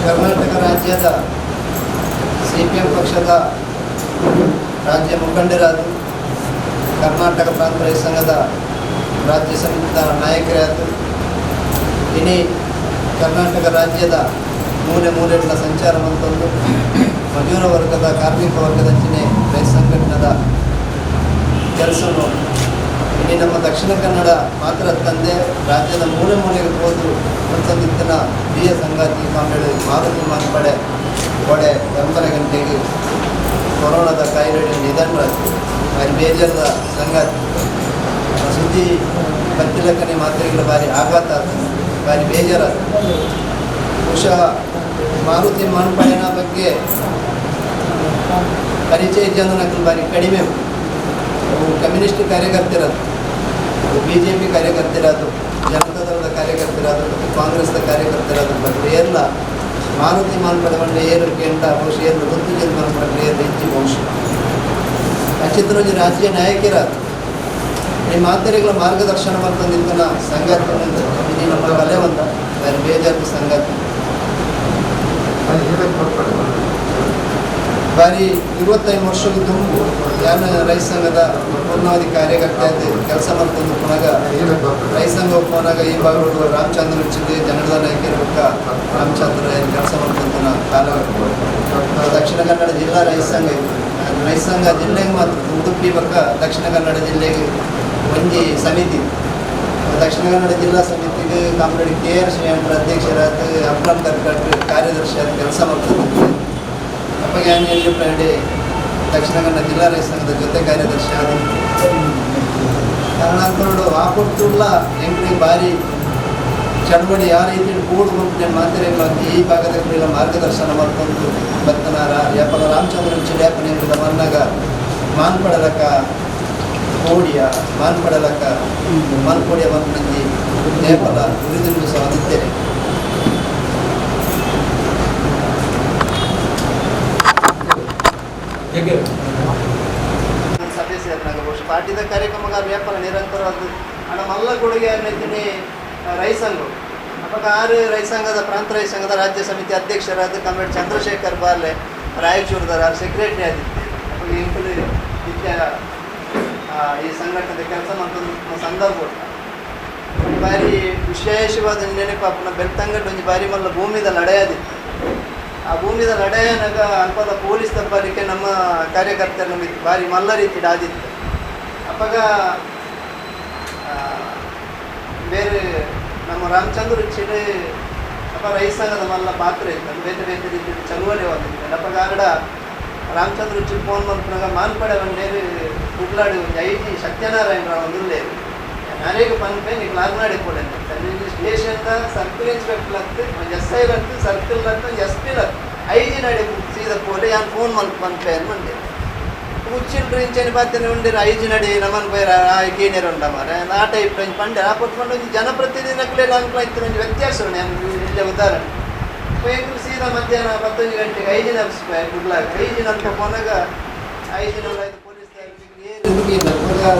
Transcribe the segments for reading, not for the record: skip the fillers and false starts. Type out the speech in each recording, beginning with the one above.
ಕರ್ನಾಟಕ ರಾಜ್ಯದ ಸಿಪಿಎಂ ಪಕ್ಷದ ರಾಜ್ಯ ಮುಖಂಡರಾದ ಕರ್ನಾಟಕ ಪ್ರಾಂತ ರೈತ ಸಂಘದ ರಾಜ್ಯ ಸಮಿತಿಯ ನಾಯಕರಾದ ಇಡೀ ಕರ್ನಾಟಕ ರಾಜ್ಯದ ಮೂಲೆ ಮೂಲೆಗಳ ಸಂಚಾರ ಮಂತೊಂದು ಮಜೂರ ವರ್ಗದ ಕಾರ್ಮಿಕ ವರ್ಗದ ಅಂಚನೆ ರೈತ ಸಂಘಟನೆದ ಕೆಲಸವನ್ನು ಇಡೀ ನಮ್ಮ ದಕ್ಷಿಣ ಕನ್ನಡ ಮಾತ್ರ ತಂದೆ ರಾಜ್ಯದ ಮೂಲೆ ಮೂಲೆಗೆ ಹೋದು ಹೊಂದಿತ್ತಿನ ಹಿರಿಯ ಸಂಗಾತಿ ಕಾಂಬೇಡು ಮಾರುತಿ ಮಾನ್ಪಡೆ ಒಡೆ 8 ಗಂಟೆಗೆ ಕೊರೋನಾದ ಕಾಯಿಲೆ ನಿಧನರಾಗಿ ಭಾರಿ ಬೇಜಾರದ ಸಂಗಾತಿ ಸುದ್ದಿ ಪತ್ತಿಲಕ್ಕನೆ ಮಾತ್ರೆಗಳ ಭಾರಿ ಆಘಾತ ಆಗ್ತದೆ, ಭಾರಿ ಬೇಜಾರಾದ. ಬಹುಶಃ ಮಾರುತಿ ಮಾನ್ಪಡೆನ ಬಗ್ಗೆ ಪರಿಚಯ ಜನಕ್ಕೆ ಭಾರಿ ಕಡಿಮೆ. ಕಮ್ಯುನಿಸ್ಟ್ ಕಾರ್ಯಕರ್ತರದು, BJP ಕಾರ್ಯಕರ್ತರದು, ಜನತಾದಳದ ಕಾರ್ಯಕರ್ತರದು, ಕಾಂಗ್ರೆಸ್ದ ಕಾರ್ಯಕರ್ತರದು ಬಗ್ಗೆ ಎಲ್ಲ ಮಾರುತಿ ಮಾನ್ಪಡೆ ಮಂಡೆ ಏರು ಕೇಂಟ ಬಹುಶಃ ಏರು ಗೊತ್ತು ಜನ ಮಾನ್ಪಡೆ ಏರು ಹೆಚ್ಚು ಬಹುಶಃ ಅಚಿತ್ರಜಿ ರಾಜ್ಯ ನಾಯಕರಾದ ಈ ಮಾತೆರೆಗಳ ಮಾರ್ಗದರ್ಶನ ಬಂದಿದ್ದನ ಸಂಗಾತಿ ಇದು ನಮ್ಮ ಕಲೆ ಬಂದ ಬೇರೆ ಬೇಜಾರು ಸಂಗಾತಿ ಬಾರಿ 25 ವರ್ಷದ ತುಂಬು ಯಾನ ರೈತ ಸಂಘದ ಪೂರ್ಣಾವಧಿ ಕಾರ್ಯಕರ್ತೆ ಕೆಲಸ ಮಾಡ್ಕೊಂಡು ಪುನಃ ರೈತ ಸಂಘ ಪುನಃ ಈ ಭಾಗಗಳು ರಾಮಚಂದ್ರ ಜಿಲ್ಲೆ ಜನರದ ನಾಯಕರ ರಾಮಚಂದ್ರ ಕೆಲಸ ಮಾಡ್ಕೊಂತ ಕಾಲ ದಕ್ಷಿಣ ಕನ್ನಡ ಜಿಲ್ಲಾ ರೈತ ಸಂಘ ರೈತ ಸಂಘ ಜಿಲ್ಲೆಗೆ ಮಾತ್ರ ಉಡುಪಿ ಬಕ್ಕ ದಕ್ಷಿಣ ಕನ್ನಡ ಜಿಲ್ಲೆಗೆ ಒಂಜಿ ಸಮಿತಿ ದಕ್ಷಿಣ ಕನ್ನಡ ಜಿಲ್ಲಾ ಸಮಿತಿಗೆ ಕಾಮರೆಡ್ಡಿ KR ಶ್ರೀಯಂತ್ರ ಅಧ್ಯಕ್ಷರಾದ ಅಕ್ರಮ್ ಕರ್ಕಟ್ ಕಾರ್ಯದರ್ಶಿಯಾದ ಕೆಲಸ ಮಾಡ್ಕೊಂಡು ಅಪ್ಪಗೆ ಪ್ರಡೆ ದಕ್ಷಿಣ ಕನ್ನಡ ಜಿಲ್ಲಾ ರೈತ ಸಂಘದ ಜೊತೆ ಕಾರ್ಯದರ್ಶಿ ಆದ ಕಾರಣಾಂತರಗಳು ಆಪತ್ತುಲ್ಲ ಎಂಕ್ರಿಗೆ ಭಾರಿ ಚಳವಳಿ ಯಾವ ರೀತಿ ಕೂಡ್ಕೊಂಡು ಮಾತೆರೆಗಳ ಈ ಭಾಗದ ಮಾರ್ಗದರ್ಶನ ಮಾಡ್ಕೊಂಡು ಬರ್ತನಾರ ಯಾಪಲ ರಾಮಚಂದ್ರ ಚಿಡಿಯಾಪನೆಯಿಂದ ಮನ್ನಾಗ ಮಾನ್ಪಡಲಕ್ಕ ಕೋಡಿಯ ಮಾನ್ಪಡಲಕ್ಕ ಮಾನ್ಕೋಡಿಯ ಬಂದು ನೇಪಲ ಉರಿದಿರುವುದು ಸಹ ನಿಂತೇನೆ. ಸಭೆ ಸೇರಿನಾಗ ಬಹುಶಃ ಪಾರ್ಟಿದ ಕಾರ್ಯಕ್ರಮ ವ್ಯಾಪಾರ ನಿರಂತರವಾದ ಹಣ ಮಲ್ಲ ಕೊಡುಗೆ ಅನ್ನಿದ್ದೀನಿ ರೈತ ಸಂಘ ಅವಾಗ 6 ರೈತ ಸಂಘದ ಪ್ರಾಂತ ರೈತ ಸಂಘದ ರಾಜ್ಯ ಸಮಿತಿ ಅಧ್ಯಕ್ಷರಾದ ಕಾಮ್ರೇಡ್ ಚಂದ್ರಶೇಖರ್ ಬಾರ್ಲೆ ರಾಯಚೂರ್ದಾರ ಸೆಕ್ರೆಟರಿ ಆದಿತ್ತು ಅವಾಗ ಇಂಕಲು ನಿತ್ಯ ಈ ಸಂಘಟನೆ ಕೆಲಸ ಮಾಡ್ಕೊಂಡು ಸಂದರ್ಭ ಭಾರಿ ವಿಶೇಷವಾದ ನೆನಪಾಪನ ಬೆಳ್ತಂಗಟ್ಟು ಒಂದು ಭಾರಿ ಮಲ್ಲ ಭೂಮಿದ ಲಡೆಯಾದಿತ್ತು. ಆ ಭೂಮಿದ ಲಡೆಯನಾಗ ಅಲ್ಪದ ಪೊಲೀಸ್ ತಪ್ಪಲಿಕ್ಕೆ ನಮ್ಮ ಕಾರ್ಯಕರ್ತರು ನಮಗೆ ಭಾರಿ ಮಲ್ಲ ರೀತಿ ಆದಿತ್ತು. ಅವಾಗ ಬೇರೆ ನಮ್ಮ ರಾಮಚಂದ್ರ ಚಿಡೆ ಅಪ್ಪ ರೈತ ಸಂಘದ ಮಲ್ಲ ಪಾತ್ರ ಇತ್ತು ಬೇತೆ ಬೇತೆ ರೀತಿ ಚಳುವಳಿ ಹೋಗಿತ್ತು ಅಪ್ಪ ಗಾರಡ ರಾಮಚಂದ್ರ ಚಿಡ್ ಫೋನ್ ಮಾಡ್ಕೊಂಡಾಗ ಮಾನ್ಪಡೆ ಒಂದೇರು ಕುಡ್ಲಾಡಿ ಐಟಿ ಸತ್ಯನಾರಾಯಣ ರಾವ್ ಒಂದು ಅನೇಕ ಪನ್ಪೆ నీకు లార్నాడి పోలేదు station circle inspector SI circle SP IG నడి సీదా పోలే యాన్ ఫోన్ మళ్ళీ పన్పే అని మంది కూర్చుండ్రు ఇంచని బాధ్యత ఉండి ఐజీ నడి నమన్ పోయి కీనేరు ఉంటామాರೆ ಆ ಟೈಪ್ ರೇಂಜ್ ಪಂಡೆ ಆ ಪಟ್ಕೊಂಡು ಜನಪ್ರತಿನಿಧಿನಕ್ಕಲೇ ಅನ್ಕೊಳ್ತೀನಿ ಒಂದು ವ್ಯತ್ಯಾಸ ನಾನು ಉದಾಹರಣೆ ಪೈಕರು ಸೀದಾ ಮಧ್ಯಾಹ್ನ 11 ಗಂಟೆಗೆ ಐಜಿನ ಗುಡ್ಲಾಗ ಐಜಿನ ಅಂತ ಪೋನಾಗ ಐಜಿನ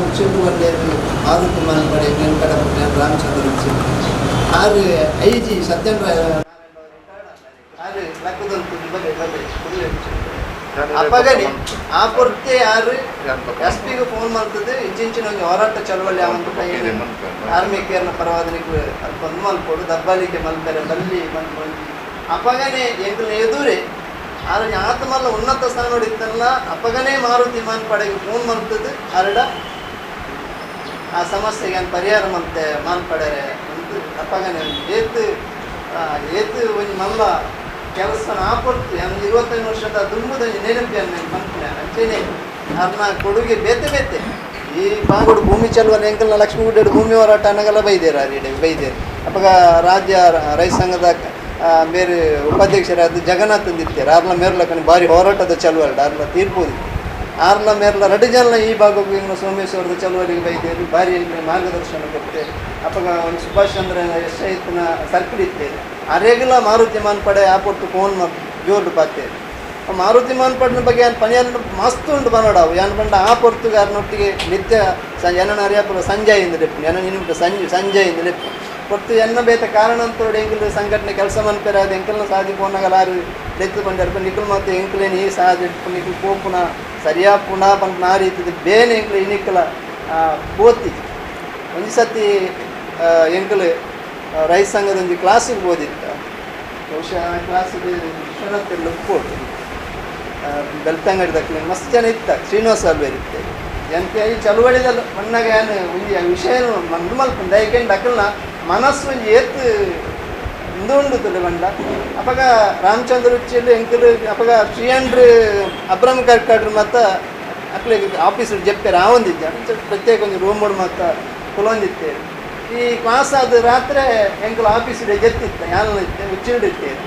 ಉಚ್ಚಿಟ್ಟು ಬಂದೇರು ಆರೋಗ್ಯ ಮಾನ್ಪಡೆ ವೆಂಕಟ ರಾಮಚಂದ್ರ ಆರು ಐಜಿ ಸತ್ಯನಾರಾಯಣ ಆರು ಲಕ್ಕದಂತು ಅಪ್ಪಗನಿ ಆ ಪೊರ್ತೆ ಆರು ಎಸ್ ಪಿಗೆ ಫೋನ್ ಮಾಡ್ತದೆ ಇಂಚಿನ ಹೋರಾಟ ಚಳವಳಿ ಅವಂತ ಆರ್ಮಿ ಕೇರ್ನ ಪರವಾದನಿಗೆ ಅಲ್ಲಿ ಬಂದು ಮಲ್ಕೊಡು ದಬ್ಬಾಲಿಗೆ ಮಲ್ತಾರೆ ಬಲ್ಲಿ ಬಂದು ಅಪ್ಪಗನೆ ಎಂಕಲ್ನ ಎದುರೇ ಆದರೆ ಆತ ಮಲ್ಲ ಉನ್ನತ ಸ್ಥಾನ ನೋಡಿತ್ತಲ್ಲ ಅಪ್ಪಗನೇ ಮಾರುತಿ ಮಾನ್ಪಡೆಗೆ ಫೋನ್ ಮಾಡ್ತದೆ ಅರಡ ಆ ಸಮಸ್ಯೆಗೆ ಏನು ಪರಿಹಾರ ಮತ್ತೆ ಮಾನ್ಪಡೆರೆ ಅಂತ ಅಪ್ಪಗನೇ ಏತು ಒಂದು ಮಲ್ಲ ಕೆಲಸ ಆಪತ್ತು ಏನು 25 ವರ್ಷದ ದುಂಬುದ ನೆನಪಿಯನ್ನು ಮನ್ಪುಣೆ ಅಂಚೆನೆ ಅವ್ರನ್ನ ಕೊಡುಗೆ ಬೇತೆ ಬೇತೆ ಈ ಬಾಗುಡು ಭೂಮಿ ಚಲುವಲ್ಲಿ ಎಂಕಲ್ನ ಲಕ್ಷ್ಮೀಗುಡ್ಡ ಭೂಮಿ ಹೋರಾಟ ಅನ್ನಗೆಲ್ಲ ಬೈದೇರು ಅಪ್ಪಗ ರಾಜ್ಯ ರೈತ ಸಂಘದ ಬೇರೆ ಉಪಾಧ್ಯಕ್ಷರಾದ ಜಗನ್ನಾಥ್ ಅಂದಿರ್ತಾರೆ ಆರ್ಲ ಮೇರ್ಲಕ್ಕನಿ ಭಾರಿ ಹೋರಾಟದ ಚಳುವಳಿ ಆರ್ಲ ತೀರ್ಪೋದಿ ಆರ್ಲ ಮೇರ್ಲ ರಡ್ಡು ಜನ ಈ ಭಾಗಕ್ಕೆ ಸೋಮೇಶ್ವರದ ಚಳುವಳಿಗೆ ಬೈದೇರು ಭಾರಿ ಮಾರ್ಗದರ್ಶನ ಕೊಟ್ಟೆ ಅಪ್ಪಗ ಒಂದು ಸುಭಾಷ್ ಚಂದ್ರ ಎಷ್ಟೈತನ ಸರ್ಕಲ್ ಇತ್ತೇವೆ ಅರೆಗುಲ ಮಾರುತಿ ಮಾನ್ಪಡೆ ಆ ಪೊಟ್ಟು ಫೋನ್ ಜೋರ್ಡು ಪಾತೇವೆ ಮಾರುತಿ ಮಾನ್ಪಡಿನ ಬಗ್ಗೆ ಏನು ಪನಿಯನ್ನು ಮಸ್ತ್ ಉಂಟು ಬನೋಡವು ಏನು ಬಂಡ ಆ ಪೊರ್ತುಗಾರನೊಟ್ಟಿಗೆ ನಿತ್ಯ ಏನನ್ನ ಅರಿಯಪ್ಪು ಸಂಜೆಯಿಂದ ಲೆಪ್ಪು ಏನ ನಿನ್ಬಿಟ್ಟು ಸಂಜೆಯಿಂದ ಲೆಪ್ಪು ಕೊಟ್ಟು ಎನ್ನ ಬೇತ ಕಾರಣ ಅಂತೋಡು ಎಂಕಲ್ ಸಂಘಟನೆ ಕೆಲಸ ಮನ್ಪೇರ ಅದು ಎಂಕಲ್ನ ಸಾಧಿ ಪೋನಾಗಲ್ಲ ಆರು ಲೆತ್ತು ಬಂದಿರ್ಪ ನಿಖಲ್ ಮತ್ತು ಎಂಕಲೇನು ಈ ಸಾಧಿ ನಿಖಲ್ ಪೋಪುನ ಸರಿಯಾ ಪುನಃ ಪಂಪ ಆ ರೀತಿ ಬೇನೆ ಎಂಕಲ್ ಇನಿಕ್ಕಲ ಪೋತಿ ಒಂದು ಸತಿ ಎಂಕಲ್ ರೈತ ಸಂಘದ ಒಂದು ಕ್ಲಾಸಿಗೆ ಓದಿತ್ತ ಬಹುಶಃ ಆ ಕ್ಲಾಸಿಗೆ ವಿಶ್ವನಾಥಲ್ಲಿ ಒಪ್ಪಿಕೊಟ್ಟು ಬೆಳ್ತಂಗಡಿದಕ್ಕೆ ಮಸ್ತ್ ಜನ ಇತ್ತ ಶ್ರೀನಿವಾಸ ಅಲ್ವೇರ್ ಇತ್ತೆ ಜನಕ್ಕೆ ಈ ಚಳುವಳಿದಲ್ಲಿ ಮಣ್ಣಾಗ ಏನು ಒಂದು ವಿಷಯ ಮಂದು ಮಲ್ಪಂದು ದಯಕೆಂಡು ಅಕ್ಕಲ್ನ ಮನಸ್ಸು ಒಂದು ಏತು ಇಂದು ಬಂಡ ಅಪ್ಪಗ ರಾಮಚಂದ್ರ ಉಚ್ಚಿಯಲ್ಲಿ ಎಂಕಲ್ ಅಪ್ಪಗ ಶ್ರೀಯಂಡ್ರು ಅಬ್ರಹ್ಮ ಕರ್ಕಾಡ್ರು ಮತ್ತು ಅಕ್ಲಿಗೆ ಆಫೀಸರು ಜಪ್ಪೇರು ಆ ಒಂದಿದ್ದೆ ಪ್ರತ್ಯೇಕ ಒಂದು ರೂಮ್ ಮತ್ತು ಕುಲೊಂದಿತ್ತೇವೆ ಈ ಕ್ಲಾಸ್ ಆದ ರಾತ್ರಿ ಎಂಕಲ್ ಆಫೀಸಿಗೆ ಜತ್ತಿತ್ತು ಯಾನ ಇತ್ತೆ ಉಚ್ಚಿಡಿತ್ತೇವೆ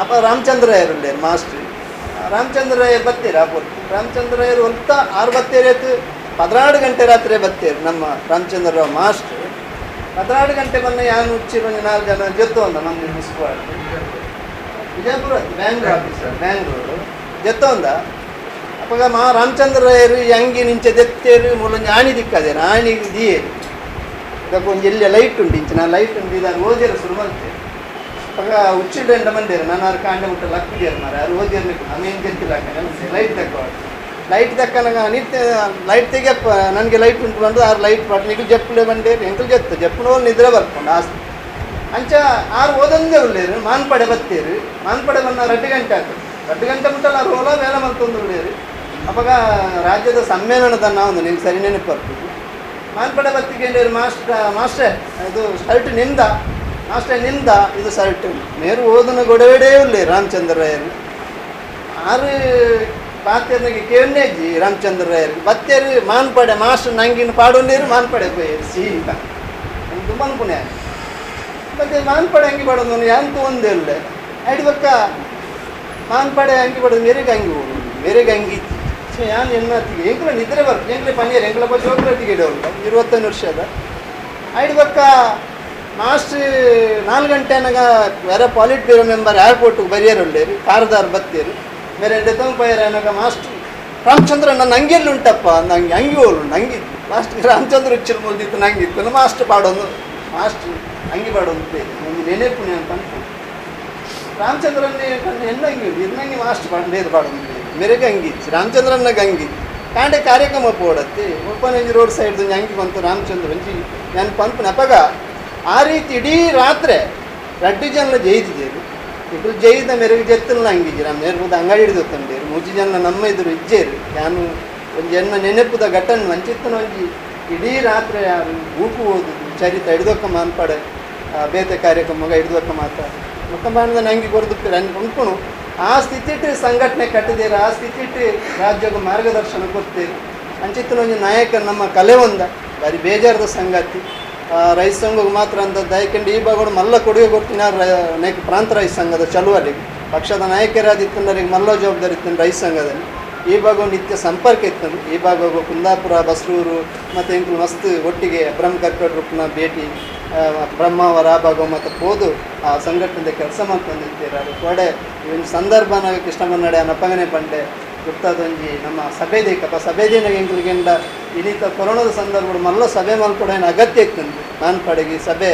ಅಪ್ಪ ರಾಮಚಂದ್ರಯ್ಯರು ಮಾಸ್ಟ್ರು ರಾಮಚಂದ್ರಯ್ಯರು ಬತ್ತೀರು ಆ ಪೊರ್ತು ರಾಮಚಂದ್ರಯ್ಯರು ಹೊಲ್ತ 6 ಬತ್ತೇರಿತ್ತು 16 ಗಂಟೆ ರಾತ್ರಿ ಬತ್ತೇರು ನಮ್ಮ ರಾಮಚಂದ್ರರಾವ್ ಮಾಸ್ಟ್ರು 16 ಗಂಟೆ ಬಂದ ಯಾನು ಉಚ್ಚಿರೋ 4 ಜನ ಜೊತ್ತು ಅಂದ ನಮ್ಮ ಮುನ್ಸಿಪಾಲ್ಟಿ ವಿಜಯಪುರ ಬ್ಯಾಂಗ್ಳೂರು ಆಫೀಸರ್ ಬ್ಯಾಂಗ್ಳೂರು ಜೊತ್ತು ಅಂದ ಅಪ್ಪಗ ರಾಮಚಂದ್ರಯ್ಯರು ಅಂಗಿ ನಿಂಚೆ ದೆತ್ತೇರು ಮೂಲೊಂದು ಆಣಿ ದಿಕ್ಕದೇನು ಆಣಿಗೆ ದಿಯೇರು ಇದಕ್ಕೆ ಒಂದು ಎಲ್ಲಿ ಲೈಟ್ ಉಂಟು ಇಂಚಿನ ಲೈಟ್ ಉಂಟು ಇದಾರು ಓದಿರೋ ಶುರು ಮಾಡ್ತೇವೆ ಅವಾಗ ಉಚ್ಚಿಡ್ಡ ಮಂದಿರು ನಾನು ಅವ್ರು ಕಾಂಡೆ ಮುಟ್ಟ ಲಕ್ಕಿದೇರು ಮಾರ ಅವ್ರು ಓದಿರ್ಲಿ ಆಮೇನು ಗೊತ್ತಿಲ್ಲ ಲೈಟ್ ಲೈಟ್ ದಕ್ಕನಾಗ ನಿತ್ಯ ಲೈಟ್ ತೆಗಿಯಪ್ಪ ನನಗೆ ಲೈಟ್ ಉಂಟು ಬಂದು ಆರು ಲೈಟ್ ಪಾಟ್ ನಿಖಲ್ ಜಪ್ಪಲೆ ಬಂಡೇರು ಎಂಕಲ್ ಜತ್ತು ಜಪ್ಪನ ಹೋಗಿ ನಿದ್ರೆ ಬರ್ಕೊಂಡು ಆಸ್ತಿ ಅಂಚ ಆರು ಓದಂದೇ ಉಳ್ಳೇರು ಮಾನ್ಪಡೆ ಬತ್ತೇರು ಮಾನ್ಪಡೆ ಬಂದ 2 ಗಂಟೆ ಆಗ್ತದೆ 2 ಗಂಟೆ ಮುಟ್ಟಲ್ಲ ಅವ್ರು ಓಲ ವೇಲ ಮಲ್ತೊಂದು ಉಳ್ಳೇರು ಅವಾಗ ರಾಜ್ಯದ ಸಮ್ಮೇಳನದ ನಾವು ನಿಮ್ಗೆ ಸರಿ ನೆನಪು ಬರ್ತದೆ ಮಾನ್ಪಡೆ ಬತ್ತಿಗೆ ಮಾಸ್ಟರ್ ಇದು ಶರ್ಟ್ ನಿಂದ ಮಾಸ್ಟರ್ ನಿಂದ ಇದು ಶರ್ಟ್ ಮೇರು ಓದನ ಗೊಡವೆಡೇ ಉಳ್ಳೇ ರಾಮಚಂದ್ರಯ್ಯರು ಆರು ಪಾತ್ಯರ್ನಿಗೆ ಕೇವನೇಜಿ ರಾಮಚಂದ್ರಯ್ಯರು ಬತ್ತೇರು ಮಾನ್ಪಡೆ ಮಾಸ್ಟರ್ ನಂಗಿನ ಪಾಡೊಂಡೇರು ಮಾನ್ಪಡೆ ಪೋಯರು ಸೀತ ಒಂದು ಮನ್ಪುಣೆ ಮತ್ತೆ ಮಾನ್ಪಡೆ ಅಂಗಿ ಪಡೋದು ಯಾಂತು ಒಂದೇ ಉಳ್ಳೆ ಅಡಿಬಕ್ಕ ಮಾನ್ಪಡೆ ಅಂಗಿ ಪಡೋದು ಮೇರೆಗೆ ಅಂಗಿ ಯಾನು ಎನ್ನತ್ತಿಗೆ ಎಂಕಲ ನಿದ್ರೆ ಬರ್ತದೆ ಎಂಕಲೆ ಪನೀರ್ ಎಂಕಲ ಬಸ್ ಹೋಗ್ಲತ್ತಿಗೆ ಇಡೋಲ್ಲ 25 ವರ್ಷದ ಅಡಿಬಕ್ಕ ಮಾಸ್ಟ್ರ್ 4 ಗಂಟೆನಾಗ ಬೇರೆ ಪಾಲಿಟ್ ಬ್ಯೂರೋ ಮೆಂಬರ್ ಏರ್ಪೋರ್ಟ್ಗೆ ಬರಿಯರು ಉಳ್ಳೇರು ಕಾರ್ದಾರ್ ಬತ್ತೇರು ಬೇರೆ ಡೆತಂಪೈರನಾಗ ಮಾಸ್ಟ್ರ್ ರಾಮಚಂದ್ರ ನನ್ನ ಅಂಗಿಯಲ್ಲಿ ಉಂಟಪ್ಪ ನಂಗೆ ಅಂಗಿ ಹೋಲು ನಂಗೆ ಲಾಸ್ಟ್ಗೆ ರಾಮಚಂದ್ರ ಉಚ್ಚಿಲ್ ಮುಲ್ದಿತ್ತು ನಂಗಿತ್ತು ಮಾಸ್ಟ್ರ್ ಪಾಡೋದು ಮಾಸ್ಟ್ರ್ ಅಂಗಿ ಪಾಡೋದು ಒಂದು ನೆನೆಪುಣೆ ಅಂತ ಅನ್ಕೊಂಡು ರಾಮಚಂದ್ರನ್ನೇ ಹೆಣ್ಣಂಗಿ ಇರ್ನಂಗಿ ಮಾಸ್ಟ್ರ್ ಪಾಡೋದು ಪಾಡೋದು ಮೇರೆಗೆ ಅಂಗಿ ರಾಮಚಂದ್ರನಾಗ ಅಂಗಿ ಕಾಂಡೆ ಕಾರ್ಯಕ್ರಮ ಪೋಡತ್ತೆ ಒಪ್ಪನಂಜಿ ರೋಡ್ ಸೈಡ್ ಅಂಗಿ ಬಂತು ರಾಮಚಂದ್ರ ಅಂಜಿ ನಾನು ಪಂಪನ ಅಪ್ಪಗ ಆ ರೀತಿ ಇಡೀ ರಾತ್ರಿ 2 ಜನ ಜೈದಿದ್ದೇರು ఇప్పుడు ಜೈದ ಮೇರೆಗೆ ಜತ್ತಲ್ಲ ಅಂಗಿಜಿ ನಮ್ಮ ನೇರ್ಪುದ ಅಂಗಡಿ ಹಿಡಿದು ತಂಡೇರು 3 ಜನ ನಮ್ಮ ಎದುರು ಇಜ್ಜೇರು ನಾನು ಒಂದು ಜನ ನೆನಪುದ ಘಟನೆ ಮಂಚಿತ್ತನ ಒಂಜಿ ಇಡೀ ರಾತ್ರಿ ಯಾರು ಊಕು ಓದುದು ಚರಿತ ಹಿಡಿದೊಕ್ಕ ಮಾನ್ಪಡೆ ಬೇತೆ ಕಾರ್ಯಕ್ರಮ ಹಿಡಿದಕ್ಕ ಮಾತ್ರ ಮುಖಂಡ ನಂಗೆ ಕೊರದು ಉಂಟು ಆ ಸ್ಥಿತಿ ಸಂಘಟನೆ ಕಟ್ಟಿದ್ದೀರ ಆ ಸ್ಥಿತಿ ರಾಜ್ಯಕ್ಕೆ ಮಾರ್ಗದರ್ಶನ ಕೊಡ್ತೀರಿ ಅಂಚಿತ್ತಿನ ಒಂದು ನಾಯಕ ನಮ್ಮ ಕಲೆ ಒಂದ ಬಾರಿ ಬೇಜಾರದ ಸಂಗತಿ ರೈತ ಸಂಘಕ್ಕೆ ಮಾತ್ರ ಅಂತ ದಯಕಂಡು ಈ ಭಾಗಗಳು ಮಲ್ಲ ಕೊಡುಗೆ ಕೊಡ್ತೀನಿ ಅನೇಕ ಪ್ರಾಂತ ರೈತ ಸಂಘದ ಚಳುವಳಿಗೆ ಪಕ್ಷದ ನಾಯಕರಾದಿತ್ತಂದರಿಗೆ ಮಲ್ಲ ಜವಾಬ್ದಾರಿ ಇತ್ತು ರೈತ ಸಂಘದಲ್ಲಿ ಈ ಭಾಗ ನಿತ್ಯ ಸಂಪರ್ಕ ಇತ್ತು ಈ ಭಾಗ ಕುಂದಾಪುರ ಬಸ್ರೂರು ಮತ್ತು ಇಂಕಲು ಮಸ್ತ್ ಒಟ್ಟಿಗೆ ಬ್ರಹ್ಮ ಕರ್ಕಟರೂಪನ ಭೇಟಿ ಬ್ರಹ್ಮಾವರ ಆ ಭಾಗ ಮತ್ತು ಹೋದು ಆ ಸಂಘಟನೆ ಕೆಲಸ ಮಾಡ್ಕೊಂಡಿರ್ತೀರ ಅದು ಕೊಡೆ ಈ ಒಂದು ಸಂದರ್ಭನ ಕೃಷ್ಣ ಬನ್ನಡೆ ನಪ್ಪಗನೆ ಪಂಡೆ ಗುರ್ತಾದೊಂಜಿ ನಮ್ಮ ಸಭೆದೇಕಪ್ಪ ಸಭೆದಿನ ಎಂಕಲ್ಗೆಂಡ ಇನ್ನಿತ ಕೊರೋನಾದ ಸಂದರ್ಭ ಮಲ್ಲ ಸಭೆ ಮಲ್ಕೊಡ ಏನು ಅಗತ್ಯ ಇತ್ತು ನಾನು ಪಡೆಗಿ ಸಭೆ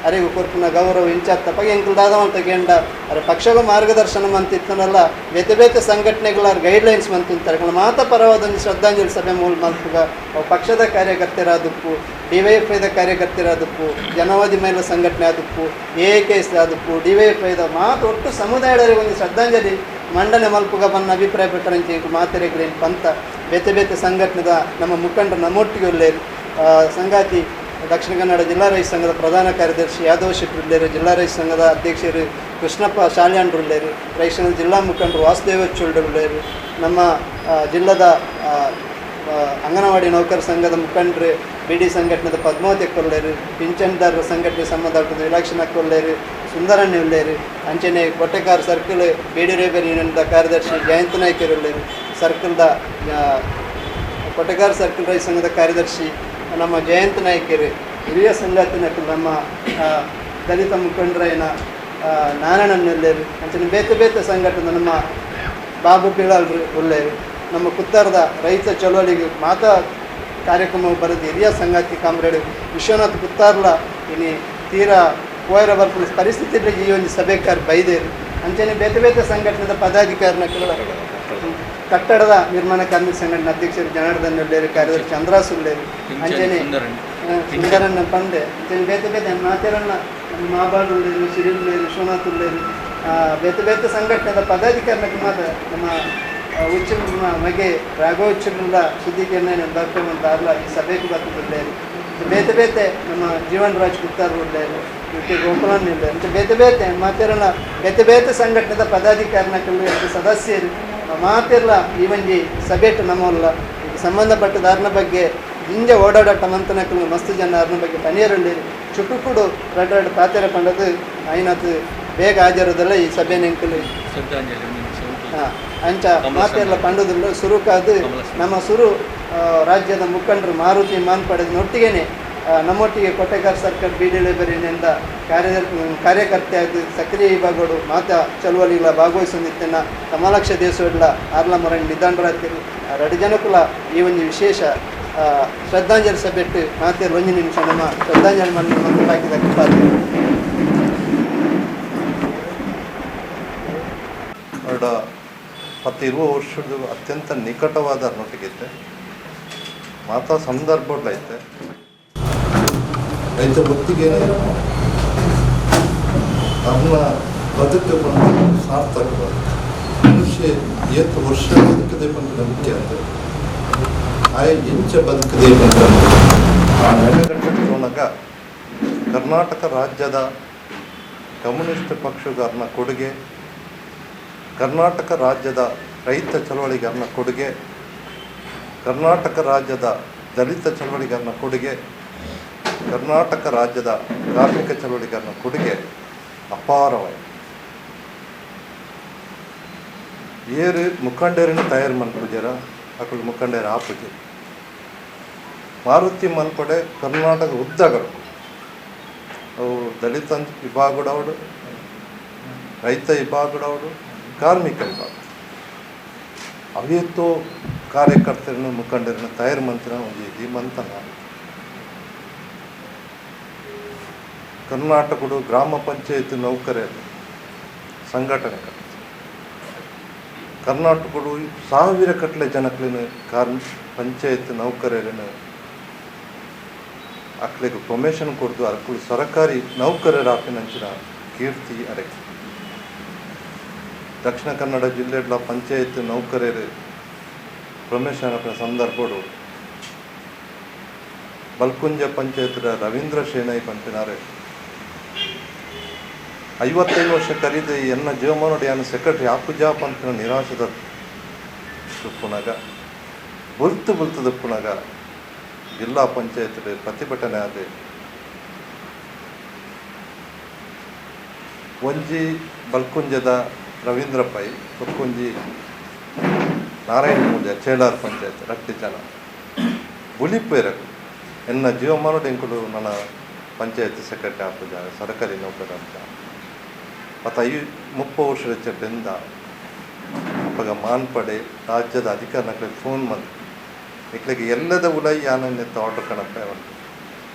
ಅರಿವು ಕೊರ್ಪುನ ಗೌರವ ಇಂಚಾತ್ತಪ್ಪ ಎಂಕಲ್ ದಾದವಂತ ಗೆಂಡ ಅರೆ ಪಕ್ಷಗ ಮಾರ್ಗದರ್ಶನ ಮಂತಿತ್ತನಲ್ಲ ಬೇತೆ ಬೇತೆ ಸಂಘಟನೆಗಳ ಗೈಡ್ಲೈನ್ಸ್ ಮಂತಾರೆ ಮಾತ ಪರವಾದ ಒಂದು ಶ್ರದ್ಧಾಂಜಲಿ ಸಭೆ ಮೂಲ ಮಲ್ಪುಗ ಅವು ಪಕ್ಷದ ಕಾರ್ಯಕರ್ತರಾದಪ್ಪು DYFIದ ಕಾರ್ಯಕರ್ತರಾದಪ್ಪು ಜನವಾದಿ ಮಹಿಳಾ ಸಂಘಟನೆ ಆದಪ್ಪು AKS ಆದಪ್ಪು DYFIದ ಮಾತು ಒಟ್ಟು ಸಮುದಾಯದವರಿಗೆ ಒಂದು ಶ್ರದ್ಧಾಂಜಲಿ ಮಂಡನೆ ಮಲ್ಪುಗ ಬನ್ನ ಅಭಿಪ್ರಾಯ ಪ್ರಕಟಿಸಿ ಮಾತೆರೆಗಳೇನು ಪಂತ ಬೇತೆ ಬೇತೆ ಸಂಘಟನೆದ ನಮ್ಮ ಮುಖಂಡರು ನಮ್ಮೊಟ್ಟಿಗೆ ಒಳ್ಳೆಯರು ಸಂಗಾತಿ ದಕ್ಷಿಣ ಕನ್ನಡ ಜಿಲ್ಲಾ ರೈತ ಸಂಘದ ಪ್ರಧಾನ ಕಾರ್ಯದರ್ಶಿ ಯಾದವ್ ಶೆಟ್ಟರುಳ್ಳೇರು ಜಿಲ್ಲಾ ರೈತ ಸಂಘದ ಅಧ್ಯಕ್ಷರು ಕೃಷ್ಣಪ್ಪ ಶಾಲ್ಯಾಣ್ರುಳ್ಳೇರು ರೈತ ಸಂಘದ ಜಿಲ್ಲಾ ಮುಖಂಡರು ವಾಸುದೇವ ಚೋಳ್ಳುಳ್ಳೇರು ನಮ್ಮ ಜಿಲ್ಲದ ಅಂಗನವಾಡಿ ನೌಕರ ಸಂಘದ ಮುಖಂಡರು BD ಸಂಘಟನೆದ ಪದ್ಮಾವತಿ ಕೊಲ್ಲೇರು ಪಿಂಚಣಿದಾರರ ಸಂಘಟನೆ ಸಂಬಂಧಪಟ್ಟ ವಿಲಾಕ್ಷಣ ಕೊಲ್ಲೇರು ಸುಂದರಣ್ಣ ಉಳ್ಳೇರು ಅಂಚನೆ ಕೊಟ್ಟೆಕಾರ್ ಸರ್ಕಲ್ BD ರೇಬರ್ ಯೂನಿಯನ್ದ ಕಾರ್ಯದರ್ಶಿ ಜಯಂತ ನಾಯ್ಕರುಳ್ಳೇರು ಸರ್ಕಲ್ದ ಕೊಟ್ಟೆಕಾರ್ ಸರ್ಕಲ್ ರೈತ ಸಂಘದ ಕಾರ್ಯದರ್ಶಿ ನಮ್ಮ ಜಯಂತ ನಾಯ್ಕರು ಹಿರಿಯ ಸಂಘಟನೆ ನಮ್ಮ ದಲಿತ ಮುಖಂಡರೈನ ನಾರಾಯಣನ್ನೆಲ್ಲೇರು ಅಂಚನೆ ಬೇತೆ ಬೇತೆ ಸಂಘಟನೆ ನಮ್ಮ ಬಾಬು ಪಿಳಾಲ್ರು ಒಳ್ಳೆಯರು ನಮ್ಮ ಕುತ್ತಾರದ ರೈತ ಚಳವಳಿಗೆ ಮಾತಾ ಕಾರ್ಯಕ್ರಮ ಬರೆದು ಹಿರಿಯ ಸಂಗಾತಿ ಕಾಮ್ರೇಡ್ ವಿಶ್ವನಾಥ್ ಕುತ್ತಾರ್ಲ ಇನ್ನು ತೀರಾ ಪೋಯರ ಬರ್ಪುನ ಪರಿಸ್ಥಿತಿ ಈ ಒಂದು ಸಭೆಕಾರ ಬೈದೇರು ಅಂಚನೆ ಬೇತೆ ಬೇತೆ ಸಂಘಟನೆದ ಪದಾಧಿಕಾರಿನ ಕಟ್ಟಡದ ನಿರ್ಮಾಣ ಕಾರ್ಮಿಕ ಸಂಘಟನೆ ಅಧ್ಯಕ್ಷರು ಜನಾರ್ದನ್ ಉಳ್ಳೇರು ಕಾರ್ಯದರ್ಶಿ ಚಂದ್ರಾಸ್ ಉಳ್ಳೇರು ಅಂಚನೆ ಸುಂದರಣ್ಣ ಪಂಡೆ ಅಂಚನೆ ಬೇತೆ ಬೇತೆ ಮಾತೆರಣ್ಣ ಮಾಬಾಳ್ ಉಳ್ಳೇರು ಸಿರಿಲ್ ಉಳ್ಳೇರು ವಿಶ್ವನಾಥ್ ಉಳ್ಳೇರು ಬೇತೆ ಬೇತೆ ಸಂಘಟನೆದ ಪದಾಧಿಕಾರಿನ ಮಾತ್ರ ನಮ್ಮ ಉಚ್ಚಲ ಮಗೆ ರಾಘವ ಉಚ್ಚಲ ಸುದ್ದಿಗೆನ್ನ ಬರ್ಕೊಂಬಂತ ಅಲ್ಲ ಈ ಸಭೆಗೆ ಬರ್ತಿದ್ದೇರು ಬೇತೆ ಬೇತೆ ನಮ್ಮ ಜೀವನ್ ರಾಜ್ ಕುತ್ತಾರ್ ಉಳ್ಳೇರು ಕೆ ಗೋಪಾಲನ್ ಇಲ್ಲ ಅಂತ ಬೇತೆ ಬೇತೆ ಮಾತೆರಣ್ಣ ಬೇತೆ ಬೇತೆ ಸಂಘಟನೆದ ಪದಾಧಿಕಾರಿನ ಸದಸ್ಯರು ಮಾತೆಲ್ಲ ಈ ಒಂಜಿ ಸಭೆಟ್ ನಮ್ಮಲ್ಲ ಸಂಬಂಧಪಟ್ಟ ದಾರನ ಬಗ್ಗೆ ಹಿಂಜ ಓಡಾಡಟ ಮಂತನಕ್ಕಲು ಮಸ್ತ್ ಜನ ಅರ್ನ ಬಗ್ಗೆ ಪನೀರಲ್ಲಿ ಚುಟುಕುಡು ರಡ್ ಪಾತೆರ ಪಂಡದು ಐನತ್ತು ಬೇಗ ಹಾಜರದಲ್ಲ ಈ ಸಭೆ ನೆಂಕಲು ಅಂಚ ಮಾತೆಲ್ಲ ಪಂಡದಿಲ್ಲ ಸುರುಕಾದು ನಮ್ಮ ಸುರು ರಾಜ್ಯದ ಮುಖಂಡರು ಮಾರುತಿ ಮಾನ್ ಪಡೆದ ಒಟ್ಟಿಗೆನೆ ನಮ್ಮೊಟ್ಟಿಗೆ ಕೊಟ್ಟೆಕಾರ್ ಸರ್ಕಲ್ BD ಲೇಬರ್ ಯೂನಿಯನ್ದ ಕಾರ್ಯಕರ್ತೆ ಆದ ಸಕ್ರಿಯ ವಿಭಾಗಗಳು ಮಾತಾ ಚಳುವಳಿಗಳ ಭಾಗವಹಿಸೋದಿತ್ತೇನ ಕಮಲಾಕ್ಷ ದೇಶೋಡ್ಲ ಆರ್ಲ ಮರಂಗ್ ನಿಧಾನರಾತ್ರಿ ಎರಡು ಜನಕ್ಕೂಲ ಈ ಒಂದು ವಿಶೇಷ ಶ್ರದ್ಧಾಂಜಲಿ ಸಭೆಟ್ಟು ಮಾತೇರು ಒಂದು ನಿಮಿಷ ನಮ್ಮ ಶ್ರದ್ಧಾಂಜಲಿ ಮಾಡಿ ಹಾಕಿದ ಅವರ 10-20 ವರ್ಷದ ಅತ್ಯಂತ ನಿಕಟವಾದ ನೊಟ್ಟಿಗಿದ್ದೆ ಮಾತಾ ಸಂದರ್ಭಗಳೈತೆ ರೈತ ಹೊತ್ತಿಗೆ ನಮ್ಮ ಬದುಕು ಬಂದು ಸಾರ್ಥಕವಾದ ಮನುಷ್ಯ ಎಷ್ಟು ವರ್ಷ ಬದುಕದೆ ಬಂದ ನಂಬಿಕೆ ಅಂದರೆ ಎಂಚ ಬದುಕದೆ ಬಂದ ಆ ನೆಲೆಗಟ್ಟೋನಾಗ ಕರ್ನಾಟಕ ರಾಜ್ಯದ ಕಮ್ಯುನಿಸ್ಟ್ ಪಕ್ಷಗಾರನ ಕೊಡುಗೆ, ಕರ್ನಾಟಕ ರಾಜ್ಯದ ರೈತ ಚಳವಳಿಗಾರನ ಕೊಡುಗೆ, ಕರ್ನಾಟಕ ರಾಜ್ಯದ ದಲಿತ ಚಳವಳಿಗಾರನ ಕೊಡುಗೆ, ಕರ್ನಾಟಕ ರಾಜ್ಯದ ಕಾರ್ಮಿಕ ಚಳವಳಿಗಾರನ ಕೊಡುಗೆ ಅಪಾರವಾಯಿತು. ಏರು ಮುಖಂಡರಿನ ತಯಾರು ಮನ್ಪುಜರ ಅಕ್ಕಳು ಮುಖಂಡರ ಆಪುಜೆ ಮಾರುತಿ ಮನ್ಪಡೆ ಕರ್ನಾಟಕ ಉದ್ದಗಳು ಅವು ದಲಿತ ವಿಭಾಗದವರು, ರೈತ ವಿಭಾಗದವರು, ಕಾರ್ಮಿಕ ವಿಭಾಗ ಅವಿಯತ್ತು ಕಾರ್ಯಕರ್ತರನ್ನು ಮುಖಂಡರನ್ನು ತಯಾರು ಮಂತ್ರ ಒಂದು ಧೀಮಂತ ನಾನು ಕರ್ನಾಟಕದ ಗ್ರಾಮ ಪಂಚಾಯತ್ ನೌಕರರು ಸಂಘಟನೆ ಕರ್ನಾಟಕದ 1000 ಕಟ್ಲೆ ಜನಕ್ಲಿನ ಪಂಚಾಯತ್ ನೌಕರರನ್ನು ಅಕ್ಲಿಗೆ ಪ್ರೊಮೇಷನ್ ಕೊಡ್ದು ಅಕ್ಕಳು ಸರ್ಕಾರಿ ನೌಕರರ ಆಪಿನಂಚಿನ ಕೀರ್ತಿ ಅರೆ ದಕ್ಷಿಣ ಕನ್ನಡ ಜಿಲ್ಲೆಗಳ ಪಂಚಾಯತ್ ನೌಕರರು ಪ್ರೊಮೇಷನ್ ಆಪಿನ ಸಂದರ್ಭಗಳು ಬಲ್ಕುಂಜ ಪಂಚಾಯತ್ ರವೀಂದ್ರ ಶೇನೈ ಪಂಪಿನಾರೆ 55 ವರ್ಷ ಕರೀದು ಎನ್ನ ಜೀವಮಾನೋಡಿ ಯಾನು ಸೆಕ್ರೆಟರಿ ಆಪುಜಾಪ್ ಅಂತ ನಿರಾಶದ ಪುನಗ ಬುಲ್ತದ ಪುನಗ ಜಿಲ್ಲಾ ಪಂಚಾಯತ್ ಪ್ರತಿಭಟನೆ ಆದ ಒಂಜಿ ಬಲ್ಕುಂಜದ ರವೀಂದ್ರ ಪೈ ಕೊಕ್ಕೊಂಜಿ ನಾರಾಯಣ ಪೂಜ ಚೇಳಾರ್ ಪಂಚಾಯತ್ ರಟ್ಟಿ ಜನ ಬುಲಿಪೇರಕು ಎನ್ನ ಜೀವಮಾನೋಡಿ ಎಂಕುಲು ನನ್ನ ಪಂಚಾಯತ್ ಸೆಕ್ರೆಟರಿ ಆಪುಜ ಸರ್ಕಾರಿ ನೌಕರ ಅಂತ ಮತ್ತು 30 ವರ್ಷದ ಬೆಂದ ಅಪ್ಪಗ ಮಾನ್ಪಡೆ ರಾಜ್ಯದ ಅಧಿಕಾರಿಗಳಿಗೆ ಫೋನ್ ಬಂದು ಇಕ್ಲಿಗೆ ಎಲ್ಲದ ಉಲೈ ಯಾನೆತ್ತ ಆರ್ಡರ್ ಕಣಪ್ಪ ಉಂಟು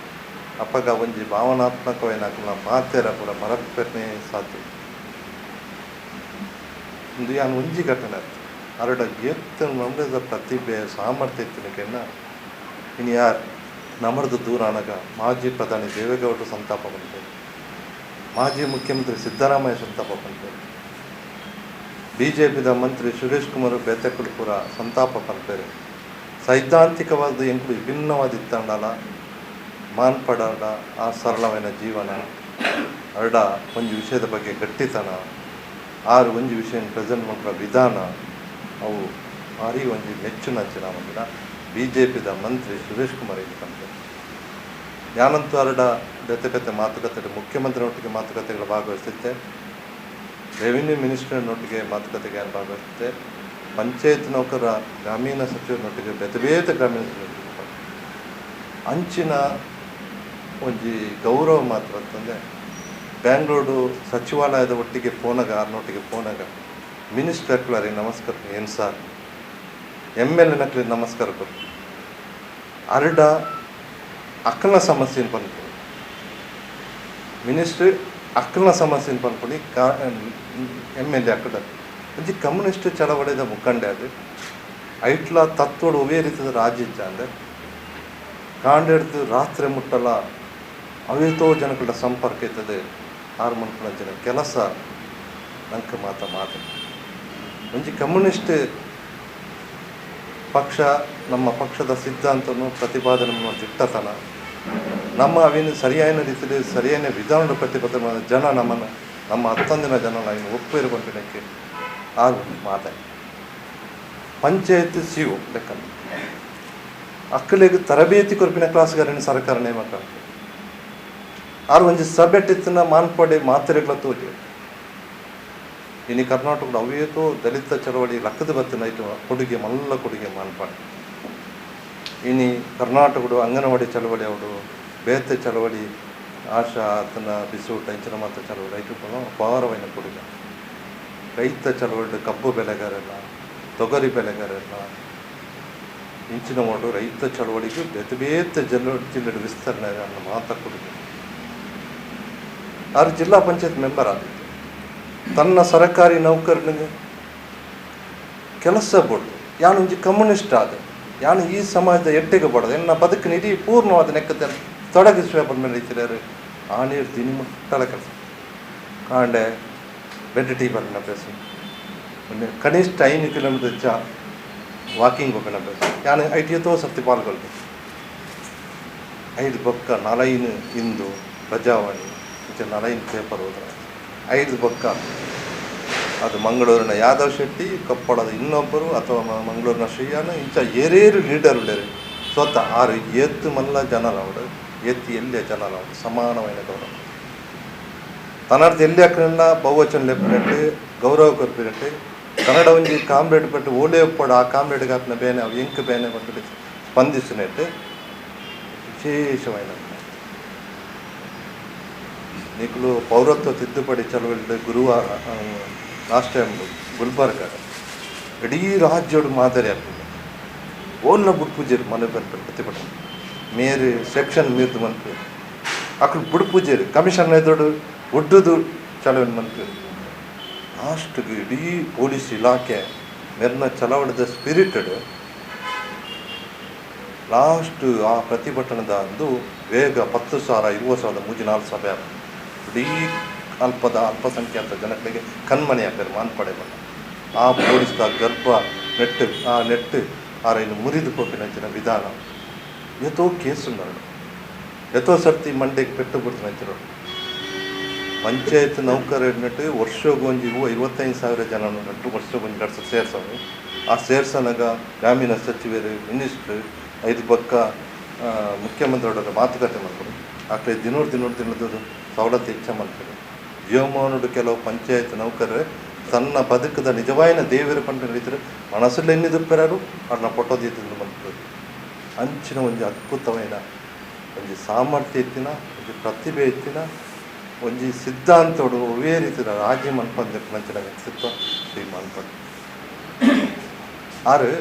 ಅಪ್ಪಗ ಒಂಜಿ ಭಾವನಾತ್ಮಕವಾಗಿ ನಾಲ್ಕು ಮಾತೇರ ಕೂಡ ಮರಪ್ಪನೆ ಸಾಧ್ಯ ಒಂದು ಯಾನು ಒಂಜಿ ಘಟನೆ ಅರಡ ಎತ್ತ ನಮ್ಮದ ಪ್ರತಿಭೆ ಸಾಮರ್ಥ್ಯ ಇತ್ತಿನಕ್ಕೆನ್ನ ಇನ್ನು ಯಾರು ನಮರ್ದು ದೂರ ಅನಗ ಮಾಜಿ ಪ್ರಧಾನಿ ದೇವೇಗೌಡರು ಸಂತಾಪ ಬಂತು, ಮಾಜಿ ಮುಖ್ಯಮಂತ್ರಿ ಸಿದ್ದರಾಮಯ್ಯ ಸಂತಾಪ ಬಂತು, BJPದ ಮಂತ್ರಿ ಸುರೇಶ್ ಕುಮಾರ್ ಬೆತ್ತಕುಲು ಪೂರ ಸಂತಾಪ ಪಂಪೇರು. ಸೈದ್ಧಾಂತಿಕವಾದ ಎಂಕುಲು ವಿಭಿನ್ನವಾದಿತ್ತಂಡಲ ಮಾನ್ಪಡಾಡ ಆ ಸರಳమైన ಜೀವನ ಅರಡ ಒಂದು ವಿಷಯದ ಬಗ್ಗೆ ಗಟ್ಟಿತನ ಆರು ಒಂದು ವಿಷಯ ಪ್ರೆಸೆಂಟ್ ಮಾಡುವ ವಿಧಾನ ಅವು ಭಾರಿ ಒಂದು ಮೆಚ್ಚುನಂಚಿನ ಒಂದಿನ BJPದ ಮಂತ್ರಿ ಸುರೇಶ್ ಕುಮಾರ್ ಇದ್ದಂತೆ ಯಾನಂತೂ ಅರಡ ಬೆತ್ತೆ ಮಾತುಕತೆ ಮುಖ್ಯಮಂತ್ರಿನೊಟ್ಟಿಗೆ ಮಾತುಕತೆಗಳು ಭಾಗವಹಿಸುತ್ತೆ, ರೆವಿನ್ಯೂ ಮಿನಿಸ್ಟರ್ನೊಟ್ಟಿಗೆ ಮಾತುಕತೆಗೆ ಭಾಗವಹಿಸುತ್ತೆ, ಪಂಚಾಯತ್ ನೌಕರ ಗ್ರಾಮೀಣ ಸಚಿವರನೊಟ್ಟಿಗೆ ಬೇತೆ ಗ್ರಾಮೀಣ ಸಚಿವರು ಅಂಚಿನ ಒಂಜಿ ಗೌರವ ಮಾತ್ರ ಅಂತಂದರೆ ಬ್ಯಾಂಗ್ಳೂರು ಸಚಿವಾಲಯದ ಒಟ್ಟಿಗೆ ಆರ್ನೊಟ್ಟಿಗೆ ಫೋನಾಗ ಮಿನಿಸ್ಟರ್ಗಳಿಗೆ ನಮಸ್ಕಾರ ಏನು ಸಾರ್ MLA ನಕ್ಲಿಗೆ ನಮಸ್ಕಾರ ಕೊಟ್ಟು ಅರಡ ಅಕ್ಕನ ಸಮಸ್ಯೆನ ಪನ್ಪುಡಿ ಮಿನಿಸ್ಟ್ರಿ ಅಕ್ಕನ ಸಮಸ್ಯೆನ ಪನ್ಪುಡಿ MLA ಅಕ್ಕಡ ಒಂಜಿ ಕಮ್ಯುನಿಸ್ಟ್ ಚಳವಳಿದ ಮುಖಂಡೆ ಅದು ಐಟ್ಲ ತತ್ವಡು ಒವೇ ರೀತಿಯ ರಾಜ್ಯ ಅಂದರೆ ಕಾಂಡೆಡ್ದು ರಾತ್ರಿ ಮುಟ್ಟಲ ಅವೇತೋ ಜನಗಳ ಸಂಪರ್ಕ ಇರ್ತದೆ ಆರು ಮನ್ಪುಳ ಜನ ಕೆಲಸ ನಂಗೆ ಮಾತು ಒಂಜಿ ಕಮ್ಯುನಿಸ್ಟ್ ಪಕ್ಷ ನಮ್ಮ ಪಕ್ಷದ ಸಿದ್ಧಾಂತವನ್ನು ಪ್ರತಿಪಾದನೆ ದಿಟ್ಟತನ ನಮ್ಮ ಅವಿನ ಸರಿಯಾದ ರೀತಿಯಲ್ಲಿ ಸರಿಯಾದ ವಿಧಾನದ ಪ್ರತಿಪಾದನೆ ಮಾಡಿದ ಜನ ನಮ್ಮ 11 ಜನ ಇನ್ನು ಒಪ್ಪಿರು ಬಂದಿದ್ದಕ್ಕೆ ಆರು ಮಾತಾಡಿ ಪಂಚಾಯತ್ CO ಲೆಕ್ಕ ಅಕ್ಕಲಿಗೆ ತರಬೇತಿ ಕೊರಪಿನ ಕ್ಲಾಸ್ಗಾರನ ಸರ್ಕಾರ ನೇಮಕ ಆರು ಒಂಜಿ ಸಭೆಟ್ಟಿನ ಮಾನ್ಪಡೆ ಮಾತ್ರೆಗಳ ತೋಜಿ ಇನ್ನು ಕರ್ನಾಟಕದ ಅವೇತೋ ದಲಿತ ಚಳವಳಿ ಲಕ್ಕದ ಬತ್ತಿನ ಕೊಡುಗೆ ಮಾನ್ಪಾಡು ಇನ್ನು ಕರ್ನಾಟಕಡು ಅಂಗನವಾಡಿ ಚಳವಳಿ ಅವಡು ಬೇತೆ ಚಳವಳಿ ಆಶಾ ಆತನ ಬಿಸೂಟ ಇಂಚಿನ ಮಾತ್ರ ಚಳವಳಿ ಐಟು ಅಪಾರವೈನ ಕೊಡುಗೆ ರೈತ ಚಳವಳಿ ಕಬ್ಬು ಬೆಳೆಗಾರಲ್ಲ ತೊಗರಿ ಬೆಳೆಗಾರಲ್ಲ ಇಂಚಿನ ಮಾಡು ರೈತ ಚಳವಳಿಗೂ ಬೇತೆ ಜಿಲ್ಲೆಯ ವಿಸ್ತರಣೆ ಅನ್ನೋ ಮಾತಾ ಕೊಡುಗೆ ಆರು ಜಿಲ್ಲಾ ಪಂಚಾಯತ್ ಮೆಂಬರ್ ಆಗಿತ್ತು ತನ್ನ ಸರ್ಕಾರಿ ನೌಕರನಿಗೆ ಕೆಲಸ ಬೋಡು ಯಾನೊಂಜಿ ಕಮ್ಯುನಿಸ್ಟ್ ಆದ ಯಾನು ಈ ಸಮಾಜದ ಎಟ್ಟೆಗೆ ಬಡದು ಎನ್ನ ಬದುಕಿನ ಇಡೀ ಪೂರ್ಣವಾದ ಲೆಕ್ಕದ ತೊಡಗಿಸುವ ಬಂದ ರೀತಿಯರು ಆ ನೀರು ದಿನ ಮುಟ್ಟಲ ಕೆಲಸ ಕಾಂಡೆ ಬೆಡ್ ಟೀ ಬರೋಣ ಅಭ್ಯಾಸ ಕನಿಷ್ಠ 5 ಕಿಲೋಮೀಟರ್ ವಾಕಿಂಗ್ ಹೋಗೋಣ ಅಭ್ಯಾಸ ಯಾನು ಐಟಿಯತೋ ಸರ್ತಿ ಪಾಲ್ಗೊಳ್ಬೇಕು 5 ಬೊಕ್ಕ 4 ಇಂದು ಪ್ರಜಾವಾಣಿ 4 ಪೇಪರ್ ಹೋದ್ರೆ 5 ಬೊಕ್ಕ ಅದು ಮಂಗಳೂರಿನ ಯಾದವ್ ಶೆಟ್ಟಿ, ಕೊಪ್ಪಳದ ಇನ್ನೊಬ್ಬರು ಅಥವಾ ಮಂಗಳೂರಿನ ಶ್ರೀಯಾನ ಇಂಚ ಏರೇರು ಲೀಡರ್ ಉಳ್ಳೇರು ಸ್ವತಃ 6 ಎತ್ತು ಮಲ್ಲ ಜನರವರು ಎತ್ತಿ ಎಲ್ಲಿಯ ಜನರವರು ಸಮಾನమైన ಗೌರವ ತನ್ನರ್ಥ ಎಲ್ಲಿ ಹಾಕಿನ ಬಹುವಚನ ಲೆಪ್ಪಿನಟ್ಟು ಗೌರವ ಕೊರ್ಪಿನಟ್ಟು ಕನ್ನಡ ಒಂಜಿ ಕಾಮ್ರೇಡ್ ಪಟ್ಟು ಓಲೆ ಒಪ್ಪಡು ಆ ಕಾಮ್ರೇಡ್ಗೆ ಹಾಕಿನ ಬೇನೆ ಅವು ಎಂಕ್ ಬೇನೆ ಬಂದು ಸ್ಪಂದಿಸಿನಟ್ಟು ವಿಶೇಷమైన నీకులు పౌరత్వ తిద్దుపడి చలవలి గురువాರ ಲಾಸ್ಟ್ ಟೈಮ್ ಗುಲ್ಬರ್ಗ ಇಡೀ ರಾಜ್ಯೋಡು ಮಾದರಿ ಆಗ್ತದೆ ಓಲ್ಲ ಬುಡ್ಪೂಜೇರು ಮನೆ ಬರ್ತಾರೆ ಪ್ರತಿಭಟನೆ ಮೇರೆ ಸೆಕ್ಷನ್ ಮೀರ್ದು ಮನ್ಪು ಅಕ್ಕಳು ಬುಡ್ಪೂಜೇರು ಕಮಿಷನ್ ಎದುರು ಒಡ್ಡುದು ಚಲವಣೆ ಮನ್ಪು ಲಾಸ್ಟ್ಗೆ ಇಡೀ ಪೊಲೀಸ್ ಇಲಾಖೆ ಮೇರ್ನ ಚಲಾವಣೆದ ಸ್ಪಿರಿಟೆಡ್ ಲಾಸ್ಟ್ ಆ ಪ್ರತಿಭಟನೆದ ಅಂದು ವೇಗ 10,000 20,000 3-4 ಸಭೆ ಇಡೀ ಅಲ್ಪಸಂಖ್ಯಾತ ಜನಗಳಿಗೆ ಕಣ್ಮಣಿ ಹಾಕ್ತಾರೆ ಮಾನ್ಪಡೆ ಬಂದ ಆ ಪೊಲೀಸ್ದ ಗರ್ಭ ನೆಟ್ಟು ಆರೈನು ಮುರಿದು ಕೊಟ್ಟಿನ ವಿಧಾನ ಎತ್ತೋ ಕೇಸು ನರಡು ಎತ್ತೋ ಸರ್ತಿ ಮಂಡೆಗೆ ಪೆಟ್ಟು ಬಿಡ್ತು ನಂಚಿರೋಡು ಪಂಚಾಯತ್ ನೌಕರನಟ್ಟು ವರ್ಷಗೊಂಜಿ 55,000 ಜನ ನಟ್ಟು ವರ್ಷಗೊಂಜಿ ಕಟ್ಸ ಸೇರ್ಸವು ಆ ಸೇರ್ಸನಾಗ ಗ್ರಾಮೀಣ ಸಚಿವರು ಮಿನಿಸ್ಟ್ರು ಐದು ಪಕ್ಕ ಮುಖ್ಯಮಂತ್ರಿಯವರ ಮಾತುಕತೆ ಮಾಡ್ತಾರೆ ಆಕಡೆ ದಿನದ ಸವಲತ್ತು ಹೆಚ್ಚ ಮಾಡ್ತಾರೆ ಜೀವಮಾನೋಡು ಕೆಲವು ಪಂಚಾಯತ್ ನೌಕರರು ತನ್ನ ಬದುಕದ ನಿಜವಾಯಿನ ದೇವರ ಪಂಡ ನಡೀತಾರೆ ಮನಸ್ಸಲ್ಲಿ ಎನ್ನಿದುಪ್ಪರಾರು ಅವ್ರನ್ನ ಪೊಟ್ಟೋದಿದ್ದು ಮಾಡ್ತಾರೆ ಅಂಚಿನ ಒಂದು ಅದ್ಭುತమైన ಒಂದು ಸಾಮರ್ಥ್ಯ ಎತ್ತಿನ ಒಂದು ಪ್ರತಿಭೆ ಎತ್ತಿನ ಒಂದು ಸಿದ್ಧಾಂತೋಡು ಒವೇ ರೀತಿಯ ರಾಜ್ಯ ಮನ್ಪಂದ ನಂಚಿನ ವ್ಯಕ್ತಿತ್ವ ಶ್ರೀ ಮನ್ಪಂಡ ಆರು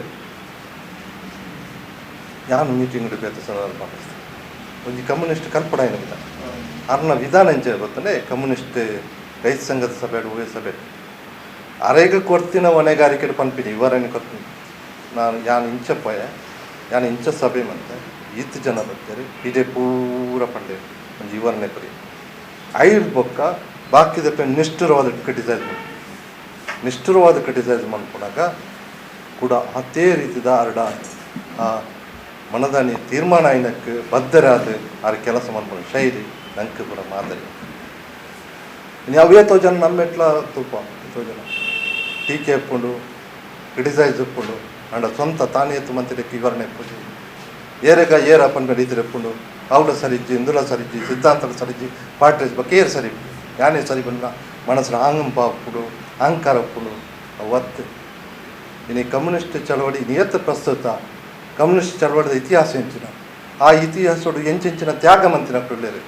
ಯಾನು ಮೀಟಿಂಗ್ ಬೇತ ಸಂದರ್ಭ ಒಂದು ಕಮ್ಯುನಿಸ್ಟ್ ಕಲ್ಪಡ ಏನಿಲ್ಲ ಅರ್ನ ವಿಧಾನ ಎಂಚ ಗೊತ್ತಂದ್ರೆ ಕಮ್ಯುನಿಸ್ಟ್ ರೈತ ಸಂಘದ ಸಭೆ ಹೂವೇ ಸಭೆ ಅರೆಗ ಕೊಡ್ತಿನ ಹೊಣೆಗಾರಿಕೆ ಪನ್ಪಿನಿ ಇವರನ್ನು ಕೊಡ್ತೀನಿ ನಾನು ಯಾನು ಇಂಚ ಸಭೆ ಮತ್ತೆ ಈತ್ ಜನ ಬರ್ತಾರೆ ಇದೇ ಪೂರ ಪಂಡೆ ಒಂದು ಇವರನ್ನೇ ಪರಿ ಐದು ಬೊಕ್ಕ ಬಾಕಿದ ನಿಷ್ಠುರವಾದ ಕ್ರಿಟಿಸೈಸ್ ಮಾಡ್ಕೊಂಡಾಗ ಕೂಡ ಅದೇ ರೀತಿದ ಅರ್ಡ ಆ ಮನದಾನಿ ತೀರ್ಮಾನ ಏನಕ್ಕೆ ಬದ್ಧರಾದ ಆ ಕೆಲಸ ಮಾಡ್ಕೊಂಡು ಶೈಲಿ ನಂಗೆ ಕೂಡ ಮಾದರಿ ಯಾವೇ ಜನ ನಮ್ಮೆಟ್ಲ ತುಪ್ಪ ಜನ ಟೀಕೆ ಎಪ್ಕೊಂಡು ಕ್ರಿಟಿಸೈಸ್ ಎಪ್ಕೊಂಡು ಅಂಡ ಸ್ವಂತ ತಾನೇ ಎತ್ತು ಮಂತ್ರಿಕ್ಕೆ ವಿವರಣೆ ಎಪ್ಪುದು ಏರಪ್ಪನ ರೀತಿ ಎಪ್ಕೊಂಡು ಅವಳ ಸರಿಜ್ಜಿ ಇಂದುಲ ಸರಿಜ್ಜಿ ಸಿದ್ಧಾಂತದ ಸರಿಜ್ಜಿ ಪಾಟ್ರೇಜ್ ಬಗ್ಗೆ ಏರು ಸರಿ ಯಾನೇ ಸರಿ ಬಂದ ಮನಸ್ಸಿನ ಆಂಗಂಪ ಹಾಕ್ಬಿಡು ಅಹಂಕಾರ ಹಾಕ್ಬಿಡು ಅವತ್ತು ಇನ್ನು ಕಮ್ಯುನಿಸ್ಟ್ ಚಳವಳಿ ನಿಯತ ಪ್ರಸ್ತುತ ಕಮ್ಯುನಿಸ್ಟ್ ಚಳವಳಿದ ಇತಿಹಾಸ ಹೆಂಚಿನ ಆ ಇತಿಹಾಸೋಡು ಎಂಚಿನ ತ್ಯಾಗ ಮಂತಿನ ಕೊಳ್ಳೇರು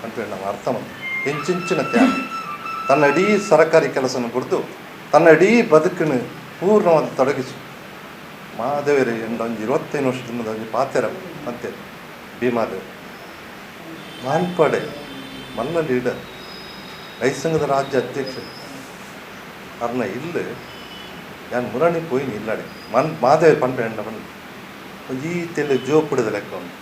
ಅಂತೇಳಿ ನಾವು ಅರ್ಥ ಮಾಡಿ ಎಂಚಿನ ತ್ಯಾಗ ತನ್ನ ಇಡೀ ಸರಕಾರಿ ಕೆಲಸನ ಬಿಡ್ದು ತನ್ನ ಇಡೀ ಬದುಕನ್ನು ಪೂರ್ಣವಾದ ತೊಡಗಿಸಿ ಮಹಾದೇವರು ಒಂದು 25 ವರ್ಷದ ಪಾತೆರ ಮತ್ತೆ ಭೀಮಾದೇವ್ ಮಾನ್ಪಡೆ ಮಲ್ಲ ಲೀಡರ್ ರೈತ ಸಂಘದ ರಾಜ್ಯ ಅಧ್ಯಕ್ಷ ಅವ್ರನ್ನ ಇಲ್ಲಿ ನಾನು ಮುರಾಣಿ ಪೋಯಿನಿ ಇಲ್ಲಾಡಿ ಮಾದೇವ ಪಂಪೆ ಎಂಡ ಬಂದು ಈ ತೆಲೆ ಜೋಪುಡದ ಲೆಕ್ಕ ಉಂಟು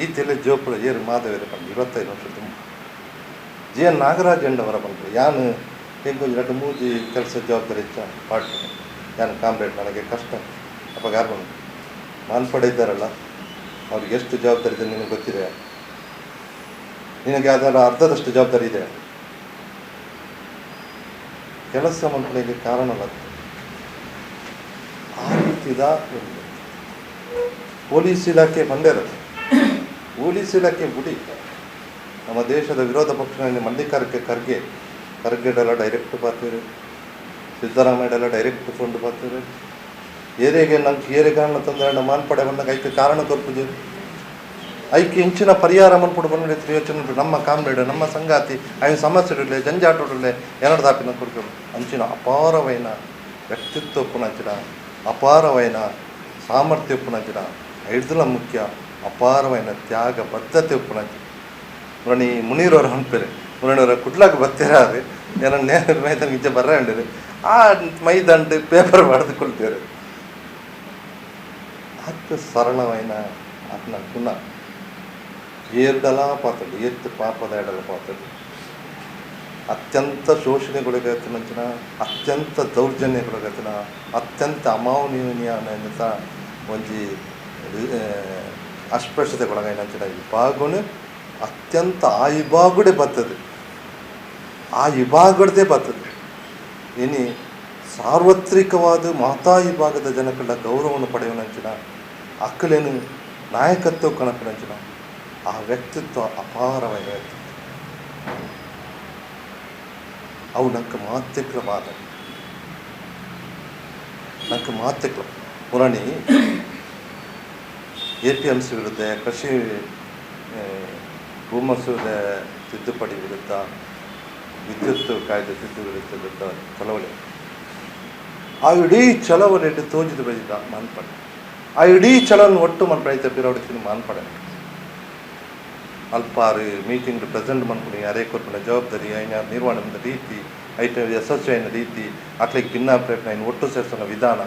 ಈ ತೆಲೆ ಜೋಪುಡ ಏರು ಮಾದೇವರ ಪಂಡು 25 ವರ್ಷ ತುಂಬ ಜಿ.ಎನ್. ನಾಗರಾಜ್ ಎಂಡವರ ಬಂದರು ಯಾನು ಹೆಂಗೊಂದು 2-3 ಕೆಲಸ ಜವಾಬ್ದಾರಿ ಇಚ್ಚ ಪಾಠ ಯಾನು ಕಾಮ್ರೇಡ್ ನನಗೆ ಕಷ್ಟ ಅಪ್ಪ ಯಾರು ಬಂದು ಮಾನ್ಪಡೆ ಇದ್ದಾರಲ್ಲ ಅವ್ರಿಗೆ ಎಷ್ಟು ಜವಾಬ್ದಾರಿ ಇದೆ ನಿನಗೆ ಗೊತ್ತಿದೆ ನಿನಗೆ ಅದರ ಅರ್ಧದಷ್ಟು ಜವಾಬ್ದಾರಿ ಇದೆ ಕೆಲಸ ಮಾಡ್ಕೊಳ್ಳೋಕ್ಕೆ ಕಾರಣ ಅಲ್ಲ ಆ ರೀತಿದ ಪೊಲೀಸ್ ಇಲಾಖೆ ಬಂದಿರುತ್ತೆ ಪೊಲೀಸ್ ಇಲಾಖೆ ಬಿಡಿ ನಮ್ಮ ದೇಶದ ವಿರೋಧ ಪಕ್ಷದಲ್ಲಿ ಮಲ್ಲಿಕಾರ್ಜುನ ಖರ್ಗೆಡೆಲ್ಲ ಡೈರೆಕ್ಟ್ ಪಾತ್ರೆ ಸಿದ್ದರಾಮಯ್ಯಡೆಲ್ಲ ಡೈರೆಕ್ಟ್ ಕೊಂಡು ಪಾತ್ರೆ ಏರೆಗೆ ನಂಗೆ ಏರೆಗಾರಣ ತೊಂದರೆ ಮಾನ್ಪಡೆ ಬಂದಾಗ ಐಕೆ ಕಾರಣ ತೋರ್ಪುಜು ಐಕೆ ಇಂಚಿನ ಪರಿಹಾರ ಮನ್ಪುಡು ಬಂದಿತ್ತು ಯೋಚನೆ ನಮ್ಮ ಕಾಮ್ರೇಡ್ ನಮ್ಮ ಸಂಗಾತಿ ಐದು ಸಮಸ್ಯೆಗಳಿಲ್ಲ ಜಂಜಾಟಗಳಿಲ್ಲ ಎರಡು ದಾಪಿನ ಕೊಡ್ಕೊಂಡು ಅಂಚಿನ ಅಪಾರವೈನ ವ್ಯಕ್ತಿತ್ವಪ್ಪುನಂಚಿನ ಅಪಾರವೈನ ಸಾಮರ್ಥ್ಯ ಉಪ್ಪುನಂಚಿನ ಐದುಲ ಮುಖ್ಯ ಅಪಾರವೈನ ತ್ಯಾಗ ಬದ್ಧತೆ ಉಪ್ಪುನಂಚಿ ಮುರಣಿ ಮುನೀರವ್ರ ಹಂಪೇರೆ ಮುರಣಿಯವರ ಕುಡ್ಲಾಗ ಬರ್ತೀರಾದ್ರೆ ಏನೋ ನೇರ ಮೈದಾನ ನಿಜ ಬರ್ರಂಡಿರಿ ಆ ಮೈದಂಡು ಪೇಪರ್ ಬರೆದುಕೊಳ್ತೀರಿ ಅದು ಸರಳವೈನ ಅದನ್ನ ಪುನಃ ಏರ್ಡಲ ಪಾತ್ರದ ಎತ್ತು ಪಾಪದ ಎಡಲ ಪಾತ್ರದ ಅತ್ಯಂತ ಶೋಷಣೆಗೊಳಗಾಯ್ತಿನ ಅತ್ಯಂತ ದೌರ್ಜನ್ಯಗೊಳಗಾಯ್ತಿನ ಅತ್ಯಂತ ಅಮಾನವೀಯತ ಒಂಜಿ ಅಸ್ಪೃಶ್ಯತೆಗೊಳಗಾಯಿನಂಚಿನ ವಿಭಾಗನು ಅತ್ಯಂತ ಆ ವಿಭಾಗಡೆ ಬರ್ತದೆ ಆ ವಿಭಾಗದೇ ಬರ್ತದೆ ಇನಿ ಸಾರ್ವತ್ರಿಕವಾದ ಮಾತಾ ವಿಭಾಗದ ಜನಗಳ ಗೌರವವನ್ನು ಪಡೆಯುವನಂಚಿನ ಅಕ್ಕಲೇನು ನಾಯಕತ್ವ ಕಣಪಿನಂಚಿನ ಆ ವ್ಯಕ್ತಿತ್ವ ಅಪಾರವಾದ ವ್ಯಕ್ತಿತ್ವ ಅವು ನಂಗೆ ಮಾತ್ಯಕ್ಲ ಬಾಧ ನಂಗೆ ಮಾತ್ಯಕ್ಲ ಪುರಾಣಿ APMC ವಿರುದ್ಧ ಕೃಷಿ ಭೂಮಸೂದೆ ತಿದ್ದುಪಡಿ ವಿರುದ್ಧ ವಿದ್ಯುತ್ ಕಾಯ್ದೆ ತಿದ್ದುಪಡಿ ವಿರುದ್ಧ ಚಳವಳಿ ಆ ಇಡೀ ಚಳವಳಿಯಲ್ಲಿ ತೋಜಿದ ಬೆಳೆದಿದ್ದ ಮಾನ್ಪಡೆ ಆ ಇಡೀ ಚಳವನ್ನು ಒಟ್ಟು ಮನ್ ರೈತ ಬಿರೋಡಿತೀನಿ ಮಾನ್ಪಡೆ ಅಲ್ಪಾರು ಮೀಟಿಂಗ್ ಪ್ರೆಸೆಂಟ್ ಮಾಡ್ಕೊಂಡು ಯಾರೇ ಕೊರ್ಪಿನ ಜವಾಬ್ದಾರಿ ಐನ ನಿರ್ವಹಣೆ ರೀತಿ ಐಟ ಯಶಸ್ವಿನ ರೀತಿ ಅಕ್ಲಿಗೆ ಭಿನ್ನಾಭಿಪ್ರಾಯ ಐನು ಒಟ್ಟು ಸೇರಿಸೋ ವಿಧಾನ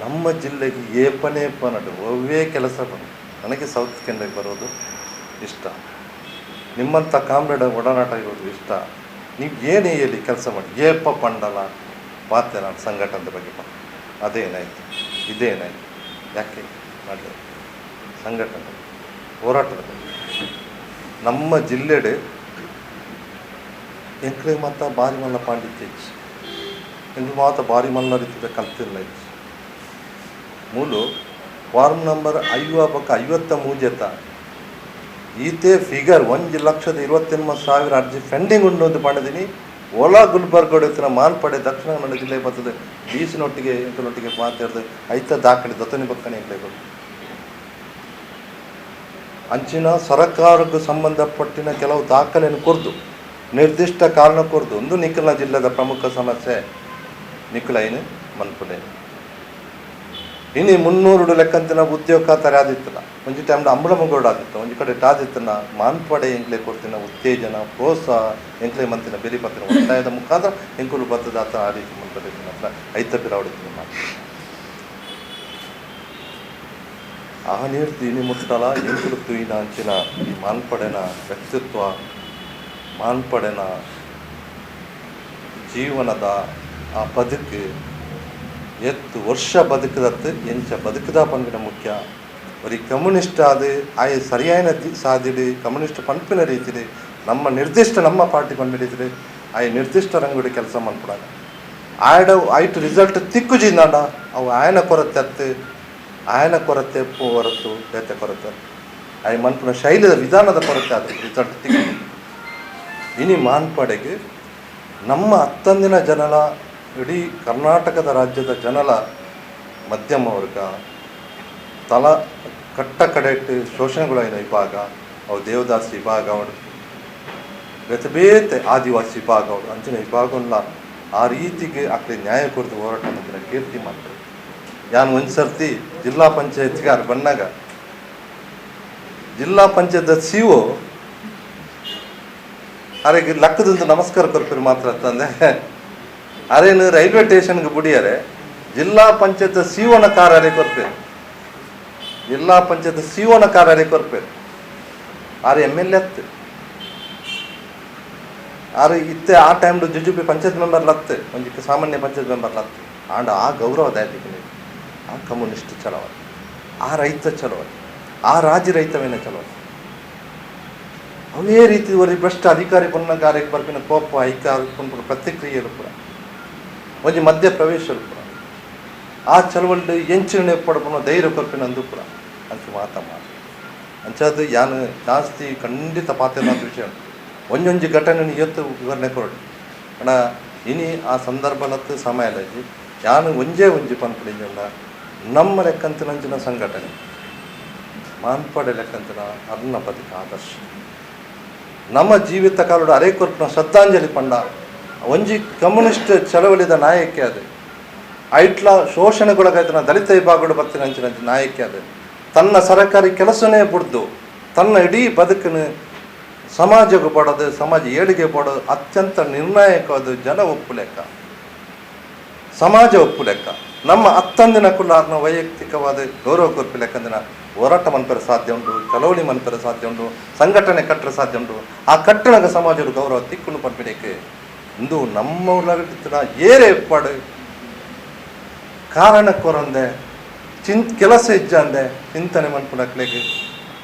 ನಮ್ಮ ಜಿಲ್ಲೆಗೆ ಏಪನೇ ನಡು ಒವ್ವೇ ಕೆಲಸ ಬಂದು ನನಗೆ ಸೌತ್ ಕೆನಡಾಗೆ ಬರೋದು ಇಷ್ಟ ನಿಮ್ಮಂಥ ಕಾಮ್ರೇಡ್ ಒಡನಾಟ ಇರೋದು ಇಷ್ಟ ನೀವು ಏನೇ ಹೇಳಿ ಕೆಲಸ ಮಾಡಿ ಏಪ ಪಂಡಲ ಬಾತೆ ನಾನು ಸಂಘಟನದ ಬಗ್ಗೆ ಅದೇನಾಯಿತು ಇದೇನಾಯಿತು ಯಾಕೆ ಮಾಡಲಿ ಸಂಘಟನೆ ಹೋರಾಟದ ಬಗ್ಗೆ ನಮ್ಮ ಜಿಲ್ಲೆಡೆ ಎಂಕ್ಲೆ ಮಾತ ಬಾರಿ ಮಲ್ಲ ಪಾಂಡಿತ್ಯ ಇಚ್ಚಿ ಎಂಕ್ಲೆ ಮಾತ ಬಾರಿ ಮಲ್ಲ ರೀತಿಯ ಕಲ್ತಿಲ್ಲ ಇಚ್ಚಿ ಮೂಲು ಫಾರ್ಮ್ ನಂಬರ್ 53 ಈತೆ ಫಿಗರ್ 1,28,000 ಅರ್ಜಿ ಪೆಂಡಿಂಗ್ ಉಂಡು ಅಂತ ಪಡೆದಿನಿ. ಓಲಾ ಗುಲ್ಬರ್ಗ ಹೊಡೆತಿನ ಮಾಲ್ಪಡೆ ದಕ್ಷಿಣ ಕನ್ನಡ ಜಿಲ್ಲೆ ಬರ್ತದೆ ಬೀಸಿನೊಟ್ಟಿಗೆ ಎಂಕಲೊಟ್ಟಿಗೆ ಮಾತಾಡಿದೆ ಐತ ದಾಖಲೆ ದತ್ತನಿ ಬಕ್ಕನೆ ಎಂಕ್ಲೆ ಅಂಚಿನ ಸರ್ಕಾರಕ್ಕೆ ಸಂಬಂಧಪಟ್ಟಿನ ಕೆಲವು ದಾಖಲೆಯನ್ನು ಕೊರ್ದು ನಿರ್ದಿಷ್ಟ ಕಾರಣ ಕೊರ್ದು ಒಂದು ನಿಖಿಲ ಜಿಲ್ಲೆದ ಪ್ರಮುಖ ಸಮಸ್ಯೆ ನಿಖಿಲೈನು ಮನ್ಪುಡೆ ಇನ್ನು 300 ಲೆಕ್ಕಂತಿನ ಉದ್ಯೋಗ ಖಾತರಿ ಆದಿತ್ತಲ್ಲ ಒಂಜಿ ಟೈಮ್ನ ಅಂಬಳಮಗೋಡ ಆದಿತ್ತು ಒಂಜಿ ಕಡೆ ಆದಿತ್ತನ ಮಾನ್ಪಡೆ ಎಂಕ್ಲೆ ಕೊಡ್ತಿನ ಉತ್ತೇಜನ ಪ್ರೋತ್ಸಾಹ ಎಂಕ್ಲೆ ಮಂತಿನ ಬೆರಿ ಪತ್ತಿನ ಒತ್ತಾಯದ ಮುಖಾಂತರ ಎಂಕುಲು ಬತ್ತದ ಆತ ಆ ರೀತಿ ಮಂತ್ರಿ ಐತ ಬಿರಾವಡಿತೀನಿ ಆ ನೀರ್ತಿ ಇನಿ ಮುಟ್ಟಲ ಎಂಕುಲು ತುಯಿನ ಅಂಚಿನ ಈ ಮಾನ್ಪಡೆನ ವ್ಯಕ್ತಿತ್ವ ಮಾನ್ಪಡೆನ ಜೀವನದ ಆ ಬದುಕು ಎತ್ತು ವರ್ಷ ಬದುಕದತ್ತು ಎಂಚ ಬದುಕದ ಪಂಪಿನ ಮುಖ್ಯ ಬರೀ ಕಮ್ಯುನಿಸ್ಟ್ ಆದ ಆಯ ಸರಿಯಾದ ಸಾಧಿಡಿ ಕಮ್ಯುನಿಸ್ಟ್ ಪಂಪಿನ ರೀತಿಲಿ ನಮ್ಮ ನಿರ್ದಿಷ್ಟ ನಮ್ಮ ಪಾರ್ಟಿ ಪಂಪಿನ ರೀತಿಲಿ ಆಯ ನಿರ್ದಿಷ್ಟ ರಂಗುಡಿ ಕೆಲಸ ಮಾಡ್ಕೊಡಾಗ ಆಯ್ಡ ಆಯ್ತು ರಿಸಲ್ಟ್ ತಿಕ್ಕುಜಿಂದಾಂಡ ಅವು ಆಯನ ಕೊರತೆ ಅತ್ತು ಆಯನ ಕೊರತೆ ಹೊರತು ಬೇತೆ ಕೊರತೆ ಆಯ ಮನ್ಪುನ ಶೈಲಿಯ ವಿಧಾನದ ಕೊರತೆ ಅದು ರಿಸಲ್ಟ್ ತಿಕ್ಕು ಇನಿ ಮಾನ್ಪಡೆಗೆ ನಮ್ಮ 10 ಜನರ ಇಡೀ ಕರ್ನಾಟಕದ ರಾಜ್ಯದ ಜನರ ಮಧ್ಯಮ ವರ್ಗ ತಲ ಕಟ್ಟ ಕಡೆಟ್ಟು ಶೋಷಣೆಗಳೈನ ವಿಭಾಗ ಅವು ದೇವದಾಸಿ ವಿಭಾಗ ಅವಳು ಬೇತೆ ಬೇತೆ ಆದಿವಾಸಿ ವಿಭಾಗ ಅವಳು ಅಂಚಿನ ವಿಭಾಗವನ್ನ ಆ ರೀತಿಗೆ ಆಕಡೆ ನ್ಯಾಯ ಕೊರದು ಹೋರಾಟ ಮಾಡಿದ ಕೀರ್ತಿ ಮಾಡ್ತಾರೆ ಯಾನು ಒಂದು ಸರ್ತಿ ಜಿಲ್ಲಾ ಪಂಚಾಯತ್ಗಾರ ಬಂದಾಗ ಜಿಲ್ಲಾ ಪಂಚಾಯತ್ CO ಅರೆಗೆ ಲಕ್ಕದಂದು ನಮಸ್ಕಾರ ಕೊರ್ಪಿರು ಮಾತ್ರ ತಂದೆ ಅರೇನು ರೈಲ್ವೆ ಸ್ಟೇಷನ್ಗೆ ಬುಡಿಯರೆ ಜಿಲ್ಲಾ ಪಂಚಾಯತ್ CO ಕಾರ್ಯಾಲಯ ಕೊರ್ಪೇರು ಜಿಲ್ಲಾ ಪಂಚಾಯತ್ CO ಕಾರ್ಯಾಲಯ ಕೊರ್ಪೇರು ಆರು MLA ಹತ್ತು ಆರು ಇತ್ತೆ ಆ ಟೈಮ್ಡು ಜುಜುಬಿ ಪಂಚಾಯತ್ ಮೆಂಬರ್ ಲತ್ತೆ ಒಂದು ಸಾಮಾನ್ಯ ಪಂಚಾಯತ್ ಮೆಂಬರ್ ಲತ್ತೆ ಆಂಡ ಆ ಗೌರವ ದಯತಿಗೆ ಆ ಕಮ್ಯುನಿಸ್ಟ್ ಚಲವಲ್ಲ ಆ ರೈತ ಚಲವಲ್ಲ ಆ ರಾಜ್ಯ ರೈತವೇನ ಚಲವಲ್ಲ ಅವೇ ರೀತಿ ವರಿ ಭ್ರಷ್ಟ ಅಧಿಕಾರಿ ಪನ್ನ ಕಾರ್ಯಕ್ಕೆ ಬರ್ಪಿನ ಕೋಪ ಐಕಾರ ಪ್ರತಿಕ್ರಿಯೆಗಳು ಕೂಡ ಒಂಜಿ ಮಧ್ಯ ಪ್ರವೇಶರು ಕೂಡ ಆ ಚಳವಳಿ ಎಂಚಿನ ಪಡ್ಕೊಂಡು ಧೈರ್ಯ ಕೊರ್ಪಿನಂದು ಕೂಡ ಅಂತ ಮಾತು ಅಂಚದು ಯಾನು ಜಾಸ್ತಿ ಖಂಡಿತ ಪಾತ್ರ ವಿಷಯ ಒಂಜೊಂಜಿ ಘಟನೆ ಇವತ್ತು ವಿವರಣೆ ಕೊರಡು ಅಣ್ಣ ಇನಿ ಆ ಸಂದರ್ಭನತ್ತು ಸಮಯದಲ್ಲಿ ಯಾನು ಒಂಜಿ ಪನ್ಪಡಿಂದ ನಮ್ಮ ಲೆಕ್ಕಂತಿನಂಚಿನ ಸಂಘಟನೆ ಮಾನ್ಪಡೆ ಲೆಕ್ಕಂತಿನ ಅರ್ಣ ಬದುಕ ಆದರ್ಶ ನಮ್ಮ ಜೀವಿತ ಕಾಲದ ಅರೆ ಕೊರ್ಪಿನ ಶ್ರದ್ಧಾಂಜಲಿ ಪಂಡ ಒಂಜಿ ಕಮ್ಯುನಿಸ್ಟ್ ಚಳವಳಿದ ನಾಯಕಿ ಅದು ಐಟ್ಲ ಶೋಷಣೆಗೊಳಗಾಯ್ತನ ದಲಿತ ವಿಭಾಗಗಳು ಬರ್ತೀನಿ ಅಂಚಿನ ನಾಯಕಿ ಅದು ತನ್ನ ಸರಕಾರಿ ಕೆಲಸನೇ ಬಿಡ್ದು ತನ್ನ ಇಡೀ ಬದುಕನ್ನು ಸಮಾಜಕ್ಕೆ ಪಡೋದು ಸಮಾಜ ಏಳಿಗೆ ಪಡೋದು ಅತ್ಯಂತ ನಿರ್ಣಾಯಕವಾದ ಜನ ಒಪ್ಪು ಲೆಕ್ಕ ಸಮಾಜ ಒಪ್ಪು ಲೆಕ್ಕ ನಮ್ಮ 10 ಕುಲಾರ್ನ ವೈಯಕ್ತಿಕವಾದ ಗೌರವ ಕೊರ್ಪು ಲೆಕ್ಕಂದಿನ ಹೋರಾಟ ಮನ್ಪರ ಸಾಧ್ಯ ಉಂಟು ಚಳವಳಿ ಮನ್ಪರ ಸಾಧ್ಯ ಉಂಟು ಸಂಘಟನೆ ಕಟ್ಟರ ಸಾಧ್ಯ ಉಂಟು ಆ ಕಟ್ಟಣಗ ಸಮಾಜದ ಗೌರವ ತಿಕ್ಕುನು ಪನ್ಪಿಡಕ್ಕೆ ಇಂದು ನಮ್ಮ ಉಳ್ಳಾಗಟ್ಟಿನ ಏರೆ ಪಡು ಕಾರಣ ಕೊರಂದೆ ಕೆಲಸ ಇಜ್ಜಂದೆ ಚಿಂತನೆ ಮನ್ಪುಡಕ್ಲೆಗೆ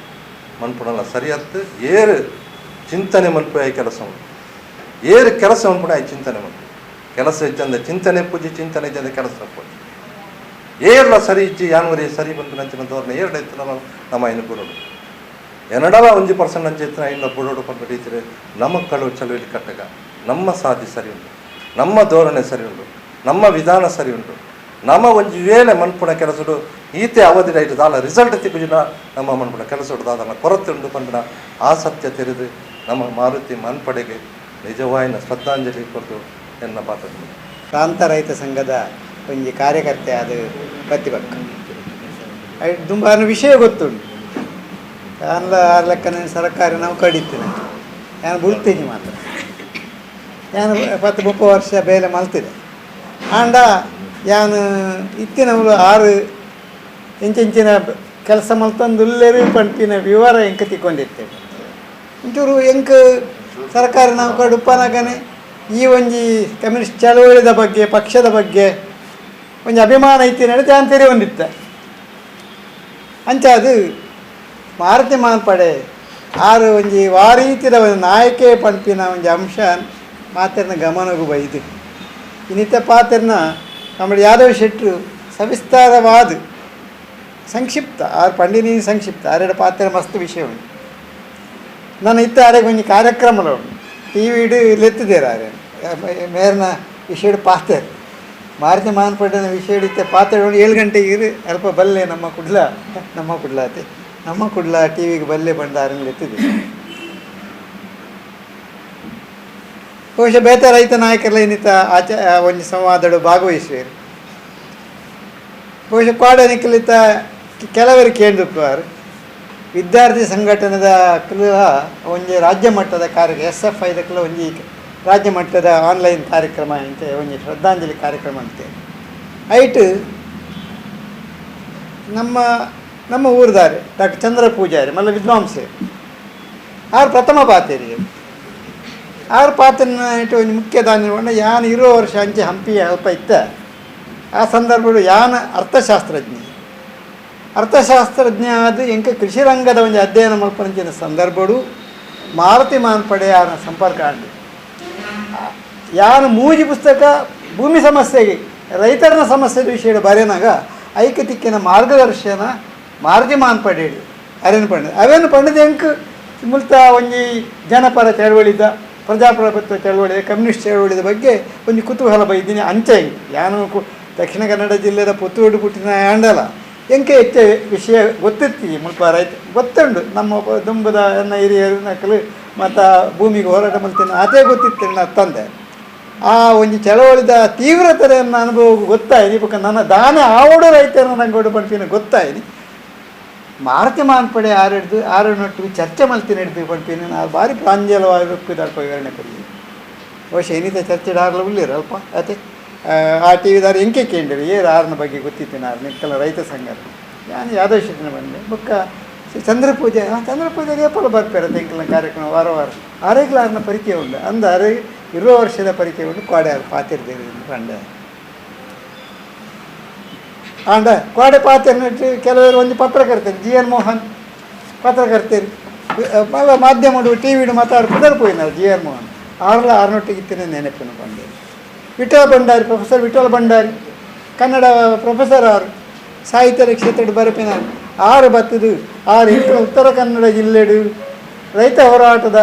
ಮನ್ಪುಡಲ್ಲ ಸರಿಯತ್ತು ಏರು ಚಿಂತನೆ ಮನ್ಪು ಕೆಲಸ ಉಂಟು ಏರು ಕೆಲಸ ಮನ್ಪುಡ ಚಿಂತನೆ ಮನ್ಪು ಕೆಲಸ ಇಜ್ಜಂದೆ ಚಿಂತನೆ ಪೂಜೆ ಚಿಂತನೆ ಇಜ್ಜಂದೆ ಕೆಲಸ ಪೂಜೆ ಏರ್ಲ ಸರಿ ಇಜ್ಜಿ ಯಾನ್ವರಿ ಸರಿ ಬಂತು ನಂಚಿನ ತೋರ್ನ ಏರ್ಲ ಇತ್ತು ನಮ್ಮ ಇನ್ನು ಬುಡೋಡು ಎನ್ನಡಲ 1% ಅಂಚೆ ಇತ್ತು ಇನ್ನು ಬುಡೋಡು ಪಂಪಿಟ್ಟಿದ್ರೆ ನಮ್ಮ ಕಳು ಚಳುವಳಿ ಕಟ್ಟಗ ನಮ್ಮ ಸಾಧಿ ಸರಿ ಉಂಟು ನಮ್ಮ ಧೋರಣೆ ಸರಿ ಉಂಟು ನಮ್ಮ ವಿಧಾನ ಸರಿ ಉಂಟು ನಮ್ಮ ಒಂಜಿ ವೇಳೆ ಮನ್ಪುಣ ಕೆಲಸಡು ಈತೆ ಅವಧಿ ರೈಟ್ ದಾಲ ರಿಸಲ್ಟ್ ತಿಕ್ಕುಜಿನ ನಮ್ಮ ಮನ್ಪುಣ ಕೆಲಸಡು ದಾದನ ಕೊರತೆ ಉಂಟು ಪಂಪಿನ ಆ ಸತ್ಯ ತೆರೆದು ನಮ್ಮ ಮಾರುತಿ ಮನ್ಪಡೆಗೆ ನಿಜವಾಯಿನ ಶ್ರದ್ಧಾಂಜಲಿ ಕೊಟ್ಟು ಎನ್ನ ಪಾತ್ರ ಪ್ರಾಂತ ರೈತ ಸಂಘದ ಒಂಜಿ ಕಾರ್ಯಕರ್ತೆ ಅದು ಪ್ರತಿಭಕ್ಕ ತುಂಬ ವಿಷಯ ಗೊತ್ತುಂಟು ಯಾನ್ಲ ಆ ಲೆಕ್ಕನ ಸರ್ಕಾರಿ ನಾವು ಕಡಿತೀನಿ ನಾನು ಬುಡ್ತೀನಿ ಮಾತ್ರ ನಾನು 10-30 ವರ್ಷ ಬೇಲೆ ಮಲ್ತಿದೆ ಆಂಡ ಯಾನು ಇತ್ತಿನವಳು 6 ಇಂಚಿನ ಕೆಲಸ ಮಲ್ತಂದುಲ್ಲೆರು ಪಂಪಿನ ವಿವರ ಎಂಕ ತಿಕ್ಕೊಂಡಿರ್ತೇವೆ ಒಂಚೂರು ಎಂಕ ಸರ್ಕಾರಿ ನಾವು ಕಡುಪ್ಪನಾಗನೆ ಈ ಒಂಜಿ ಕಮ್ಯುನಿಸ್ಟ್ ಚಳವಳಿದ ಬಗ್ಗೆ ಪಕ್ಷದ ಬಗ್ಗೆ ಒಂಜಿ ಅಭಿಮಾನ ಐತಿ ನಡೆ ಧ್ಯಾನ ತೆರೆ ಹೊಂದಿತ್ತ ಅಂಚ ಅದು ಮಾರುತಿ ಮಾನ್ಪಡೆ ಆರು ಒಂಜಿ ವಾರೀತಿದ ಒಂದು ನಾಯಕೆ ಪಂಪಿನ ಒಂಜಿ ಅಂಶ ಮಾತೆರ್ನ ಗಮನಗೂ ಬೈದು ಇನ್ನಿತ ಪಾತೆರ್ನ ನಮ್ಮ ಯಾದವ್ ಶೆಟ್ರು ಸವಿಸ್ತಾರವಾದ ಸಂಕ್ಷಿಪ್ತ ಆರು ಪಂಡಿನಿ ಸಂಕ್ಷಿಪ್ತ ಆರೆಡು ಪಾತ್ರ ಮಸ್ತ್ ವಿಷಯ ಉಂಟು. ನಾನು ಇತ್ತ ಆರೆಗೆ ಒಂಜಿ ಕಾರ್ಯಕ್ರಮಲ ಉಂಟು ಟಿ ವಿ ಇಡು ಲೆತ್ತಿದ್ದೇರು ಆರೆ ಮೇರ್ನ ವಿಷಯ ಪಾತ್ರ ಮಾರುತಿ ಮಾನ್ಪಡ್ಡನ ವಿಷಯ ಇತ್ತೆ ಪಾತ್ರ 7 ಗಂಟೆಗೆ ಇರು ಅಲ್ಪ ಬಲ್ಲೆ ನಮ್ಮ ಕುಡ್ಲ ಟಿ ವಿಗೆ ಬಲ್ಲೆ ಬಂದು ಆರನ್ನು ಎತ್ತಿದೆ. ಬಹುಶಃ ಬೇತ ರೈತ ನಾಯಕರೆಲ್ಲ ಇನ್ನಿತ ಒಂದು ಸಂವಾದಗಳು ಭಾಗವಹಿಸುವರು. ಬಹುಶಃ ಕ್ವಾಡನಿಕಲಿತ ಕೆಲವರು ಕೇಂದ್ರಪ್ಪಾರು ವಿದ್ಯಾರ್ಥಿ ಸಂಘಟನೆದ ಒಂಜಿ ರಾಜ್ಯ ಮಟ್ಟದ ಕಾರ್ಯಕ್ರಮ SFIದಕ್ಕೆಲ್ಲ ಒಂಜಿ ರಾಜ್ಯ ಮಟ್ಟದ ಆನ್ಲೈನ್ ಕಾರ್ಯಕ್ರಮ ಅಂತ ಒಂಜಿ ಶ್ರದ್ಧಾಂಜಲಿ ಕಾರ್ಯಕ್ರಮ ಅಂತೆ ಐಟ್ ನಮ್ಮ ಊರ್ದಾರೆ ಡಾಕ್ಟರ್ ಚಂದ್ರ ಪೂಜಾರಿ ಮಲ್ಲ ವಿದ್ವಾಂಸರು ಆರು ಪ್ರಥಮ ಪಾತೇರಿಗೆ ಆರು ಪಾತ್ರನ ಇಟ್ಟು ಒಂದು ಮುಖ್ಯ ದಾನ ಯಾನು ಇರೋ ವರ್ಷ ಅಂಚೆ ಹಂಪಿ ಅಲ್ಪ ಇತ್ತ ಆ ಸಂದರ್ಭಗಳು ಯಾನ ಅರ್ಥಶಾಸ್ತ್ರಜ್ಞ ಆದ ಎಂಕ ಕೃಷಿ ರಂಗದ ಒಂದು ಅಧ್ಯಯನ ಮಲ್ಪಂಚಿನ ಸಂದರ್ಭಗಳು ಮಾರುತಿ ಮಾನ್ಪಡೆ ಯಾನ ಸಂಪರ್ಕ ಆಂಡು ಯಾನು ಮೂಜಿ ಪುಸ್ತಕ ಭೂಮಿ ಸಮಸ್ಯೆಗೆ ರೈತರನ ಸಮಸ್ಯೆದ ವಿಷಯ ಬರೆನಾಗ ಐಕತಿಕ್ಕಿನ ಮಾರ್ಗದರ್ಶನ ಮಾರುತಿ ಮಾನ್ಪಡೆ ಅರೇನು ಪಂಡ ಅವೇನು ಪಂಡದ ಎಂಕ ಮುಲ್ತ ಒಂಜಿ ಜನಪರ ಚಳವಳಿದ ಪ್ರಜಾಪ್ರಭುತ್ವ ಚಳವಳಿದ ಕಮ್ಯುನಿಸ್ಟ್ ಚಳವಳಿದ ಬಗ್ಗೆ ಒಂದು ಕುತೂಹಲ ಬೈದಿನಿ ಅಂಚೆ ಯಾನು ದಕ್ಷಿಣ ಕನ್ನಡ ಜಿಲ್ಲೆದ ಪುತ್ತೂರು ಪುಟ್ಟಿನ ಆಂಡಲ ಎಂಕೆ ಹೆಚ್ಚೆ ವಿಷಯ ಗೊತ್ತಿರ್ತಿ ಮುಲ್ಪ ರೈತ ಗೊತ್ತುಂಡು ನಮ್ಮ ದುಂಬದ ಎನ್ನ ಹಿರಿಯರು ನಕಲು ಮತ್ತು ಭೂಮಿಗೆ ಹೋರಾಟ ಮಾಡ್ತೀನಿ ಅದೇ ಗೊತ್ತಿತ್ತು ನನ್ನ ತಂದೆ ಆ ಒಂದು ಚಳವಳಿದ ತೀವ್ರತೆಯನ್ನು ಅನುಭವ ಗೊತ್ತಾಯಿನಿ ಬಕ್ಕ ನನ್ನ ದಾನೆ ಆವಡು ರೈತರನ್ನು ನಂಗೆ ಪಡ್ತೀನಿ ಗೊತ್ತಾಯಿನಿ ಮಾರುತಿ ಮಾನ್ಪಡೆ ಆರನೊಟ್ಟು ಚರ್ಚೆ ಮಲ್ತೀನಿ ಹಿಡ್ದು ಪಡ್ತೀನಿ ನಾನು ಭಾರಿ ಪ್ರಾಂಜಲವಾಗಿ ಒಪ್ಪಿದಲ್ಪ ವಿವರಣೆ ಕೊಡಿ ಬಹುಶಃ ಏನಿದೆ ಚರ್ಚೆ ಆರ್ಲ ಉಳ್ಳಿರ ಅಲ್ಪ ಅದೇ ಆ ಟಿ ವಿದಾರು ಎಂಕೆ ಕೇಂದ್ರಿ ಏರು ಆರನ ಬಗ್ಗೆ ಗೊತ್ತಿತ್ತು ನಾನು ನಿಕ್ಕಲ್ಲ ರೈತ ಸಂಘ ನಾನು ಯಾದವ್ ಶೆಟ್ಟಿನ ಬಂದೆ ಬೊಕ್ಕ ಚಂದ್ರ ಪೂಜೆ ಏಪಲ ಬರ್ತಾರೆ ತೆಂಕಲ ಕಾರ್ಯಕ್ರಮ ವಾರ ಆರೇಗ್ಲ ಆರನ ಪರಿಚಯ ಉಂಡು ಅಂದ ಅರೆ ಇರೋ ವರ್ಷದ ಪರಿಚಯ ಉಂಡು ಕೋಡೆ ಆರು ಪಾತಿರ್ದೇರಿ ಪಂಡ ಆಂಡ ಕೋಡೆ ಪಾತಿರ್ನಿಟ್ಟು ಕೆಲವರು ಒಂದು ಪತ್ರಕರ್ತರು GN ಮೋಹನ್ ಪತ್ರಕರ್ತರು ಮಾಧ್ಯಮಡು ಟಿ ವಿಡು ಮಾತಾಡಿ ಕುದರು ಪೋಯಿನಾರು GN ಮೋಹನ್ ಆರ್ನೊಟ್ಟಿಗೆ ಇತ್ತಿನ ನೆನಪಿನ ಬಂದೆ ಪ್ರೊಫೆಸರ್ ವಿಠಲ ಭಂಡಾರಿ ಕನ್ನಡ ಪ್ರೊಫೆಸರ್ ಆರು ಸಾಹಿತ್ಯ ಕ್ಷೇತ್ರ ಬರಪಿನಾರು ಆರು ಬತ್ತದು ಆರು ಉತ್ತರ ಕನ್ನಡ ಜಿಲ್ಲೆಡು ರೈತ ಹೋರಾಟದ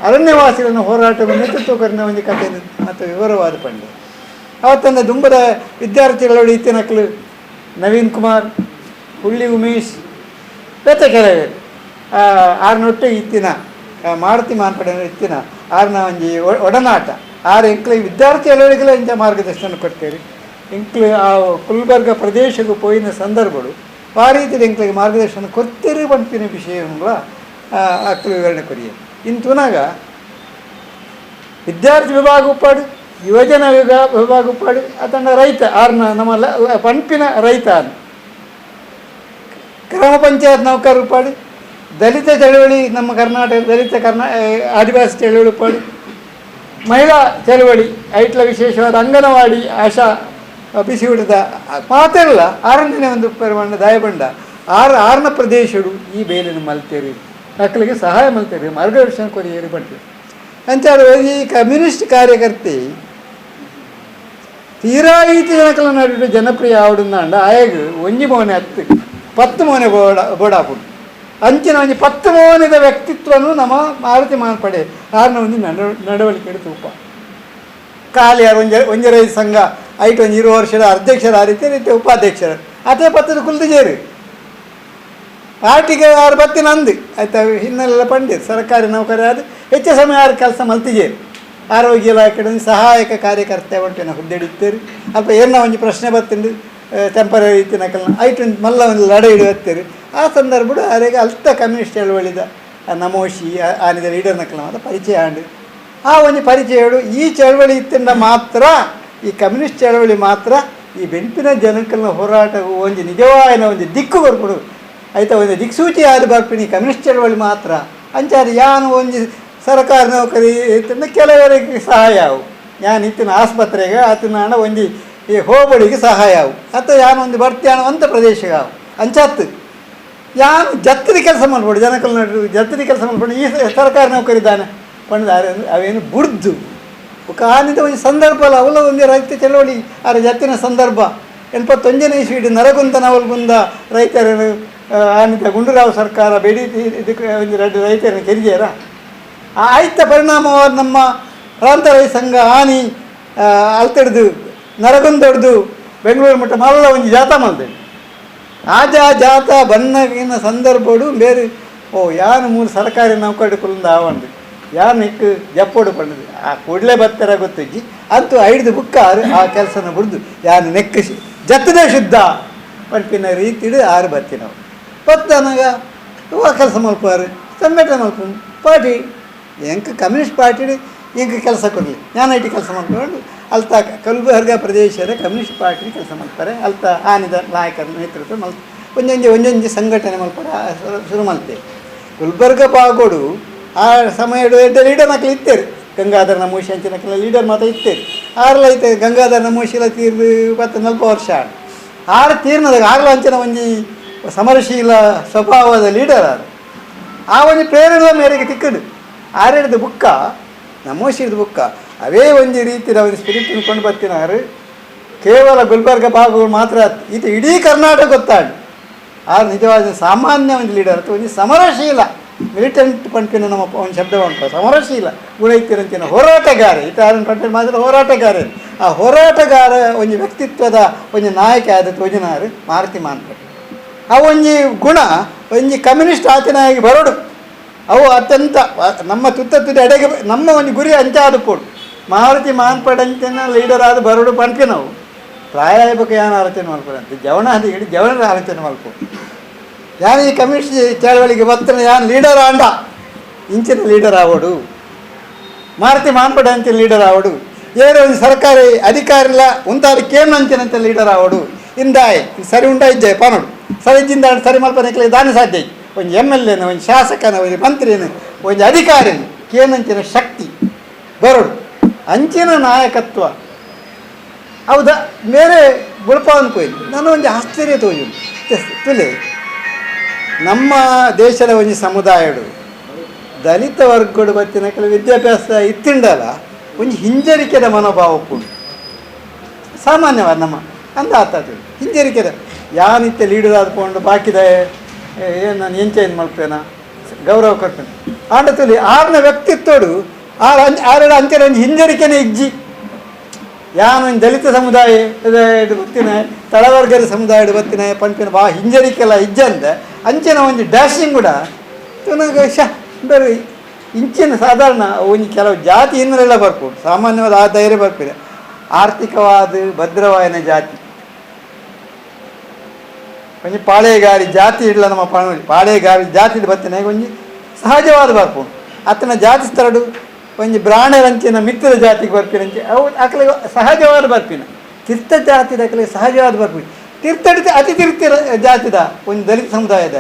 ಅರಣ್ಯವಾಸಿಗಳನ್ನು ಹೋರಾಟದ ನೇತೃತ್ವ ಕರಿನ ಒಂದು ಕಥೆ ಮತ್ತು ವಿವರವಾದ ಪಂಡ ಅವತ್ತಂದ ದುಂಬದ ವಿದ್ಯಾರ್ಥಿಗಳು ಇತ್ತಿನಕ್ಕಲು ನವೀನ್ ಕುಮಾರ್ ಹುಳ್ಳಿ ಉಮೇಶ್ ಬೇತ ಕೆಲವರು ಆರ್ನೊಟ್ಟು ಇತ್ತಿನ ಮಾರುತಿ ಮಾನ್ಪಡೆ ಇತ್ತಿನ ಆರ್ನ ಒಂಜಿ ಒಡನಾಟ ಆರು ಎಂಕ್ಲೆ ವಿದ್ಯಾರ್ಥಿ ಅಳವಡಿಗೆಲ್ಲ ಇಂಥ ಮಾರ್ಗದರ್ಶನ ಕೊಡ್ತೇವೆ ಎಂಕ್ಲೆ ಆ ಗುಲ್ಬರ್ಗ ಪ್ರದೇಶಕ್ಕೂ ಪೋಯಿನ ಸಂದರ್ಭಗಳು ಆ ರೀತಿಯಲ್ಲಿ ಎಂಕ್ಲಿಗೆ ಮಾರ್ಗದರ್ಶನ ಕೊಡ್ತೀರಿ ಪಂಪಿನ ವಿಷಯಗಳ ಅಕ್ಕಲು ವಿವರಣೆ ಕೊರಿಯ ಇಂತುನಾಗ ವಿದ್ಯಾರ್ಥಿ ವಿಭಾಗ ಉಪ್ಪಾಡು ಯುವಜನ ವಿಭಾಗ ಉಪ್ಪಾಡು ಅತಂಡ ರೈತ ಆರ್ನ ನಮ್ಮ ಪಂಪಿನ ರೈತ ಗ್ರಾಮ ಪಂಚಾಯತ್ ನೌಕರ ಉಪ್ಪಾಡು ದಲಿತ ಚಳವಳಿ ನಮ್ಮ ಕರ್ನಾಟಕ ಆದಿವಾಸಿ ಚಳವಳಿ ಉಪ್ಪಾಡು ಮಹಿಳಾ ಚಳವಳಿ ಐಟ್ಲ ವಿಶೇಷವಾದ ಅಂಗನವಾಡಿ ಆಶಾ ಬಿಸಿ ಊಟದ ಮಾತೆಲ್ಲ ಆರನೇ ಒಂದು ಪರಿಮಾಣ ದಾಯಬಂಡ ಆರನ ಪ್ರದೇಶಗಳು ಈ ಬೇಲಿನ ಮಲ್ತೇರಿ ಮಕ್ಕಳಿಗೆ ಸಹಾಯ ಮಲ್ತೇರಿ ಮಾರ್ಗದರ್ಶನ ಕೊರಿಯೇರಿ ಬಂತು ಅಂಚಾಡು ಈ ಕಮ್ಯುನಿಸ್ಟ್ ಕಾರ್ಯಕರ್ತೆ ತೀರಾ ಈತಿ ಜನಕಲ ನಡು ಜನಪ್ರಿಯ ಆವಡುಂದಾಂಡ ಆಯಗ ಒಂಜಿ ಮೋನೆ 10 ಮೋನೆ ಬೋಡಾಪುಡು ಅಂಚಿನ ಒಂದು 10 ಮೋನದ ವ್ಯಕ್ತಿತ್ವನು ನಮ್ಮ ಮಾರುತಿ ಮಾನ್ಪಡೆ ಆರ್ನ ಒಂದು ನಡವಳಿಕೆ ತೂಪ ಖಾಲಿ ಯಾರು ಒಂಜಿ ರೈತ ಸಂಘ ಐಟ್ ಒಂದು 20 ವರ್ಷದ ಅಧ್ಯಕ್ಷರ ಆ ರೀತಿ ಉಪಾಧ್ಯಕ್ಷರು ಅದೇ ಪತ್ತದ ಕುಲ್ದಿಜೇರು ಪಾರ್ಟಿಗೆ ಯಾರು ಬತ್ತಿ ನಂದು ಆಯ್ತಾ ಹಿನ್ನೆಲೆಲ್ಲ ಪಂಡಿತ್ ಸರ್ಕಾರಿ ನೌಕರಿ ಆದ ಹೆಚ್ಚು ಸಮಯ ಯಾರು ಕೆಲಸ ಮಲ್ತಿಜೇರು ಆರೋಗ್ಯ ಇಲಾಖೆ ಸಹಾಯಕ ಕಾರ್ಯಕರ್ತೆ ಹೊಂಟೇನ ಹುದ್ದೆಡಿತ್ತೇರಿ ಅಲ್ಪ ಏನೋ ಒಂದು ಪ್ರಶ್ನೆ ಬತ್ತಿಂಡು ಟೆಂಪರರಿ ಇತ್ತಿನಕಲ್ನ ಐಟು ಮಲ್ಲ ಒಂದು ಲಡ ಹಿಡಿಯುತ್ತೀರಿ ಆ ಸಂದರ್ಭ ಅರೆಗೆ ಅಲ್ತ ಕಮ್ಯುನಿಸ್ಟ್ ಚಳವಳಿದ ನಮೋಶಿ ಆನಿದ ಲೀಡರ್ ನಕಲ ಪರಿಚಯ ಆಂಡು ಆ ಒಂದು ಪರಿಚಯಗಳು ಈ ಚಳವಳಿ ಇತ್ತಿಂದ ಮಾತ್ರ ಈ ಕಮ್ಯುನಿಸ್ಟ್ ಚಳವಳಿ ಮಾತ್ರ ಈ ಬೆಂಪಿನ ಜನಕಲ್ನ ಹೋರಾಟವು ಒಂದು ನಿಜವಾದ ಒಂದು ದಿಕ್ಕು ಬರ್ಕೊಡು ಆಯ್ತಾ ಒಂದು ದಿಕ್ಸೂಚಿ ಆದ ಬರ್ಪಿನಿ ಕಮ್ಯುನಿಸ್ಟ್ ಚಳವಳಿ ಮಾತ್ರ ಅಂಚಾರಿ ಯಾನು ಒಂದು ಸರ್ಕಾರ ನೌಕರಿ ಇತ್ತಿಂದ ಕೆಲವರಿಗೆ ಸಹಾಯ ಅವು ಯಾನು ಇತ್ತಿನ ಆಸ್ಪತ್ರೆಗೆ ಆತನ ಹಣ ಒಂದು ಈ ಹೋಬಳಿಗೆ ಸಹಾಯ ಅವು ಅಥವಾ ಯಾನು ಒಂದು ಬರ್ತ್ಯಾಣ ಅಂತ ಪ್ರದೇಶಗೆ ಅವು ಅಂಚಾತ್ತು ಯಾನು ಜತ್ತರಿ ಕೆಲಸ ಮಾಡ್ಬೋದು, ಜನಕಲ್ ನೋಡ್ರಿ ಜತ್ತರಿ ಕೆಲಸ ಮಾಡ್ಬೋದು. ಈ ಸರ್ಕಾರಿ ನೌಕರಿ ಇದ್ದಾನೆ ಪಂಡ ಅವೇನು ಬುಡ್ದು ಕಾನಿದ ಒಂದು ಸಂದರ್ಭ ಅಲ್ಲ, ಅವಲ ಒಂದು ರೈತ ಚಳವಳಿ ಆ ಜತ್ತಿನ ಸಂದರ್ಭ 81ನೇ ಇಸ್ವಿಡಿ ನರಗುಂದ ನವಲ್ಗುಂದ ರೈತರನ್ನು ಆನಿತ ಗುಂಡೂರಾವ್ ಸರ್ಕಾರ ಬೆಡಿ ಇದಕ್ಕೆ ಒಂದು ರೈತರನ್ನು ಕೆರಿಜಾರ ಆಯ್ತ ಪರಿಣಾಮವಾದ ನಮ್ಮ ಪ್ರಾಂತ ರೈತ ಸಂಘ ಆನಿ ಅಲ್ತಡ್ದು ನರಗುಂದ ಹೊಡೆದು ಬೆಂಗಳೂರು ಮಟ್ಟ ಮಲ್ಲ ಒಂದು ಜಾತ ಮಾಡ್ತೇವೆ. ಜಾತ ಬಣ್ಣಗಿನ ಸಂದರ್ಭಡು ಬೇರೆ ಯಾನು ಮೂರು ಸರ್ಕಾರಿ ನೌಕರಿ ಕುಲಿಂದ ಆವಂಡು ಯಾರು ನಿಕ್ಕು ಜಪ್ಪೋಡು ಪಂಡದು ಆ ಕೂಡಲೇ ಬತ್ತರ ಗೊತ್ತಿಜ್ಜಿ ಅಂತೂ ಐದು ಬುಕ್ಕಾರು ಆ ಕೆಲಸನ ಬಿಡ್ದು ಯಾರು ನೆಕ್ಕಿಸಿ ಜತ್ತದೇ ಶುದ್ಧ ಪಂಪಿನ ರೀತಿಡು ಆರು ಬತ್ತಿನವು ಬತ್ತನಾಗ ಆ ಕೆಲಸ ಮಲ್ಪಾರು ಸಂಘಟನೆ ಮಲ್ಪ ಪಾರ್ಟಿ ಎಂಕ ಕಮ್ಯುನಿಸ್ಟ್ ಪಾರ್ಟಿ ಎಂಕ ಕೆಲಸ ಕೊಡಲಿ ನಾನು ಐಟಿ ಕೆಲಸ ಮಾಡ್ಕೊಂಡು ಅಲ್ತ ಕಲಬುರ್ಗ ಪ್ರದೇಶದ ಕಮ್ಯುನಿಸ್ಟ್ ಪಾರ್ಟಿ ಕೆಲಸ ಮಾಡ್ತಾರೆ. ಅಲ್ತ ಆನಿದ ನಾಯಕರ ನೇತೃತ್ವ ಒಂದೊಂದು ಸಂಘಟನೆ ಮಲ್ಪಾರ ಶುರು ಮಾಡ್ತೇವೆ. ಗುಲ್ಬರ್ಗ ಬಾಗೋಡು ಆ ಸಮಯದ ಲೀಡರ್ ನಕಲು ಇತ್ತೇರಿ ಗಂಗಾಧರ ನಮೋಶಿ ಅಂಚಿನಕ್ಕೆಲ್ಲ ಲೀಡರ್ ಮಾತ್ರ ಇತ್ತೇರಿ ಆರ್ಲ ಐತೆ ಗಂಗಾಧರ ನಮೋಶಿಲ ತೀರ್ದು 40 ವರ್ಷ ಆರು ತೀರ್ನದಾಗ ಆಗ್ಲ ಅಂಚಿನ ಒಂಜಿ ಸಮರಶೀಲ ಸ್ವಭಾವದ ಲೀಡರ್ ಅದು ಆ ಒಂದು ಪ್ರೇರಣೆ ಮೇರೆಗೆ ತಿಕ್ಕಡು ಆರೇಡ್ದು ಬುಕ್ಕ ನಮೋಶಿದ ಬುಕ್ಕ ಅವೇ ಒಂದು ರೀತಿಯ ಒಂದು ಸ್ಪಿರಿಟ್ ಕೊಂಡು ಬರ್ತಿನಾರು. ಕೇವಲ ಗುಲ್ಬರ್ಗ ಭಾಗಗಳು ಮಾತ್ರ ಇದು ಇಡೀ ಕರ್ನಾಟಕ ಗೊತ್ತಾಡು ಆರು ನಿಜವಾದ ಸಾಮಾನ್ಯ ಒಂದು ಲೀಡರ್ ಅಥವಾ ಒಂದು ಸಮರಶೀಲ ಮಿಲಿಟೆಂಟ್ ಪಂಪಿನ ನಮ್ಮ ಒಂದು ಶಬ್ದ ಉಂಟು ಸಮರಶೀಲ ಗುಣೈತಿರಂತಿನ ಹೋರಾಟಗಾರ ಇತಾರನ್ ಪಂಪಿನ ಮಾತ್ರ ಹೋರಾಟಗಾರ. ಆ ಹೋರಾಟಗಾರ ಒಂದು ವ್ಯಕ್ತಿತ್ವದ ಒಂದು ನಾಯಕ ಆದದ್ದು ಒಂಜಿನಾರು ಮಾರುತಿ ಮಾನ್ಪಟ್ಟೆ. ಆ ಒಂಜಿ ಗುಣ ಒಂಜಿ ಕಮ್ಯುನಿಸ್ಟ್ ಆತನಾಗಿ ಬರೋಡು ಅವು ಅತ್ಯಂತ ನಮ್ಮ ತುತ್ತ ಎಡೆಗೆ ನಮ್ಮ ಒಂದು ಗುರಿ ಅಂಚಾದ ಪೋಡು ಮಾರುತಿ ಮಾನ್ಪಡಂಚಿನ ಲೀಡರ್ ಆದ ಬರೋಡು ಪಂಪಿನವು ಪ್ರಾಯಬೇಕು ಯಾನು ಆಲೋಚನೆ ಮಾಡ್ಕೊಡಂತೆ ಜವಣ ಅದು ಇಡೀ ಜವಣರ ಆಲೋಚನೆ ಮಾಡ್ಕೊಂಡು ಯಾನು ಈ ಕಮ್ಯುನಿಸ್ಟ್ ಚಳವಳಿಗೆ ಬರ್ತನ ಯಾನು ಲೀಡರ್ ಆಂಡ ಇಂಚಿನ ಲೀಡರ್ ಆವೋಡು ಮಾರುತಿ ಮಾನ್ಪಡ ಅಂಚಿನ ಲೀಡರ್ ಆವೋಡು ಏನೇ ಒಂದು ಸರ್ಕಾರಿ ಅಧಿಕಾರಿಲ್ಲ ಉಂಟಾದ ಅಂಚಿನಂತೆ ಲೀಡರ್ ಆವೋಡು ಇಂದಾಯ್ ಸರಿ ಉಂಟಾಯಿದ್ದೆ ಪಾನೋಡು ಸರಿ ಇದ್ದಿಂದ ಸರಿ ಮಲ್ಪನಕ್ಕೆ ದಾನ ಸಾಧ್ಯ ಒಂದು MLAನ ಒಂದು ಶಾಸಕನ ಒಂದು ಮಂತ್ರಿನ ಒಂದು ಅಧಿಕಾರಿನ ಕೇನಂಚಿನ ಶಕ್ತಿ ಬರೋಡು ಅಂಚಿನ ನಾಯಕತ್ವ ಹೌದಾ ಬೇರೆ ಬುಡಪಾವನ್ ಕೊಯ್ದು ನಾನು ಒಂದು ಆಶ್ಚರ್ಯ ತೋಜು ತುಲೆ ನಮ್ಮ ದೇಶದ ಒಂದು ಸಮುದಾಯಡು ದಲಿತ ವರ್ಗಡು ಬತ್ತಿನ ಕೆಲವು ವಿದ್ಯಾಭ್ಯಾಸ ಇತ್ತಿಂಡಲ್ಲ ಒಂದು ಹಿಂಜರಿಕೆದ ಮನೋಭಾವ ಕೂಡ ಸಾಮಾನ್ಯವಾದ ನಮ್ಮ ಅಂದ ಆತದು ಹಿಂಜರಿಕೆದ ಯಾನಿತ್ಯ ಲೀಡರ್ ಆದ್ಕೊಂಡು ಬಾಕಿದ ಏನು ನಾನು ಎಂಚೇಂಜ್ ಮಾಡ್ತೇನೆ ಗೌರವ ಕೊಡ್ತೇನೆ ಆಂಡ ತುಲಿ ಆರನ ವ್ಯಕ್ತಿತ್ವಡು ಆರೆಡ ಅಂಚೆರ ಒಂದು ಹಿಂಜರಿಕೆನೇ ಇಜ್ಜಿ ಯಾನು ಒಂದು ದಲಿತ ಸಮುದಾಯ ಇದು ಬರ್ತಿನ ತಳವರ್ಗದ ಸಮುದಾಯದ ಬರ್ತಿನ ಪಂಪಿನ ಬಾ ಹಿಂಜರಿಕೆಲ್ಲ ಇಜ್ಜಂದ ಅಂಚಿನ ಒಂದು ಡ್ಯಾಶಿಂಗ್ ಕೂಡ ನನಗೆ ಬೇರೆ ಇಂಚಿನ ಸಾಧಾರಣ ಒಂದು ಕೆಲವು ಜಾತಿ ಇನ್ನರೆಲ್ಲ ಬರ್ಬೋದು ಸಾಮಾನ್ಯವಾದ ಆ ಧೈರ್ಯ ಬರ್ಪಿದೆ ಆರ್ಥಿಕವಾದ ಭದ್ರವಾಯನ ಜಾತಿ ಒಂಜಿ ಪಾಳೆಗಾರಿ ಜಾತಿ ಇಡಲ ನಮ್ಮ ಪಾಳೆಗಾರಿ ಜಾತಿ ಬರ್ತಿನ ಒಂಜಿ ಸಹಜವಾದ ಬರ್ಬೋದು ಅತನ ಜಾತಿ ಸ್ಥಳಡು ಒಂಜಿ ಬ್ರಾಣರಂಚಿನ ಮಿತ್ರದ ಜಾತಿಗೆ ಬರ್ಪಿನಂಚೆ ಅವು ಅಕಲಿಗೆ ಸಹಜವಾದ ಬರ್ಪಿನ ತೀರ್ಥ ಜಾತಿದ ಅಕಲಿಗೆ ಸಹಜವಾದ ಬರ್ಪಿನ ತೀರ್ಥಡಿತ ಅತಿ ತೀರ್ಥ ಜಾತಿದ ಒಂದು ದಲಿತ ಸಮುದಾಯದ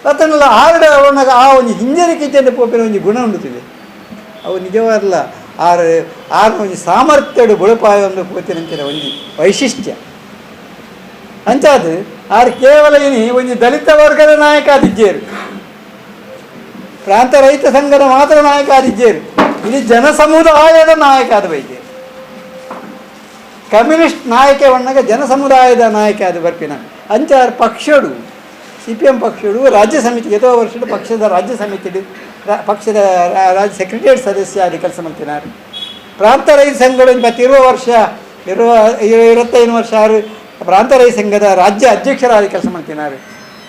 ಅದನ್ನೆಲ್ಲ ಆರಡ ಅವನಾಗ ಆ ಒಂದು ಹಿಂಜರಿಕೆ ಚೆಂದ ಪೋಪಿನ ಒಂದು ಗುಣ ಉಂಡುತ್ತಿದೆ ಅವು ನಿಜವಾದಲ್ಲ ಆರು ಒಂದು ಸಾಮರ್ಥ್ಯಡು ಬುಳಪಾಯ ಒಂದು ಪೋತಿನಂಚಿನ ಒಂದು ವೈಶಿಷ್ಟ್ಯ ಅಂಚಾದ ಆರು ಕೇವಲ ಇನಿ ಒಂದು ದಲಿತ ವರ್ಗದ ನಾಯಕ ಆದಿದ್ದೇರು ಪ್ರಾಂತ ರೈತ ಸಂಘದ ಮಾತ್ರ ನಾಯಕ ಆದಿದ್ದೇರು ಇಲ್ಲಿ ಜನಸಮುದಾಯದ ನಾಯಕ ಆದ ಬೈಕೆ ಕಮ್ಯುನಿಸ್ಟ್ ನಾಯಕ ಒಣ್ಣಾಗ ಜನಸಮುದಾಯದ ನಾಯಕ ಆದ ಬರ್ಪಿನ ಅಂಚಾರು ಪಕ್ಷಡು CPM ಪಕ್ಷಡು ರಾಜ್ಯ ಸಮಿತಿ ಎದೋ ವರ್ಷದ ಪಕ್ಷದ ರಾಜ್ಯ ಸಮಿತಿ ಪಕ್ಷದ ರಾಜ್ಯ ಸೆಕ್ರೆಟರಿಯೇಟ್ ಸದಸ್ಯ ಆಗಿ ಕೆಲಸ ಮಾಡ್ತಿದ್ದಾರೆ. ಪ್ರಾಂತ ರೈತ ಸಂಘಗಳು ಇರುವ ವರ್ಷ 25 ವರ್ಷ ಪ್ರಾಂತ ರೈತ ಸಂಘದ ರಾಜ್ಯ ಅಧ್ಯಕ್ಷರಾಗಿ ಕೆಲಸ ಮಾಡ್ತಿದ್ದಾರೆ.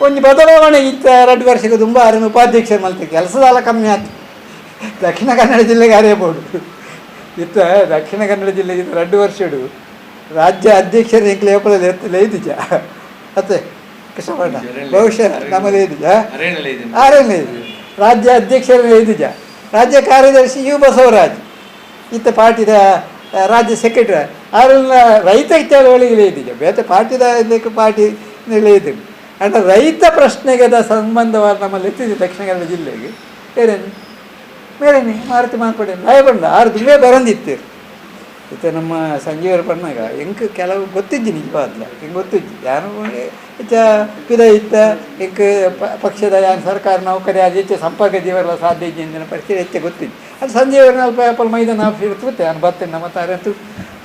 ಒಂದು ಬದಲಾವಣೆ ಇತ್ತ 2 ವರ್ಷಕ್ಕೆ ತುಂಬ ಉಪಾಧ್ಯಕ್ಷರು ಮಾಡ್ತೀವಿ ಕೆಲಸದಲ್ಲ ಕಮ್ಮಿ ಆಯ್ತು. ದಕ್ಷಿಣ ಕನ್ನಡ ಜಿಲ್ಲೆಗೆ ಅರಿಯಬಹುದು ಇತ್ತ ದಕ್ಷಿಣ ಕನ್ನಡ ಜಿಲ್ಲೆಗೆ 2 ವರ್ಷಡು ರಾಜ್ಯ ಅಧ್ಯಕ್ಷರ ಲೇದಿಜ ಅತ್ತೆ ಕೃಷ್ಣಪಟ್ಟ ಬಹುಶಃ ನಮ್ಮಲ್ಲಿ ಇದಿಜ ಆರೇನೇ ಇದೆ ರಾಜ್ಯ ಅಧ್ಯಕ್ಷರ ಲೇದಿಜ ರಾಜ್ಯ ಕಾರ್ಯದರ್ಶಿ ಯು ಬಸವರಾಜ್ ಇತ್ತ ಪಾರ್ಟಿದ ರಾಜ್ಯ ಸೆಕ್ರೆಟರಿ ಅವರೆಲ್ಲ ರೈತ ಚಳವಳಿಗೆ ಲೇದಿಜ ಬೇರೆ ಪಾರ್ಟಿದ ಪಾರ್ಟಿ ಲೇದಿ ಅಂಡ ರೈತ ಪ್ರಶ್ನೆಗದ ಸಂಬಂಧವಾದ ನಮ್ಮಲ್ಲಿ ಎತ್ತಿದೆ ದಕ್ಷಿಣ ಕನ್ನಡ ಜಿಲ್ಲೆಗೆ ಏನೇನು ಮೇರೇನೆ ಮಾರುತಿ ಮಾನ್ಪಡೆ ಭಯ ಬಂದ ಆರು ತುಂಬೇ ಬರಂದಿತ್ತು ಇತ್ತೆ ನಮ್ಮ ಸಂಜೀವರ ಪಣ್ಣಾಗ ಎಂಕ್ ಕೆಲವು ಗೊತ್ತಿಜ್ಜಿ ನಿಜವಾದ್ಲ ಹಿಂಗೆ ಗೊತ್ತಿಜ್ಜಿ ಯಾರು ಪಿದ ಇತ್ತ ಎಂಕ್ ಪಕ್ಷದ ಯಾರು ಸರ್ಕಾರ ನೌಕರಿ ಅದು ಹೆಚ್ಚು ಸಂಪರ್ಕ ಜೀವರ ಸಾಧ್ಯ ಇಜ್ಜಿ ಅಂದಿನ ಪರಿಸ್ಥಿತಿ ಹೆಚ್ಚು ಗೊತ್ತಿಜ್ಜಿ ಅದು ಸಂಜೀವರ ಅಲ್ಪ ಅಪ್ಪಲ್ ಮೈದಾನ ಆಫೀಸ್ ಇರ್ತುತ್ತೆ ನಾನು ಬರ್ತೇನೆ ನಮ್ಮ ತಾರಂತೂ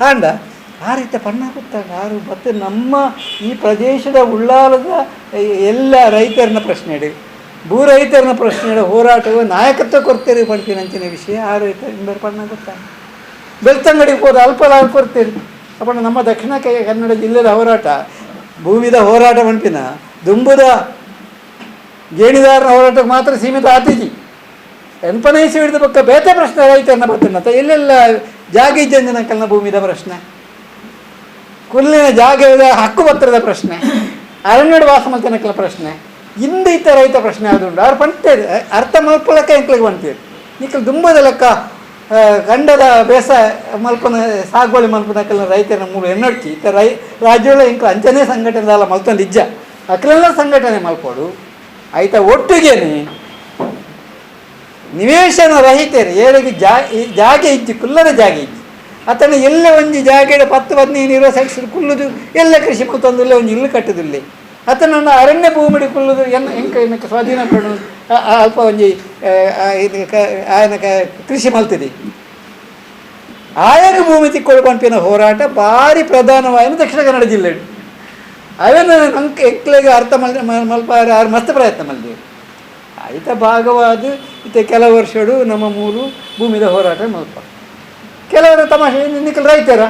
ಆಂಡ ಆ ರೀತಿ ಪಣ್ಣ ಗೊತ್ತಾಗ ಆರು ಮತ್ತು ನಮ್ಮ ಈ ಪ್ರದೇಶದ ಉಳ್ಳಾಲದ ಎಲ್ಲ ರೈತರನ್ನ ಪ್ರಶ್ನೆ ಭೂ ರೈತರನ್ನ ಪ್ರಶ್ನೆ ಹೋರಾಟವು ನಾಯಕತ್ವ ಕೊಡ್ತೀರಿ ಪಡ್ತೀನಂಚಿನ ವಿಷಯ ಆ ರೈತರ ಪಣ್ಣ ಗೊತ್ತಾಗ ಬೆಳ್ತಂಗಡಿಗೆ ಹೋದ ಅಲ್ಪ ಕೊಡ್ತೀರಿ ಅಪ್ಪಣ್ಣ ನಮ್ಮ ದಕ್ಷಿಣ ಕನ್ನಡ ಜಿಲ್ಲೆದ ಹೋರಾಟ ಭೂಮಿದ ಹೋರಾಟ ಪಂಪಿನ ದುಂಬುದ ಗೇಣಿದಾರನ ಹೋರಾಟಕ್ಕೆ ಮಾತ್ರ ಸೀಮಿತ ಆತಿಜಿ ಎನ್ಪನೈಸಿ ಹಿಡಿದ ಪಕ್ಕ ಬೇತೆ ಪ್ರಶ್ನೆ ರೈತರನ್ನ ಬರ್ತೀನಂತ ಎಲ್ಲೆಲ್ಲ ಜಾಗ ಇದ್ದಂದಿನ ಕಲ್ನ ಭೂಮಿದ ಪ್ರಶ್ನೆ ಕುಲ್ಲಿನ ಜಾಗದ ಹಕ್ಕು ಪತ್ರದ ಪ್ರಶ್ನೆ ಅರಣ್ಯದ ವಾಸ ಮಲ್ತನಕಲ ಪ್ರಶ್ನೆ ಇಂದು ಇತ್ತ ರೈತ ಪ್ರಶ್ನೆ ಆದುಂಡು ಅವ್ರು ಪಂಟೇರು ಅರ್ಥ ಮಲ್ಪಲಕ್ಕ ಎಂಕ್ಲಿಗೆ ಬಂತೀರಿ ನಿಕ್ಕಲು ದುಂಬದ ಲೆಕ್ಕ ಗಂಡದ ಬೇಸಾಯ ಮಲ್ಪನ ಸಾಗುವಳಿ ಮಲ್ಪನಕಲ್ನ ರೈತರ ಮೂಲ ಎನ್ನೊಡ್ಚಿ ಇತ್ತ ರಾಜ್ಯಗಳ ಇಂಕ್ಲು ಅಂಚನೆ ಸಂಘಟನೆ ಅಲ್ಲ ಮಲ್ತೊಂದು ಇಜ್ಜ ಅಕ್ಲೆಲ್ಲ ಸಂಘಟನೆ ಮಲ್ಪೋಡು ಆಯ್ತಾ ಒಟ್ಟಿಗೆನೆ ನಿವೇಶನ ರಹಿತರು ಏಳಿಗೆ ಜಾಗೆ ಇಜ್ಜಿ ಕುಲ್ಲದ ಜಾಗೆ ಇಜ್ಜಿ ಅತನ ಎಲ್ಲ ಒಂಜಿ ಜಾಗೆಡ 10-15-20 ಸೆಂಟ್ಸ್ ಕುಲ್ಲುದು ಎಲ್ಲ ಕೃಷಿ ಮಲ್ತೊಂದಿಲ್ಲ ಒಂದು ಇಲ್ಲು ಕಟ್ಟುದಿಲ್ಲ ಅತನನ್ನು ಅರಣ್ಯ ಭೂಮಿಡಿ ಕುಲ್ಲುದು ಎಂಕ ಸ್ವಾಧೀನ ಪಡು ಅಲ್ಪ ಒಂಜಿ ಆಯನ ಕೃಷಿ ಮಲ್ತಿದೆ ಆಯಾಗ ಭೂಮಿ ತಿಕ್ಕೊಳ್ಳು ಪಂಪಿನ ಹೋರಾಟ ಭಾರಿ ಪ್ರಧಾನವಾಯಿನ ದಕ್ಷಿಣ ಕನ್ನಡ ಜಿಲ್ಲೆ ಅವೇನು ನಂಗೆ ಎಕ್ಲೆಗೆ ಅರ್ಥ ಮಲ್ಪ ಆರು ಮಸ್ತ್ ಪ್ರಯತ್ನ ಮಲ್ದೇವೆ ಆಯ್ತ ಭಾಗವಾದ ಇತ್ತೆ ಕೆಲವು ವರ್ಷಡು ನಮ್ಮ ಮೂರು ಭೂಮಿದ ಹೋರಾಟ ಮಲ್ಪ ಕೆಲವರು ತಮಾಷೆ ನಿಕ್ಕಲು ರೈತರ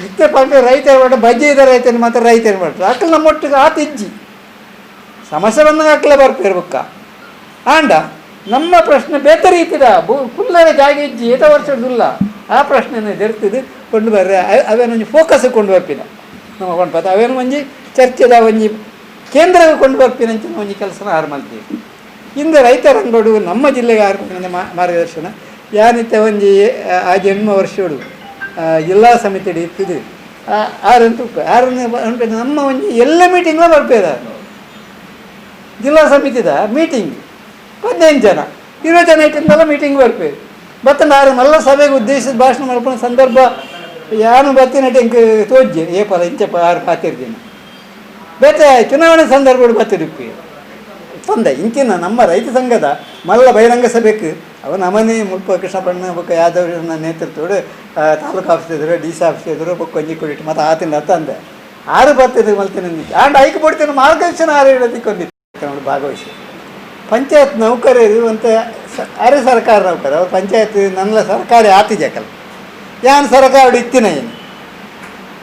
ಇತ್ತೆ ಪಕ್ಕ ರೈತರ ಮಾಡ ಬಜ್ಜೆ ಇದ್ದ ರೈತನ ಮಾತ್ರ ರೈತರು ಮಾಡ್ತಾರೆ ಅಕ್ಕಲು ನಮ್ಮೊಟ್ಟಿಗೆ ಆತಿಜ್ಜಿ ಸಮಸ್ಯೆ ಬಂದಾಗ ಅಕ್ಕಲೇ ಬರ್ತಿರ್ಬೇಕ ಆಂಡ ನಮ್ಮ ಪ್ರಶ್ನೆ ಬೇತೆ ರೀತಿದ ಕುಲ್ಲರ ಜಾಗ ಇಜ್ಜಿ ಏತ ವರ್ಷದಿಲ್ಲ ಆ ಪ್ರಶ್ನೆನ ಎದುರ್ತಿದ್ದು ಕೊಂಡು ಬರ್ರೆ ಅವೇನೊಂದು ಫೋಕಸ್ ಕೊಂಡು ಬರ್ಪಿನ ನಮ್ಮ ಕೊಂಡ್ಪತ್ತ ಅವೇನು ಒಂಜಿ ಚರ್ಚೆದ ಒಂಜಿ ಕೇಂದ್ರಕ್ಕೆ ಕೊಂಡು ಬರ್ಪಿನ ಅಂತ ಒಂಜಿ ಕೆಲಸನ ಆರು ಮಾಡ್ತೀವಿ ಇಂದು ರೈತರಂಗೋಡು ನಮ್ಮ ಜಿಲ್ಲೆಗೆ ಆರು ಮಾರ್ಗದರ್ಶನ ಯಾನಿತ್ತ ಒಂಜಿ ಆ ಜನ್ಮ ವರ್ಷೋಡು ಜಿಲ್ಲಾ ಸಮಿತಿ ಇರ್ತಿದ್ದು ಆರಂತೂ ಆರನೇ ನಮ್ಮ ಒಂಜಿ ಎಲ್ಲ ಮೀಟಿಂಗ್ಲ ಬರ್ಪೇದ ಜಿಲ್ಲಾ ಸಮಿತಿದ ಮೀಟಿಂಗ್ 15 ಜನ 20 ಜನ ಇಟ್ಟಿಂದೆಲ್ಲ ಮೀಟಿಂಗ್ ಬರ್ಪೇದು ಬತ್ತಂಡ ಆರು ಮಲ್ಲ ಸಭೆಗೆ ಉದ್ದೇಶಿಸಿದ ಭಾಷಣ ಮಾಡ್ಕೊಂಡು ಸಂದರ್ಭ ಯಾನು ಬತ್ತಿನಟ್ಟು ಹೆಂಗೆ ತೋಜ್ಜೆ ಏಪಲ ಇಂಚಪ್ಪ 6-4 ಜನ ಬೇತೆ ಚುನಾವಣೆ ಸಂದರ್ಭಗಳು ಬತ್ತಿರುಪ್ಪಿ ತಂದೆ ಇಂಚಿನ ನಮ್ಮ ರೈತ ಸಂಘದ ಮಲ್ಲ ಬಹಿರಂಗ ಸಭೆಗೆ ಅವ ನಮ್ಮನೆ ಮುಲ್ಪ ಕೃಷ್ಣಪ್ಪಣ್ಣ ಬೊಕ್ಕ ಯಾದವ್ರನ್ನ ನೇತೃತ್ವಡು ತಾಲೂಕು ಆಫೀಸ್ ಎದುರು DC ಆಫೀಸ್ ಎದುರು ಬೊಕ್ಕ ಒಂಜಿ ಕೊಡಿಟ್ಟು ಮತ್ತು ಆತಿಂದ ತಂದೆ 6 ಬರ್ತದೆ ಮಲ್ತೇನೆ ಆಂಡ್ ಐಕೆ ಬಿಡ್ತೇನೆ ಮಾರ್ಗದರ್ಶನ 6 ಹೇಳೋದಕ್ಕೊಂದಿತ್ತು ನೋಡಿ ಭಾಗವಹಿಸಿ ಪಂಚಾಯತ್ ನೌಕರರು ಅಂತ ಅರೆ ಸರ್ಕಾರ ನೌಕರ ಅವ್ರು ಪಂಚಾಯತ್ ನನ್ನ ಸರ್ಕಾರಿ ಆತಿಜಕಲ್ ಯಾನು ಸರ್ಕಾರ ಇತ್ತಿನ ಏನು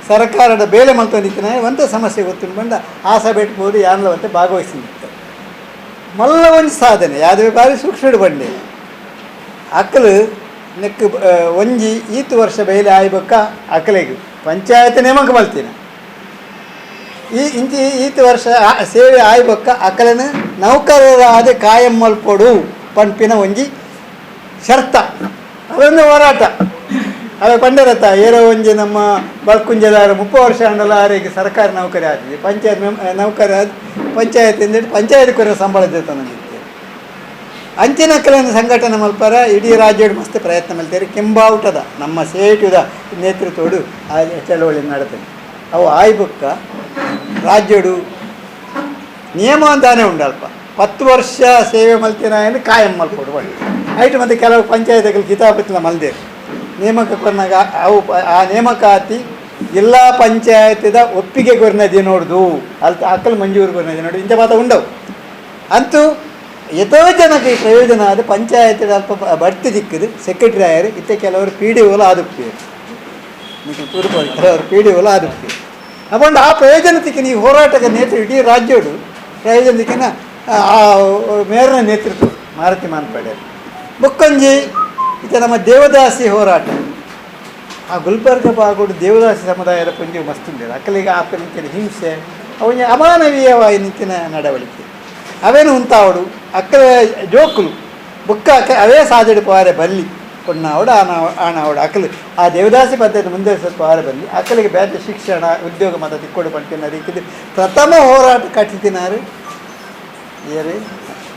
ಸರ್ಕಾರದ ಬೇಲೆ ಮಲ್ತೊಂದಿತ್ತಿನ ಒಂತ ಸಮಸ್ಯೆ ಗೊತ್ತಿನ ಬಂದ ಆ ಸಭೆ ಇಟ್ಬೋದು ಯಾನಲ್ಲ ಮತ್ತೆ ಭಾಗವಹಿಸಿತ್ತು ಮಲ್ಲ ಒಂಜಿ ಸಾಧನೆ ಯಾವ್ದು ಬಾರಿ ಸೂಕ್ಷ್ಮ ಬಂಡೆ ಅಕ್ಕಲು ನೆಕ್ ಒಂಜಿ ಈತು ವರ್ಷ ಬೇಲೆ ಆಯ್ಬಕ್ಕ ಅಕ್ಕಲಿಗೆ ಪಂಚಾಯತ್ ನೇಮಕ ಮಲ್ತೀನಿ ಇಂಚಿ ಈತು ವರ್ಷ ಸೇವೆ ಆಯ್ಬಕ್ಕ ಅಕ್ಕಲನ್ನು ನೌಕರರ ಆದ ಕಾಯಂ ಮಲ್ಪೊಡು ಪಂಪಿನ ಒಂಜಿ ಶರ್ತ ಅದೊಂದು ಹೋರಾಟ ಅವೇ ಪಂಡರತ್ತ ಏರೋ ಒಂಜಿ ನಮ್ಮ ಬಲ್ಕುಂಜದಾರ 30 ವರ್ಷ ಅಂಡಲ ಆರಿಗೆ ಸರ್ಕಾರಿ ನೌಕರಿ ಆಗ್ತದೆ ಪಂಚಾಯತ್ ನೌಕರಿ ಆದ ಪಂಚಾಯತಿಂದ ಪಂಚಾಯತ್ ಕೊರ ಸಂಬಳ ನನಗೆ ಅಂಚಿನ ಕೆಲವು ಸಂಘಟನೆ ಮಲ್ಪರ ಇಡೀ ರಾಜ್ಯಡು ಮಸ್ತ್ ಪ್ರಯತ್ನ ಮಲ್ತಾರೆ ಕೆಂಬಾವುಟದ ನಮ್ಮ ಸೇಟುದ ನೇತೃತ್ವಡು ಆ ಚಳವಳಿ ನಡೀತದೆ ಅವು ಆಯ್ಬಕ್ಕ ರಾಜ್ಯಡು ನಿಯಮ ಅಂತಾನೆ ಉಂಡಲ್ಪ 10 ವರ್ಷ ಸೇವೆ ಮಲ್ತಿನ ಎಂದು ಕಾಯಂ ಮಲ್ಪೊಡು ಬಣ್ಣ ಐಟು ಮತ್ತು ಕೆಲವು ಪಂಚಾಯತ್ಗಳು ಕಿತಾಪತ್ತಿನ ಮಲ್ದೇರು ನೇಮಕ ಕೊರ್ನಾಗ ಅವು ಆ ನೇಮಕಾತಿ ಜಿಲ್ಲಾ ಪಂಚಾಯತಿದ ಒಪ್ಪಿಗೆ ಕೊರ್ನದಿ ನೋಡ್ದು ಅಲ್ಲಿ ಅಕ್ಕಲು ಮಂಜೂರು ಕೊರ್ನದಿ ನೋಡು ಇಂಥ ಮಾತ ಉಂಡವು ಅಂತೂ ಎಷ್ಟೋ ಜನಕ್ಕೆ ಪ್ರಯೋಜನ ಆದ ಪಂಚಾಯತ್ ಅಲ್ಪ ಬಡ್ತಿ ದಿಕ್ಕದು ಸೆಕ್ರೆಟರಿ ಆಯರು ಇತ್ತೆ ಕೆಲವರು PDO ಆದುಪ್ಪೇರು ಕೆಲವರು PDO ಆದುಪ್ಪೇರು ಅಕೊಂಡು ಆ ಪ್ರಯೋಜನ ತಿಕ್ಕ ನೀವು ಹೋರಾಟದ ನೇತೃತ್ವ ಇಡೀ ರಾಜ್ಯಡು ಪ್ರಯೋಜನ ತಿಕ್ಕಿನ ಆ ಮೇಯರ್ನ ನೇತೃತ್ವ ಮಾರುತಿ ಮಾನ್ಪಡೆ ಬುಕ್ಕೊಂಜಿ ಇತ್ತ ನಮ್ಮ ದೇವದಾಸಿ ಹೋರಾಟ ಆ ಗುಲ್ಬರ್ಗ ಬಾಗೋಡು ದೇವದಾಸಿ ಸಮುದಾಯದ ಪಂಜಿ ಮಸ್ತುಂಡಿರು ಅಕ್ಕಲಿಗೆ ಆಪ ನಿಂತಿನ ಹಿಂಸೆ ಅವನಿಗೆ ಅಮಾನವೀಯವಾಗಿ ನಿಂತಿನ ನಡವಳಿಕೆ ಅವೇನು ಉಂತಾವಡು ಅಕ್ಕಲ ಜೋಕುಲು ಬುಕ್ಕ ಅಕ್ಕ ಅವೇ ಸಾಜಡು ಪಾರೆ ಬಲ್ಲಿ ಕೊಣ್ಣಾವಡು ಆಣಾವಡು ಅಕ್ಕಲು ಆ ದೇವದಾಸಿ ಪದ್ಧತಿ ಮುಂದೆ ಸ್ವಲ್ಪ ಪಾರೆ ಬಲ್ಲಿ ಅಕ್ಕಲಿಗೆ ಬೇರೆ ಶಿಕ್ಷಣ ಉದ್ಯೋಗ ಮತ ತಿಕ್ಕೊಡು ಪಂಟಿನ ರೀತಿಯಲ್ಲಿ ಪ್ರಥಮ ಹೋರಾಟ ಕಟ್ಟಿತಿನಾರು ಏರಿ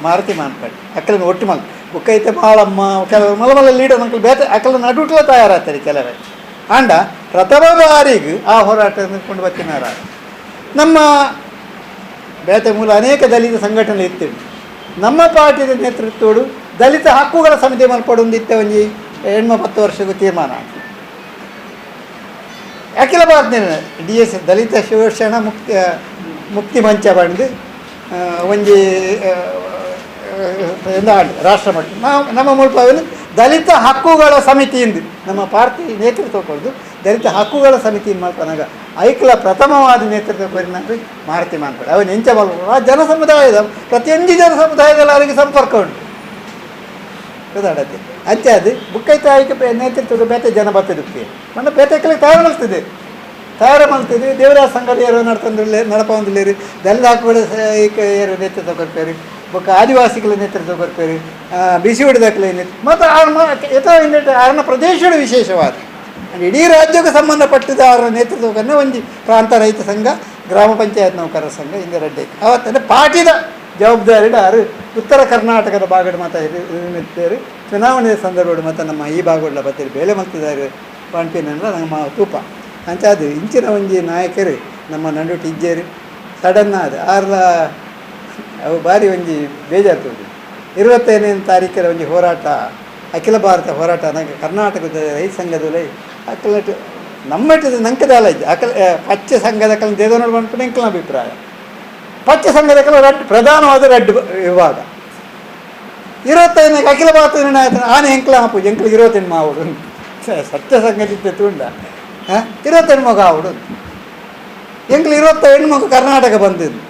ಮಾರುತಿ ಮಾನ್ಪಡಿ ಅಕ್ಕಲನ್ನು ಒಟ್ಟು ಮಲ್ ಬುಕ್ಕ ಐತೆ ಮಾಳಮ್ಮ ಕೆಲವರು ಮಲಮಲ್ಲ ಲೀಡರ್ ಮಕ್ಕಳು ಬೇರೆ ಅಕ್ಕಲ ನಡುಟ್ಲ ತಯಾರಾಗ್ತಾರೆ ಕೆಲವೇ ಆಂಡ ಪ್ರಥಮ ಬಾರಿಗೆ ಆ ಹೋರಾಟ ಕೊಂಡು ಬರ್ತಿನಾರ ನಮ್ಮ ಬೇತೆ ಮೂಲ ಅನೇಕ ದಲಿತ ಸಂಘಟನೆ ಇತ್ತು. ನಮ್ಮ ಪಾರ್ಟಿಯ ನೇತೃತ್ವಡು ದಲಿತ ಹಕ್ಕುಗಳ ಸಮಿತಿ ಮಲ್ಪಡೊಂದಿತ್ತೆ ಒಂಜಿ 10 ವರ್ಷಕ್ಕೂ ತೀರ್ಮಾನ. ಅಖಿಲ ಭಾರತ DS ದಲಿತ ಶಿವಶರಣ ಮುಕ್ತಿ ಮಂಚ ಬಂದು ಒಂಜಿ ರಾಷ್ಟ್ರ ಮಟ್ಟ ನಮ್ಮ ಮುಲ್ಪವನ್ನು ದಲಿತ ಹಕ್ಕುಗಳ ಸಮಿತಿಯಿಂದ ನಮ್ಮ ಪಾರ್ಟಿ ನೇತೃತ್ವ ಕೊಡೋದು ದಲಿತ ಹಕ್ಕುಗಳ ಸಮಿತಿಯಿಂದ ಮಾಡ್ಕೊಂಡಾಗ ಐಕ್ಲ ಪ್ರಥಮವಾದ ನೇತೃತ್ವ ಪರಿಣಾಮ ಮಾರುತಿ ಮಾಡ್ಕೊಂಡು ಅವನು ಎಂಚ ಮಾಡ್ಬೋದು ಆ ಜನ ಸಮುದಾಯದ ಪ್ರತಿಯೊಂದು ಜನ ಸಮುದಾಯದಲ್ಲಿ ಅವರಿಗೆ ಸಂಪರ್ಕ ಉಂಟು ಉದಾಹರಣೆ ಅಂಚೆ ಅದು ಬುಕ್ಕೈತೆ ಆಯ್ಕೆ ನೇತೃತ್ವದ ಬೇತೆ ಜನ ಬರ್ತದಕ್ಕೆ ಮೊನ್ನೆ ಬೇತೆಗಳಿಗೆ ತಯಾರು ಮಾಡ್ತಿದ್ವಿ ದೇವರಾಜ ಸಂಘದ ಯಾರು ನಡಪೊಂದಿಲ್ಲೇರಿ ದಲಿತ ಹಕ್ಕುಗಳ ಏರು ನೇತೃತ್ವ ಕೊಡ್ತೇವೆ ಬೊಕ್ಕ ಆದಿವಾಸಿಗಳ ನೇತೃತ್ವ ಕೊಡ್ತೇವೆ ಬಿಸಿ ಹೊಡೆದಾಕಲ ಮತ್ತು ಆರನ ಪ್ರದೇಶದ ವಿಶೇಷವಾದ ಇಡೀ ರಾಜ್ಯಕ್ಕೆ ಸಂಬಂಧಪಟ್ಟಿದ್ದ ಅವರ ನೇತೃತ್ವವನ್ನು ಒಂದು ಪ್ರಾಂತ ರೈತ ಸಂಘ ಗ್ರಾಮ ಪಂಚಾಯತ್ ನೌಕರರ ಸಂಘ ಹಿಂದೆ ರೆಡ್ಡಿ ಅವತ್ತಂದರೆ ಪಾರ್ಟಿದ ಜವಾಬ್ದಾರಿ ಆರು ಉತ್ತರ ಕರ್ನಾಟಕದ ಭಾಗದ ಮತ್ತು ಇರ್ತಾರೆ ಚುನಾವಣೆಯ ಸಂದರ್ಭಗಳು ಮತ್ತು ನಮ್ಮ ಈ ಭಾಗಗಳ ಬತ್ತೀರಿ ಬೇಲೆ ಮಲ್ತಿದ್ದಾರೆ ಪಾಂಪಿನಲ್ಲ ನಮ್ಮ ತೂಪ ಅಂಚಾದು ಇಂಚಿನ ಒಂಜಿ ನಾಯಕರು ನಮ್ಮ ನಡುಟು ಇಜ್ಜೇರಿ ಸಡನ್ನ ಅದು ಅವು ಭಾರಿ ಒಂಜಿ ಬೇಜಾರ್ತದೆ 25ನೇ ತಾರೀಕಿನ ಒಂಜಿ ಹೋರಾಟ ಅಖಿಲ ಭಾರತ ಹೋರಾಟ ನಂಗೆ ಕರ್ನಾಟಕದ ರೈತ ಸಂಘದಲ್ಲಿ ಅಕ್ಕಲಟ್ಟು ನಮ್ಮಟ್ಟಿದ ನಂಕದಾಲ ಇದ್ದೆ ಪಚ್ಚ ಸಂಘದ ಕಲ ದೇದನೋಡು ಬಂದ್ಬಿಟ್ಟು ಎಂಕಲ ಅಭಿಪ್ರಾಯ ಪಚ್ಚ ಸಂಘದ ಕಲ ಪ್ರಧಾನವಾದ ರೆಡ್ ವಿಭಾಗ 25ನೇ ಅಖಿಲ ಭಾರತ ನಿರ್ಣಯ ಆನೆ ಎಂಕ್ಲ ಹಾಪು ಎಂಕ್ಲಿಗೆ 28 ಮಾವುಡು ಸತ್ಯ ಸಂಘಟಿತ ತುಂಡ 28 ಮಗ ಆವುಡು ಎಂಕ್ಲು 27 ಮಗ ಕರ್ನಾಟಕ ಬಂದಿದ್ದು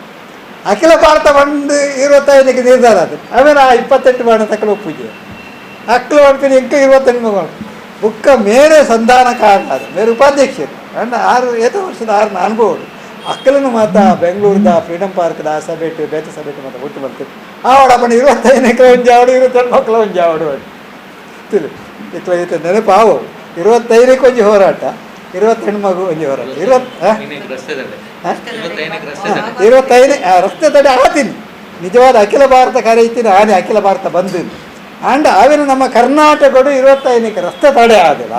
ಅಖಿಲ ಭಾರತ ಬಂದು 25ಕ್ಕೆ ನಿರ್ಧಾರ ಅದು ಆಮೇಲೆ ಆ 28 ಬಾಣ ತಕ್ಕಲು ಒಪ್ಪುಜೆ ಅಕ್ಕಲು ಮಾಡ್ತೀನಿ ಎಂಕ್ಲು 28 ಮಗ ಬುಕ್ಕ ಮೇರೆ ಸಂಧಾನ ಕಾರಣ ಅದು ಮೇರೆ ಉಪಾಧ್ಯಕ್ಷರು ಅಂಡ್ 6 ವರ್ಷದ 6 ಅನುಭವ ಅಕ್ಕಲನ್ನು ಮಾತ್ರ ಬೆಂಗಳೂರದ ಫ್ರೀಡಮ್ ಪಾರ್ಕ್ದ ಸಭೆಟ್ಟು ಬೇತ ಸಭೆಟ್ಟು ಮಾತ್ರ ಒಟ್ಟು ಬರ್ತೀವಿ ಆವಡ ಬಣ್ಣ 25ಕ್ಕೆ ಒಂದು ಆವಡು 22 ಮಕ್ಕಳು ಒಂದು ಆವಡು ತಿಳಿ ಇಕ್ಲ ಐತೆ ನೆನಪು ಆವು 25ಕ್ಕೆ ಒಂದು ಹೋರಾಟ 28 ಮಗು ಒಂದು ಹೋರಾಟ 25ನೇ ರಸ್ತೆ ತಡೆ ಆತೀನಿ ನಿಜವಾದ ಅಖಿಲ ಭಾರತ ಕರೆಯುತ್ತೀನಿ ಆನೆ ಅಖಿಲ ಭಾರತ ಬಂದು ಆಂಡ್ ಆವೇನು ನಮ್ಮ ಕರ್ನಾಟಕಡು 25ಕ್ಕೆ ರಸ್ತೆ ತಡೆ ಆದಿಲ್ಲ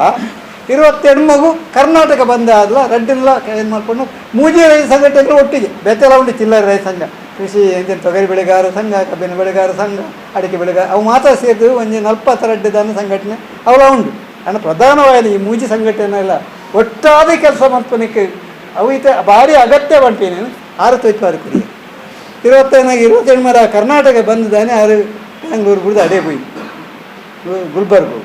28 ಮಗು ಕರ್ನಾಟಕ ಬಂದ ಆದಲ್ಲ ರೆಡ್ಡಿಲ್ಲ ಏನು ಮಾಡ್ಕೊಂಡು ಮೂಜಿ ರೈತ ಸಂಘಟನೆಗಳು ಒಟ್ಟಿಗೆ ಬೆತ್ತಲ ಉಂಟು ಚಿಲ್ಲರೆ ರೈತ ಸಂಘ ಕೃಷಿ ಎಂಜಿನ್ ತೊಗರಿ ಬೆಳೆಗಾರ ಸಂಘ ಕಬ್ಬಿನ ಬೆಳೆಗಾರ ಸಂಘ ಅಡಿಕೆ ಬೆಳೆಗಾರ ಅವು ಮಾತ್ರ ಸೇರಿದು ಒಂದು 40 ರೆಡ್ಡಿದಾನ ಸಂಘಟನೆ ಅವೆಲ್ಲ ಉಂಟು ಅಂದರೆ ಪ್ರಧಾನವಾಗಿ ಈ ಮೂಜಿ ಸಂಘಟನೆ ಎಲ್ಲ ಒಟ್ಟಾದ ಕೆಲಸ ಮಾಡ್ಕೊಳಕ್ಕೆ ಅವು ಈತ ಭಾರಿ ಅಗತ್ಯ ಬಂಟೇನೆ 6 ತೊಯ್ತು ಕುರಿ 28 ಮರ ಕರ್ನಾಟಕ ಬಂದಿದ್ದಾನೆ 6 ಬೆಂಗಳೂರು ಬಿಡ್ದು ಅಡೇ ಹೋಯ್ ಗುಲ್ಬರ್ಗು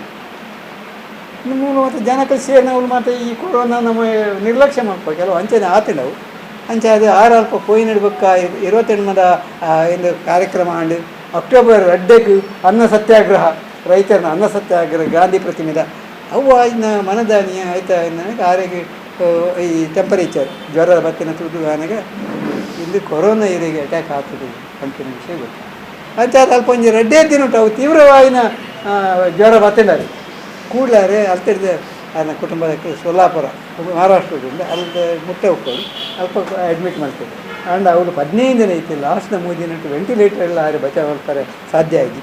ಇನ್ನು ಮತ್ತು ಜನ ಕಲಿಸಿ ನಾವು ಮತ್ತು ಈ ಕೊರೋನಾ ನಮ್ಮ ನಿರ್ಲಕ್ಷ್ಯ ಮಾಡ್ಕೊ ಕೆಲವು ಅಂಚೆನೆ ಆತೆ ನಾವು ಅಂಚೆ ಅದು 6 ಅಲ್ಪ ಪೋಯಿ ನಡ್ಬೇಕ 28 ಮದ ಒಂದು ಕಾರ್ಯಕ್ರಮ ಆಂಡು ಅಕ್ಟೋಬರ್ 2ಕ್ಕೆ ಅನ್ನ ಸತ್ಯಾಗ್ರಹ ರೈತರನ್ನ ಅನ್ನ ಸತ್ಯಾಗ್ರಹ ಗಾಂಧಿ ಪ್ರತಿಮೆದ ಅವು ಇನ್ನು ಮನದಾನಿಯ ಆಯ್ತಾ ನನಗೆ ಆರೋಗ್ಯ ಈ ಟೆಂಪರೇಚರ್ ಜ್ವರ ಬತ್ತಿನ ತುದು ನನಗೆ ಇಲ್ಲಿ ಕೊರೋನಾ ಇರಿಗೆ ಅಟ್ಯಾಕ್ ಆಗ್ತದೆ ಅಂತಿನ ವಿಷಯ ಗೊತ್ತು ಅಂಚೆ ಅದು ಅಲ್ಪ ಒಂಜಿ ರೆಡ್ಡಿ ದಿನುಂಟು ಅವು ತೀವ್ರವಾಗಿನ ಜ್ವರ ಬತ್ತಿದ್ದಾರೆ ಕೂಡಲಾರೆ ಅಲ್ತಿಡ್ದ ನನ್ನ ಕುಟುಂಬಕ್ಕೆ ಸೊಲ್ಲಾಪುರ ಮಹಾರಾಷ್ಟ್ರದಿಂದ ಅಲ್ಲಿ ಮುಟ್ಟೆ ಹೋಗ್ಕೊಂಡು ಅಲ್ಪ ಅಡ್ಮಿಟ್ ಮಾಡ್ತಾರೆ ಆ್ಯಂಡ್ ಅವರು 15 ದಿನ ಐತಿ ಲಾಸ್ಟ್ನ 3 ದಿನ ವೆಂಟಿಲೇಟರ್ ಎಲ್ಲ ಆರು ಬಚಾವ್ ಮಾಡ್ತಾರೆ ಸಾಧ್ಯ ಆಗಿ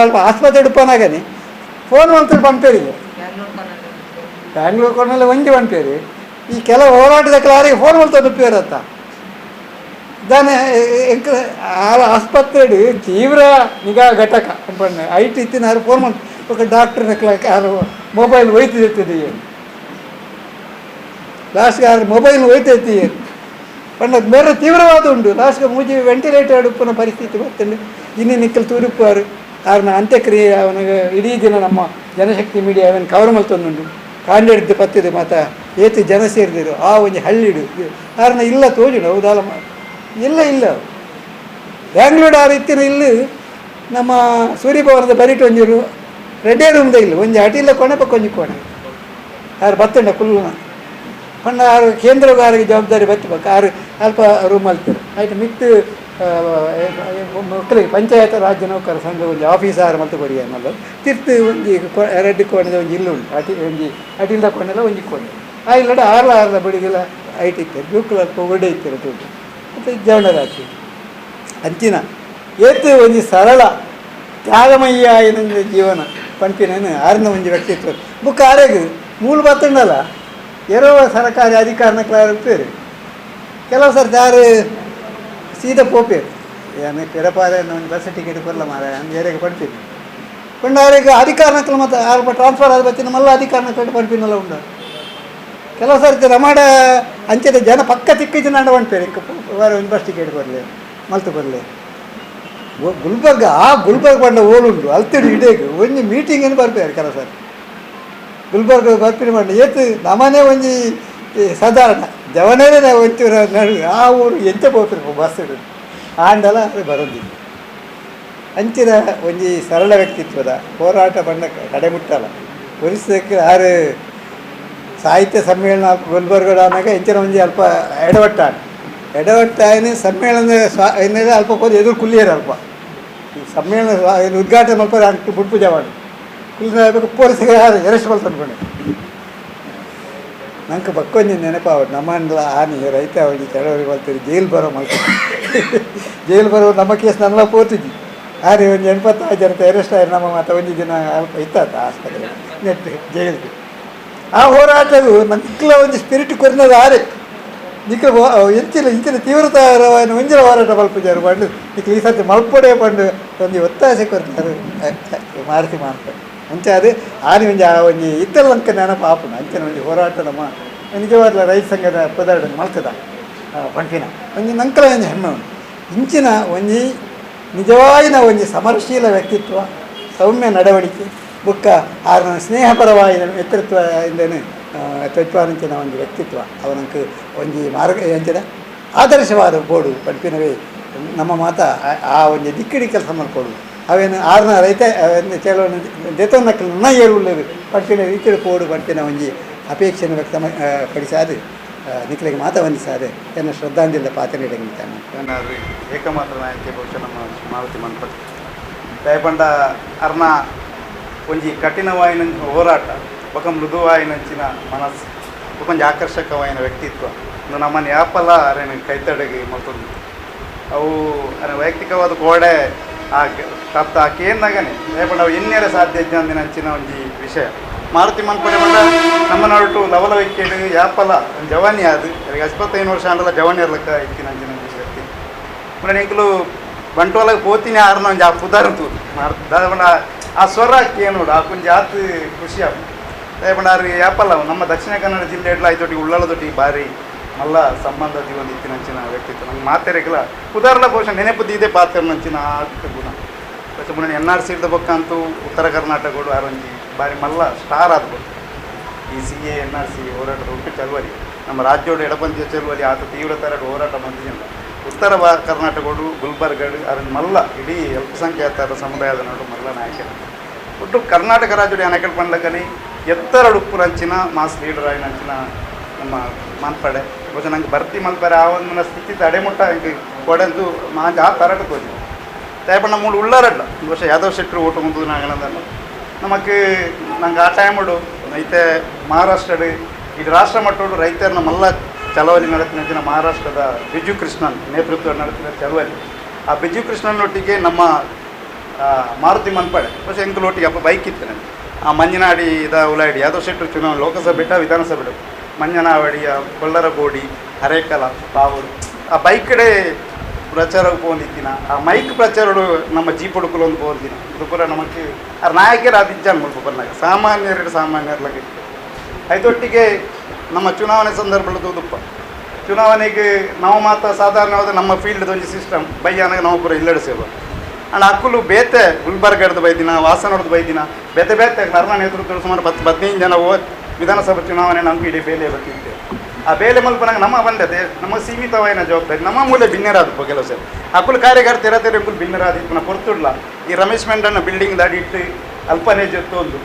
ಅಲ್ಪ ಆಸ್ಪತ್ರೆ ಹಿಡ್ಪೋನಾಗನೆ ಫೋನ್ ಮಾಡ್ತಾರೆ ಪಂಪೇರಿಗೆ ಬ್ಯಾಂಗ್ಳೂರು ಕೊನೆಲ್ಲ ಒಂಜಿ ಪಂಪೇರಿ ಈ ಕೆಲವು ಹೋರಾಟದ ಯಾರಿಗೆ ಫೋನ್ ಮಾಡ್ತಾರೆ ಉಪಯೋಗತ್ತ ದಾನೆ ಎಂಕ ಆಸ್ಪತ್ರೆ ತೀವ್ರ ನಿಗಾ ಘಟಕ ಐಟಿ ಇತ್ತಿನ ಯಾರು ಫೋನ್ ಮಾಡಿ ఒక డాక్టర్ ಯಾರು ಮೊಬೈಲ್ ಒಯ್ತಿರ್ತಿದೆ ಲಾಸ್ಟ್ಗೆ ಯಾರು ಮೊಬೈಲ್ ಒಯ್ತೈತಿ ಪಂಡ ಬೇರೆ ತೀವ್ರವಾದ ಉಂಟು ಲಾಸ್ಟ್ಗೆ ಮೂಜಿ ವೆಂಟಿಲೇಟರ್ ಅಡುಪಿನ ಪರಿಸ್ಥಿತಿ ಬರ್ತಂಡು ಇನ್ನು ನಿಕ್ಕಲು ತೂರಿಪ್ಪುವಾರು ಅವ್ರನ್ನ ಅಂತ್ಯಕ್ರಿಯೆ ಅವನಿಗೆ ಇಡೀ ದಿನ ನಮ್ಮ ಜನಶಕ್ತಿ ಮೀಡಿಯಾ ಅವನು ಕವರ್ ಮಲ್ತೊಂದುಂಡು ಕಾಂಡಿಡ್ದು ಪತ್ತಿದೆ ಮತ್ತು ಏತು ಜನ ಸೇರಿದಿರು ಆ ಒಂದು ಹಳ್ಳಿಡು ಅವ್ರನ್ನ ಇಲ್ಲ ತೋಜುಡು ಹೌದಾಲ ಇಲ್ಲ ಬ್ಯಾಂಗ್ಳೂರು ಆ ರೀತಿಯ ಇಲ್ಲಿ ನಮ್ಮ ಸೂರ್ಯಭವನದ ಬರಿಟು ಒಂಜೂರು ರೆಡ್ಡೇ ರೂಮ್ದ ಇಲ್ಲ ಒಂಜಿ ಅಟಿಲ್ಲ ಕೊನೆ ಪಕ್ಕೊಂಜಿ ಕೋಣೆ ಯಾರು ಬತ್ತಂಡ ಕುಲ್ಲುನ ಪಂಡ ಆರು ಕೇಂದ್ರಗಾರಿಗೆ ಜವಾಬ್ದಾರಿ ಬತ್ತಬೇಕು ಆರು ಅಲ್ಪ ರೂಮ್ ಅಲ್ತಾರೆ ಆಯ್ತು ಮಿತ್ತು ಮಕ್ಕಳಿಗೆ ಪಂಚಾಯತ್ ರಾಜ್ಯ ನೌಕರ ಸಂಘ ಒಂದು ಆಫೀಸರ್ ಮತ್ತು ಕೊಡಿ ಅನ್ನೋದು ತಿರ್ತು ಒಂಜಿ ರೆಡ್ಡಿ ಕೋಣೆದ ಒಂದು ಇಲ್ಲು ಉಂಟು ಒಂಜಿ ಅಟಿಲ್ದ ಕೋಣೆಲ್ಲ ಒಂಜಿ ಕೋಣೆ ಆ ಇಲ್ಲಡ ಆರ್ಲ ಬಿಡಿಗೆಲ್ಲ ಐಟ್ ಇತ್ತು ಬ್ಲೂ ಒಡೆ ಇತ್ತು ದುಡ್ಡು ಮತ್ತು ಜವಣದ ಹಾಕಿ ಅಂಚಿನ ಏತು ಒಂಜಿ ಸರಳ ತ್ಯಾಗಮಯ್ಯ ಏನಂದ್ರೆ ಜೀವನ ಪಂಪಿನ ಆರಿನ ಒಂಜಿ ವ್ಯಕ್ತಿತ್ವ ಬುಕ್ ಆರೋಗ್ಯ ಮೂಲ ಬತ್ತಂಡಲ್ಲ ಎರೋ ಸರ್ಕಾರಿ ಅಧಿಕಾರನಕ್ಲಾರು ಪೇರು ಕೆಲವು ಸರ್ತಿ ಯಾರು ಸೀದಾ ಪೋಪೇರು ಏನು ಪಿರಪಾರ ಒಂದು ಬಸ್ ಟಿಕೆಟ್ ಕೊಡಲ್ಲ ಮಾರ ಬೇರೆಗೆ ಪಡ್ತೀನಿ ಕೊಂಡು ಅವರಿಗೆ ಅಧಿಕಾರನಕ್ಕಲು ಮತ್ತು ಅಲ್ಪ ಟ್ರಾನ್ಸ್ಫರ್ ಆದ ಬಚ್ಚಿನ ಮಲ್ಲ ಅಧಿಕಾರನಕ್ಕೆ ಪಡ್ಪಿನಲ್ಲ ಉಂಟು ಕೆಲವು ಸರ್ತಿ ರಮಾಡ ಅಂಚೆದ ಜನ ಪಕ್ಕ ತಿಕ್ಕಿನ ಅಂಡ ಪಂಪೇರು ಒಂದು ಬಸ್ ಟಿಕೆಟ್ ಬರಲಿ ಮಲ್ತು ಬರಲಿ ಗುಲ್ಬರ್ಗ ಗುಲ್ಬರ್ಗ ಬಂಡ ಓಲುಂಡು ಅಲ್ತಿಡು ಇಡೇಗೆ ಒಂಜಿ ಮೀಟಿಂಗ್ ಏನು ಬರ್ಪೇರು ಕೆಲವು ಸರ್ತಿ ಗುಲ್ಬರ್ಗ ಬರ್ಪಿನ ಬಂಡ ಏತು ನಮ್ಮನೆ ಒಂಜಿ ಸಾಧಾರಣ ಜವನೇನೆ ಒಂಚೂರು ನಡು ಆ ಊರು ಎಂತ ಹೋಗ್ತಿರ್ಬೇಕು ಬಸ್ ಇಡು ಆಂಡಲ ಅದು ಬರೋದಿಲ್ಲ ಅಂಚಿನ ಒಂಜಿ ಸರಳ ವ್ಯಕ್ತಿತ್ವದ ಹೋರಾಟ ಬಂಡ ಕಡೆ ಮುಟ್ಟಲ್ಲ ಪೊಲೀಸಕ್ಕೆ ಆರು ಸಾಹಿತ್ಯ ಸಮ್ಮೇಳನ ಗುಲ್ಬರ್ಗ ಆದಾಗ ಎಂಚಿನ ಒಂಜಿ ಅಲ್ಪ ಎಡವಟ್ಟಾಯನ ಸಮ್ಮೇಳನ ಏನಿದೆ ಅಲ್ಪ ಹೋದ ಎದುರು ಕುಲ್ಲಿಯರು ಅಲ್ಪ ಈ ಸಮ್ಮೇಳನ ಉದ್ಘಾಟನೆ ಮಲ್ಪರೆ ಅಷ್ಟು ಬುಡ್ಪು ಜವಾಡು ಕುಲ್ಲಿನ ಆಗಬೇಕು ಪೊಲೀಸಿಗೆ ಯಾರು ಅರೆಸ್ಟ್ ಮಾಡ್ತಾ ಅನ್ಕೊಂಡೆ ನಂಗೆ ಬಕ್ಕೊಂದು ನೆನಪಾವಡು ನಮ್ಮಂಡ್ಲ ಆನೆ ರೈತ ಅವಳಿ ಚಳವಳಿ ಬರ್ತೀರಿ ಜೈಲು ಬರೋ ಮಾಡ್ತೀವಿ ಜೈಲು ಬರೋ ನಮ್ಮ ಕೇಸ್ ನನ್ನೆಲ್ಲ ಪೋತಿದ್ವಿ ಆರೆ ಒಂದು 85 ಜನ ಅರೆಸ್ಟ್ ಆಯ್ತು ನಮ್ಮ ಮತ್ತು ಒಂದು ದಿನ ಅಲ್ಪ ಇತ್ತಾತ ಆಸ್ಪತ್ರೆ ನೆಟ್ಟು ಜೈಲಿಗೆ ಆ ಹೋರಾಟವು ನಕ್ಲ ಒಂದು ಸ್ಪಿರಿಟ್ ಕೊರಿನದು ಆರೆ ನಿಕ್ಕ ಇಂಚಿನ ತೀವ್ರತರವಾದ ಒಂಜಿನ ಹೋರಾಟ ಮಲ್ಪಿದ್ದಾರೆ ಬಂದು ನಿಕ್ಕ ಈ ಸರ್ತಿ ಮಲ್ಪೊಡೆ ಬಂದು ಒಂದು ಒತ್ತಾಸೆ ಕೊರ್ತಾರೆ ಮಾರುತಿ ಮಾಡ್ತಾರೆ ಅಂಚೆ ಅದು ಆನೆ ಒಂಜಿ ಆ ಒಂಜಿ ಇತ್ತಲ್ಲಂಕ ನೆನಪು ಆಪುನ ಅಂಚಿನ ಒಂಜಿ ಹೋರಾಟ ನಮ್ಮ ನಿಜವಾದ ರೈತ ಸಂಘದ ಪದಾರ್ಥ ಮಲ್ತದ ಪಂಪಿನ ಒಂಜಿ ನಂಕಲ ಒಂಜಿ ಹೆಮ್ಮೆ ಉಂಟು ಇಂಚಿನ ಒಂಜಿ ನಿಜವಾಗಿನ ಒಂಜಿ ಸಮರಶೀಲ ವ್ಯಕ್ತಿತ್ವ ಸೌಮ್ಯ ನಡವಳಿಕೆ ಬುಕ್ಕ ಆರು ಸ್ನೇಹಪರವಾದ ವ್ಯಕ್ತಿತ್ವ ಇಂದನು ತತ್ವಾಂಚಿನ ಒಂದು ವ್ಯಕ್ತಿತ್ವ ಅವನಕ್ಕೆ ಒಂಜಿ ಮಾರ್ಗ ಎಂಚಿನ ಆದರ್ಶವಾದ ಬೋಡು ಪಂಪಿನವೇ ನಮ್ಮ ಮಾತ ಆ ಒಂದು ದಿಕ್ಕಿಡಿ ಕೆಲಸ ಮಾಡ್ಕೊಡು ಅವೇನು ಆರ್ನ ರೈತ ಕೆಲವೊಂದು ದೇತನಕ್ಕಲು ನನ್ನ ಏರುಳ್ಳದು ಪಂಪಿನ ರೀತಿಯ ಪೋಡು ಪಂಪಿನ ಒಂಜಿ ಅಪೇಕ್ಷೆಯನ್ನು ವ್ಯಕ್ತಪಡಿಸಾದು ನಿಖಲಿಗೆ ಮಾತ ವಂದಿಸಾದೆ ಎನ್ನ ಶ್ರದ್ಧಾಂಜಲಿ ಪಾತ್ರ ನೀಡಂಗಿದ್ದಾನೆ ಏನಾದ್ರು ಏಕಮಾತ್ರ ನಾಯಕಿ ಬಹುಶಃ ನಮ್ಮ ಮಾರುತಿ ಮನ್ಪತಿ ದಯಪಂಡ ಅರ್ನ ಒಂಜಿ ಕಠಿಣವಾಯಿನ ಹೋರಾಟ ఒక ಮೃದುವಾಯಿನಂಚಿನ ಮನಸ್ಸು ಕೊಂಚ ಆಕರ್ಷಕವಾಯಿನ ವ್ಯಕ್ತಿತ್ವ ಇಂದು ನಮ್ಮನ್ನು ಯಾಪಲ್ಲ ಅರೇನು ಕೈತಡೆಗೆ ಮತ್ತೊಂದು ಅವು ಅರೆ ವೈಯಕ್ತಿಕವಾದ ಗೋಡೆ ಆ ತಪ್ಪ ಆ ಕೇಂದಾಗನೆ ದಯಪಂಡ ಅವು ಎನ್ನೇರ ಸಾಧ್ಯ ಅಂದಿನಂಚಿನ ಒಂಜಿ ವಿಷಯ ಮಾರುತಿ ಮನ್ಪಡೆ ಬಂದ ನಮ್ಮ ನೋಟು ಲವಲ ವೈಕ್ಯಡು ಯಾಪಲ್ಲ ಒಂದು ಜವಾನಿ ಅದು 25 ವರ್ಷ ಅಂಡಲ ಜವಾನಿ ಇರ್ಲಕ್ಕ ಇತ್ತಿನ ಅಂಚಿನ ವ್ಯಕ್ತಿ ಪುನಃ ಎಂಕಲು ಬಂಟ್ವಾಲಾಗ ಪೋತಿನಿ ಆರ್ನ ಒಂಜಿ ಆ ಪುದಾರಂತು ಮಾರುತಿ ಆ ಸ್ವರ ಕೇನೋಡು ಆ ಕೊಂಚ ಆತು ಖುಷಿ ಆಗ ದಯಪಂಡ ಯಾಪಲ್ಲ ನಮ್ಮ ದಕ್ಷಿಣ ಕನ್ನಡ ಜಿಲ್ಲೆ ಇಡ್ಲ ಆಯ್ತೊಟ್ಟಿಗೆ ಉಳ್ಳಳದೊಟ್ಟಿಗೆ ಭಾರಿ ಮಲ್ಲ ಸಂಬಂಧ ಒಂದು ಇತ್ತಿನಂಚಿನ ವ್ಯಕ್ತಿತ್ವ ನಂಗೆ ಮಾತೆರೆಗಿಲ್ಲ ಉದಾಹರಣೆ ಬಹುಶಃ ನೆನಪು ಇದೆ ಪಾತ್ರ ನಂಚಿನ ಆರ್ಥಿಕ ಗುಣ ಬಹುಶಃ ಮುನ್ನ NRC ಇಡ್ದ ಬೊಕ್ಕ ಅಂತೂ ಉತ್ತರ ಕರ್ನಾಟಕಗಳು ಆರೊಂಜಿ ಭಾರಿ ಮಲ್ಲ ಸ್ಟಾರ್ ಆದ್ಬೋದು ಈ CA NRC ಹೋರಾಟದ ಒಟ್ಟು ಚಳುವಳಿ ನಮ್ಮ ರಾಜ್ಯೋಡು ಎಡಪಂಥೀಯ ಚಳುವಳಿ ಆತ ತೀವ್ರತರ ಹೋರಾಟ ಬಂದಿದ್ದ ಉತ್ತರ ಕರ್ನಾಟಕಗಳು ಗುಲ್ಬರ್ಗಡು ಅರೊಂದು ಮಲ್ಲ ಇಡೀ ಅಲ್ಪಸಂಖ್ಯಾತರ ಸಮುದಾಯದ ನಡು ಮಲ್ಲ ನಾಯಕರು ಒಟ್ಟು ಕರ್ನಾಟಕ ರಾಜ್ಯದ ಅನೆಕಲ್ ಪಂಡ್ಲಕನಿ ಎತ್ತರ ಉಪ್ಪುರಂಚಿನ ಮಾಸ್ ಲೀಡರ್ ಆಯ್ನಂಚಿನ ನಮ್ಮ ಮಾನ್ಪಡೆ ಬಹುಶಃ ನಂಗೆ ಭರ್ತಿ ಮಲ್ಪರೆ ಆ ಒಂದು ಸ್ಥಿತಿ ತಡೆಮುಟ್ಟ ಹಿಂಗೆ ಕೊಡಂದು ಮಾಂಜ ಆ ತರಟಕ್ಕೆ ಹೋಗಿ ದಯಪಂಡ ಮೂಡು ಉಳ್ಳಾರಡ್ಲ ಬಹುಶಃ ಯಾದವ್ ಶೆಟ್ಟರು ಓಟು ಮುಂದೆ ನಾಗಳಂದಲ್ಲ ನಮಗೆ ನಂಗೆ ಆ ಟೈಮಡು ಐತೆ ಮಹಾರಾಷ್ಟ್ರಡು ಇದು ರಾಷ್ಟ್ರ ಮಟ್ಟೋಡು ರೈತರನ್ನ ಮಲ್ಲ ಚಳವಳಿ ನಡೆತಿನ ಮಹಾರಾಷ್ಟ್ರದ ಬಿಜು ಕೃಷ್ಣನ್ ನೇತೃತ್ವ ನಡೆಸಿದ ಚಳವಳಿ ಆ ಬಿಜು ಕೃಷ್ಣನೊಟ್ಟಿಗೆ ನಮ್ಮ ಮಾರುತಿ ಮನ್ಪಡೆ ಬಹುಶಃ ಎಂಕಲೊಟ್ಟಿಗೆ ಅಪ್ಪ ಬೈಕ್ ಇತ್ತು ನನಗೆ ಆ ಮಂಜನಾಡಿ ಉಲಾಡಿ ಯಾದವ್ ಶೆಟ್ಟರು ಚುನಾವಣೆ ಲೋಕಸಭೆ ವಿಧಾನಸಭೆ ಮಂಜನಾವಡಿಯ ಕೊಲ್ಲರಗೋಡಿ ಅರೇಕಲ ಬಾವೂರು ಆ ಬೈಕ್ ಕಡೆ ಪ್ರಚಾರಕ್ಕೆ ಹೋಗಿತ್ತಿನ ಆ ಮೈಕ್ ಪ್ರಚಾರಡು ನಮ್ಮ ಜೀಪ್ ಹುಡುಕಲು ಒಂದು ಹೋಗಿನ ಇದು ಪೂರ ನಮಗೆ ಆ ನಾಯಕರು ಆದಿಜ್ಜ ಅನ್ಬಿಟ್ಟು ಬರ್ನಾಗ ಸಾಮಾನ್ಯರ್ಲಾಗ ಇತ್ತು ಐದೊಟ್ಟಿಗೆ ನಮ್ಮ ಚುನಾವಣೆ ಸಂದರ್ಭದಲ್ಲಿ ಉದುಪ್ಪ ಚುನಾವಣೆಗೆ ನಾವು ಮಾತ್ರ ಸಾಧಾರಣವಾದ ನಮ್ಮ ಫೀಲ್ಡ್ ಒಂಜಿ ಸಿಸ್ಟಮ್ ಬೈಯಾನಾಗ ನಾವು ಪೂರ ಇಲ್ಲಡಿಸೇವ ಅಂಡ್ ಅಕ್ಕಲು ಬೇತೆ ಗುಲ್ಬರ್ಗಡ್ದು ಬೈದಿನ ವಾಸನೋಡ್ದು ಬೈದಿನ ಬೇತೆ ನರ್ನ ನೇತೃತ್ವ ಸುಮಾರು 10-15 ಜನ ವಿಧಾನಸಭಾ ಚುನಾವಣೆ ನಮ್ಗೆ ಇಡೀ ಬೇಲೆ ಬರ್ತಿದ್ದೆ ಆ ಬೇಲೆ ಮಲ್ಪನಾಗ ನಮ್ಮ ಬಂದದೆ ನಮ್ಮ ಸೀಮಿತವಾಯಿನ ಜವಾಬ್ದಾರಿ ನಮ್ಮ ಮೂಲೆ ಭಿನ್ನರಾದಪ್ಪ ಕೆಲವು ಸರಿ ಅಕ್ಕಲು ಕಾರ್ಯಕರ್ತ ಇರತ್ತೇವೆ ಎಂಬುದು ಭಿನ್ನರಾದಿತ್ತು ನಾ ಕೊಡ್ತುಡ್ಲ ಈ ರಮೇಶ್ ಮೆಂಡನ್ನ ಬಿಲ್ಡಿಂಗ್ ದಾಡಿ ಇಟ್ಟು ಅಲ್ಪನೇಜ್ ಎತ್ತು ಒಂದು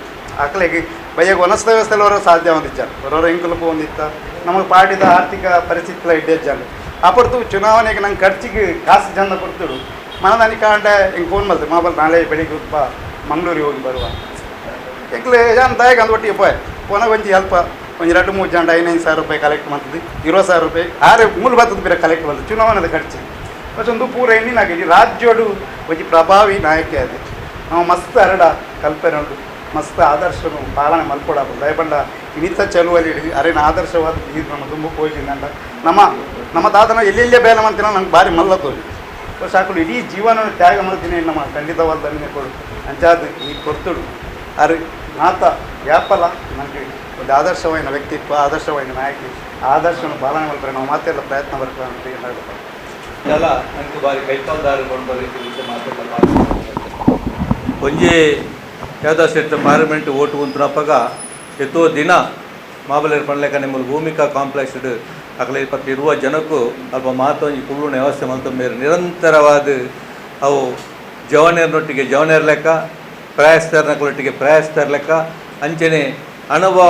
ಅಕ್ಕಲಿಗೆ ಬೈಯಾಗ ವನಸ್ಥ ವ್ಯವಸ್ಥೆಯಲ್ಲಿ ಅವರ ಸಾಧ್ಯ ಹೊಂದಿದ್ದಾರೆ ಅವರವರ ಎಂಕುಲಪ ಹೊಂದಿತ್ತ ನಮಗೆ ಪಾಡಿದ ಆರ್ಥಿಕ ಪರಿಸ್ಥಿತಿ ಇಡ್ಡೆ ಜನ ಅಪರ್ತು ಚುನಾವಣೆಗೆ ನಂಗೆ ಖರ್ಚಿಗೆ ಕಾಸು ಜನ ಕೊಡ್ತಿಡು ಮನದಾನಿ ಕಾಂಡ ಹಿಂಗೆ ಫೋನ್ ಮಾಡ್ತೀವಿ ಮಾಬಲ್ ನಾಳೆ ಬೆಳಿಗ್ಗೆ ಉತ್ಪ ಮಂಗಳೂರಿಗೆ ಹೋಗಿ ಬರುವ ಎಂಕ್ಲೆ ಜಾನ್ ದಾಯಕ ಅಂದ್ ಒಟ್ಟಿಗೆ ಪೋನಾಗ ಒಂಜಿ ಅಲ್ಪ ಒಂದು 2-3 ಜನ 5,000 ರೂಪಾಯಿ ಕಲೆಕ್ಟ್ ಮಾಡ್ತದೆ 20,000 ರೂಪಾಯಿ ಆರೆ ಮೂಲ ಬರ್ತದೆ ಬೇರೆ ಕಲೆಕ್ಟ್ ಮಾಡ್ತದೆ ಚುನಾವಣೆದ ಖರ್ಚು ಒಂದು ಪೂರ ಎಣ್ಣಿನಾಗಿ ರಾಜ್ಯೋಡು ಒಂಜಿ ಪ್ರಭಾವಿ ನಾಯಕಿ ಅದು ನಾವು ಮಸ್ತ್ ಹರಡ ಕಲ್ಪನೆ ಉಂಟು ಮಸ್ತ್ ಆದರ್ಶ ಪಾಲನೆ ಮಲ್ಕೊಡಪ್ಪ ದಯಪಂಡ ಇನ್ನಿತ ಚಳುವಳಿ ಅರೇನು ಆದರ್ಶವಾದ ಇದು ನಮ್ಮ ತುಂಬಕ್ಕೆ ಹೋಗಿದ್ದಂಡ ನಮ್ಮ ತಾತನ ಎಲ್ಲೆಲ್ಲೇ ಬೇಲೆ ಮಾಡ್ತೀನೋ ನಂಗೆ ಭಾರಿ ಮಲ್ಲ ತೋರಿ ಸಾಕು ಇಡೀ ಜೀವನ ತ್ಯಾಗ ಮಾಡ್ತೀನಿ ನಮ್ಮ ಖಂಡಿತವಾದ ದನ್ನೇ ಕೊಡು ಅಂಚಾದ ಈ ಕೊಡ್ತುಡು ಅರೆ ಮಾತ ವ್ಯಾಪಲ ನನಗೆ ಒಂದು ಆದರ್ಶವಾದ ವ್ಯಕ್ತಿತ್ವ ಆದರ್ಶವಾದ ನಾಯಕಿ ಆದರ್ಶವನ್ನು ಪಾಲನೆ ಮಾಡ್ತಾರೆ ನಾವು ಮಾತೆಲ್ಲ ಪ್ರಯತ್ನ ಬರ್ತದೆ ಅಂತ ಹೇಳಬೇಕು ಎಲ್ಲ ನನಗೆ ಬಾರಿ ಕೈಪಾಲ್ದಾರು ಕೊಂಡು ರೀತಿ ಮಾತಾಡಲ್ಲ ಒಂಜಿ ಯಾವ್ದೋ ಸೇರ್ತ ಪಾರ್ಲಿಮೆಂಟ್ ಓಟು ಉಂತುನಪ್ಪಗ ಎತ್ತೋ ದಿನ ಮಾಬಲೇರು ಪಡ್ಲೆಕ ನಿಮ್ಮಲ್ಲಿ ಭೂಮಿಕಾ ಕಾಂಪ್ಲೆಕ್ಸ್ ಅಕಲೆ ಇರುವ ಜನಕ್ಕೂ ಅಲ್ಪ ಮಾತೊಂಜಿ ಕುಳ್ಳುನ ವ್ಯವಸ್ಥೆ ಮಲ್ತು ಮೇರೆ ನಿರಂತರವಾದ ಅವು ಜವನೇರ್ನೊಟ್ಟಿಗೆ ಜವನೇರ್ ಲೆಕ್ಕ ಪ್ರಯಾಸ್ತಾರನೊಟ್ಟಿಗೆ ಪ್ರಯಾಸ್ತಾರ ಲೆಕ್ಕ ಅಂಚನೆ ಅನುಭವ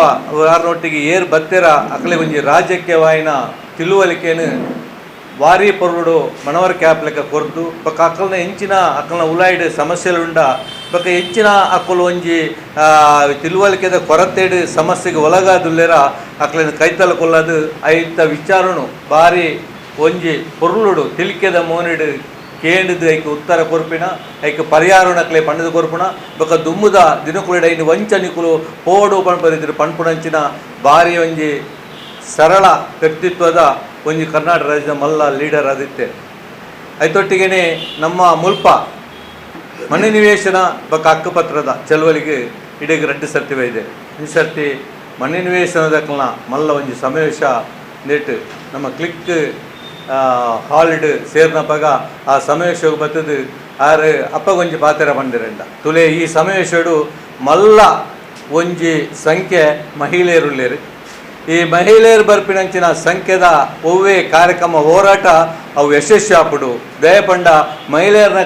ಯಾರನೊಟ್ಟಿಗೆ ಏರ್ ಬತ್ತೆರ ಅಕಲೆ ಒಂಜಿ ರಾಜಕೀಯವಾಯಿನ ತಿಳುವಳಿಕೆಯನ್ನು ವಾರಿ ಪೊರುಡು ಮನವರ ಕ್ಯಾಪ್ ಲೆಕ್ಕ ಕೊರ್ದು ಬೊಕ್ಕ ಅಕ್ಕಲ್ನ ಹೆಂಚಿನ ಅಕ್ಕಲ್ನ ಉಲಾಯ್ಡ್ ಸಮಸ್ಯೆಲುಂಡ ಬೊಕ್ಕ ಹೆಚ್ಚಿನ ಅಕ್ಕಲು ಒಂಜಿ ತಿಳುವಳಿಕೆದ ಕೊರತೆಡ್ ಸಮಸ್ಯೆಗೆ ಒಳಗಾದುಲ್ಲೆರ ಅಕ್ಕಲಿನ ಕೈತಲ ಕೊಲ್ಲದು ಐತ ವಿಚಾರಣು ಬಾರಿ ಒಂಜಿ ಪೊರ್ಲುಡು ತಿಳ್ಕೆದ ಮೋನಿಡ್ ಕೇಂದ್ರದ ಐಕೆ ಉತ್ತರ ಕೊರ್ಪಿನ ಐಕೆ ಪರಿಹಾರನ ಅಕ್ಲೆ ಪಂಡದ ಕೊರ್ಪುಣ ಬೊಕ್ಕ ದುಮ್ಮುದ ದಿನಕುಲಿಡ ಐನು ವಂಚನಿಕುಲು ಪೋಡು ಪಣಪರಿದ್ರು ಪಣ್ಪುಣಂಚಿನ ಬಾರಿ ಒಂಜಿ ಸರಳ ವ್ಯಕ್ತಿತ್ವದ ಒಂಜಿ ಕರ್ನಾಟಕ ರಾಜ್ಯದ ಮಲ್ಲ ಲೀಡರ್ ಆದಿತ್ತೆ ಐತೊಟ್ಟಿಗೆ ನಮ್ಮ ಮುಲ್ಪ ಮನೆ ನಿವೇಶನ ಬೊಕ್ಕ ಹಕ್ಕುಪತ್ರದ ಚಳುವಳಿಗೆ ಇಡೀಗೆ 2 ಸರ್ತಿವೆ ಇದೆ ಈ ಸರ್ತಿ ಮನೆ ನಿವೇಶನದಕ್ಕಲ್ನ ಮಲ್ಲ ಒಂಜಿ ಸಮಾವೇಶ ನೆಟ್ ನಮ್ಮ ಕ್ಲಿಕ್ ಹಾಲ್ಡ್ ಸೇರ್ನಪ್ಪಾಗ ಆ ಸಮಾವೇಶ ಬತ್ತದು ಆರು ಅಪ್ಪಗೊಂಜಿ ಪಾತ್ರ ಬಂದಿರಂಡ ತುಲೆ ಈ ಸಮಾವೇಶಡು ಮಲ್ಲ ಒಂಜಿ ಸಂಖ್ಯೆ ಮಹಿಳೆಯರುಳ್ಳೇರು ಈ ಮಹಿಳೆಯರು ಬರ್ಪಿನಂಚಿನ ಸಂಖ್ಯೆದ ಒವ್ವೇ ಕಾರ್ಯಕ್ರಮ ಹೋರಾಟ ಅವು ಯಶಸ್ವಿ ಆಪುಡು ದಯಪಂಡ ಮಹಿಳೆಯರನ್ನ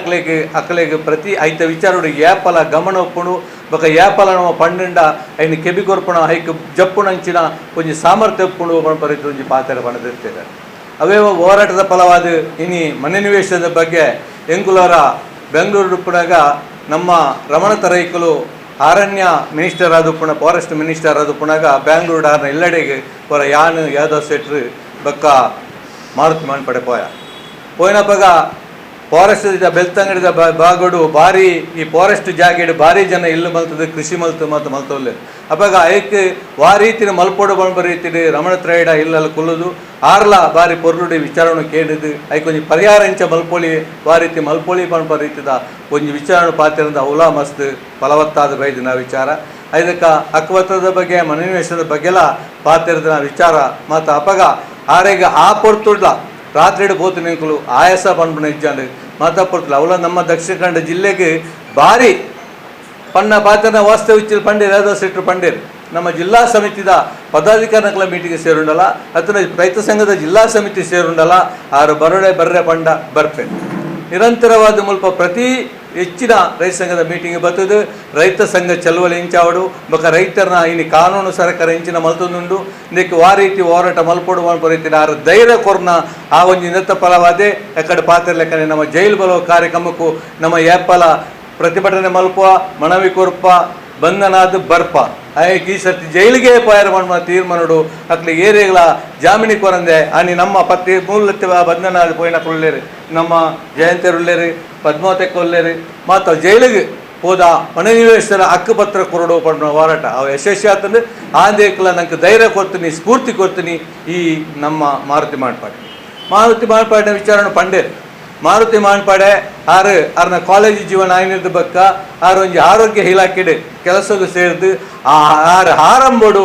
ಅಕ್ಕಲಿಗೆ ಪ್ರತಿ ಐತ ವಿಚಾರಡು ಯಾಪಲ ಗಮನ ಒಪ್ಪುಡು ಬೊಕ್ಕ ಯಾಪಲ ನಮ್ಮ ಪಂಡ ಐನು ಕೆಬಿ ಕೊರ್ಪುಣ ಹೈಕ್ ಜಪ್ಪುನಂಚಿನ ಒಂಜಿ ಸಾಮರ್ಥ್ಯ ಒಪ್ಪುಡು ಪರಿತು ಒಂಜಿ ಪಾತ್ರ ಪಣದಿರ್ತೇವೆ ಅವೇ ಹೋರಾಟದ ಫಲವಾದ ಇನಿ ಮನೆ ನಿವೇಶನದ ಬಗ್ಗೆ ಎಂಗುಲರ ಬೆಂಗಳೂರು ಉಪ್ಪುನಾಗ ನಮ್ಮ ರಮಣತ ರೈಕಲು ಅರಣ್ಯ ಮಿನಿಸ್ಟರ್ ಆದುಪ್ಪುಣ ಫಾರೆಸ್ಟ್ ಮಿನಿಸ್ಟರ್ ಆದುಪ್ಪುನಾಗ ಬ್ಯಾಂಗ್ಳೂರು ಆರ್ನ ಎಲ್ಲೆಡೆಗೆ ಹೊರ ಯಾನ್ ಯಾದವ್ ಸೆಟ್ರು ಬೊಕ್ಕ ಮಾರುತಿ ಮಾನ್ಪಡೆ ಪೋಯಿನಪ್ಪಾಗ ಫಾರೆಸ್ಟ್ ಬೆಳ್ತಂಗಡಿದ ಬಾಗೋಡು ಭಾರಿ ಈ ಫಾರೆಸ್ಟ್ ಜಾಗೆಡು ಭಾರಿ ಜನ ಇಲ್ಲು ಮಲ್ತದೆ ಕೃಷಿ ಮಲ್ತು ಮತ್ತು ಮಲ್ತೊಲ್ಲೆ ಅಪ್ಪಾಗ ಐಕ್ ವಾ ರೀತಿನ ಮಲ್ಪೋಡು ಬಣ್ಣ ರೀತಿಲಿ ರಮಣ ತ್ರೈಡ ಇಲ್ಲಲ್ಲಿ ಕುಲ್ಲುದು ಆರ್ಲ ಬಾರಿ ಪೊರ್ಲುಡಿ ವಿಚಾರಣೆ ಕೇಳಿದು ಐಕ್ ಒಂಜಿ ಪರಿಹಾರ ಇಂಚ ಮಲ್ಪೊಳಿ ವಾ ರೀತಿ ಮಲ್ಪೊಳಿ ಬಣ್ಣ ರೀತಿದ ಒಂಜಿ ವಿಚಾರಣೆ ಪಾತ್ರದ ಉಲಾ ಮಸ್ತ್ ಫಲವತ್ತಾದ ಬೈದಿನ ವಿಚಾರ ಇದಕ್ಕೆ ಹಕ್ಕುಪತ್ರದ ಬಗ್ಗೆ ಮನೋನಿವೇಶನದ ಬಗ್ಗೆಲ್ಲ ಪಾತ್ರದ ವಿಚಾರ ಮತ್ತು ಅಪ್ಪಗ ಆರೆಗ ಆ ಪೊರ್ತುಡ್ಲ ರಾತ್ರಿ ಬೋತು ನಿಂಕಲು ಆಯಾಸ ಪಂಪನ ಇಜ್ಜಾಂಡು ಮಾತಾಪುರ್ತಲ್ಲ ಅವಳ ನಮ್ಮ ದಕ್ಷಿಣ ಕನ್ನಡ ಜಿಲ್ಲೆಗೆ ಭಾರಿ ಪಣ್ಣ ಪಾತ್ರನ ವಾಸ್ತವಿಚ್ಚಲು ಪಂಡೇರು ಯಾವ್ದೋ ಸೆಟ್ರು ಪಂಡೇರು ನಮ್ಮ ಜಿಲ್ಲಾ ಸಮಿತಿದ ಪದಾಧಿಕಾರಿಗಳ ಮೀಟಿಂಗ್ ಸೇರುಂಡಲ್ಲ ಅಥವಾ ರೈತ ಸಂಘದ ಜಿಲ್ಲಾ ಸಮಿತಿ ಸೇರುಂಡಲ್ಲ ಆರು ಬರ್ರೆ ಪಂಡ ಬರ್ಪೆ ನಿರಂತರವಾದ ಮುಲ್ಪ ಪ್ರತಿ ಹೆಚ್ಚಿನ ರೈತ ಸಂಘದ ಮೀಟಿಂಗ್ ಬರ್ತದೆ ರೈತ ಸಂಘ ಚಳುವಳಿ ಇಂಚಾವಡು ಬೊಕ್ಕ ರೈತರನ್ನ ಇನ್ನು ಕಾನೂನು ಸರ್ಕಾರ ಇಂಚಿನ ಮಲ್ತೊಂದುಂಡು ಇದಕ್ಕೆ ವಾ ರೀತಿ ಹೋರಾಟ ಮಲ್ಪೊಡು ಮಲ್ಪೊರೀತಿನ ಆರು ಧೈರ್ಯ ಕೊರ್ನ ಆ ಒಂದು ನಿರತ ಫಲವಾದೆ ಎಕಡೆ ಪಾತ್ರ ಲೆಕ್ಕನೆ ನಮ್ಮ ಜೈಲು ಬಲೋ ಕಾರ್ಯಕ್ರಮಕ್ಕೂ ನಮ್ಮ ಏಪಲ ಪ್ರತಿಭಟನೆ ಮಲ್ಪುವ ಮನವಿ ಕೊರ್ಪ ಬಂಧನಾದ ಬರ್ಪ ಆಯ್ಕೆ ಈ ಸರ್ತಿ ಜೈಲಿಗೆ ಪಯರ ಮಾಡುವ ತೀರ್ಮಾನಡು ಅಕ್ಲಿ ಏರಿಯಾಗಳ ಜಾಮೀನಿ ಕೊರಂದೆ ಆನಿ ನಮ್ಮ ಪತ್ತಿ ಮೂಲತ್ವ ಬಂಧನ ಪೋಯಿನ ಕೊಲ್ಲೇರಿ ನಮ್ಮ ಜಯಂತರುಳ್ಳೇರಿ ಪದ್ಮಾವತಿ ಕೊಲ್ಲೇರಿ ಮತ್ತು ಜೈಲಿಗೆ ಹೋದ ಮನೆ ನಿವೇಶನ ಹಕ್ಕುಪತ್ರ ಕೊರಡು ಪಡುವ ಹೋರಾಟ ಅವು ಯಶಸ್ವಿ ಆಗ್ತಂದ್ರೆ ಆಂದೇಕಲ ನಂಗೆ ಧೈರ್ಯ ಕೊಡ್ತೀನಿ ಸ್ಫೂರ್ತಿ ಕೊಡ್ತೀನಿ ಈ ನಮ್ಮ ಮಾರುತಿ ಮಾನ್ಪಾಡಿನ ವಿಚಾರಣೆ ಪಂಡೇರು ಮಾರುತಿ ಮಾನ್ಪಾಡೆ ಆರ್ನ ಕಾಲೇಜು ಜೀವನ ಆಯ್ನಿರ್ದ ಬಕ್ಕ ಒಂಜಿ ಆರೋಗ್ಯ ಇಲಾಖೆಡೆ ಕೆಲಸಗೂ ಸೇರಿದು ಆರಂಭಡು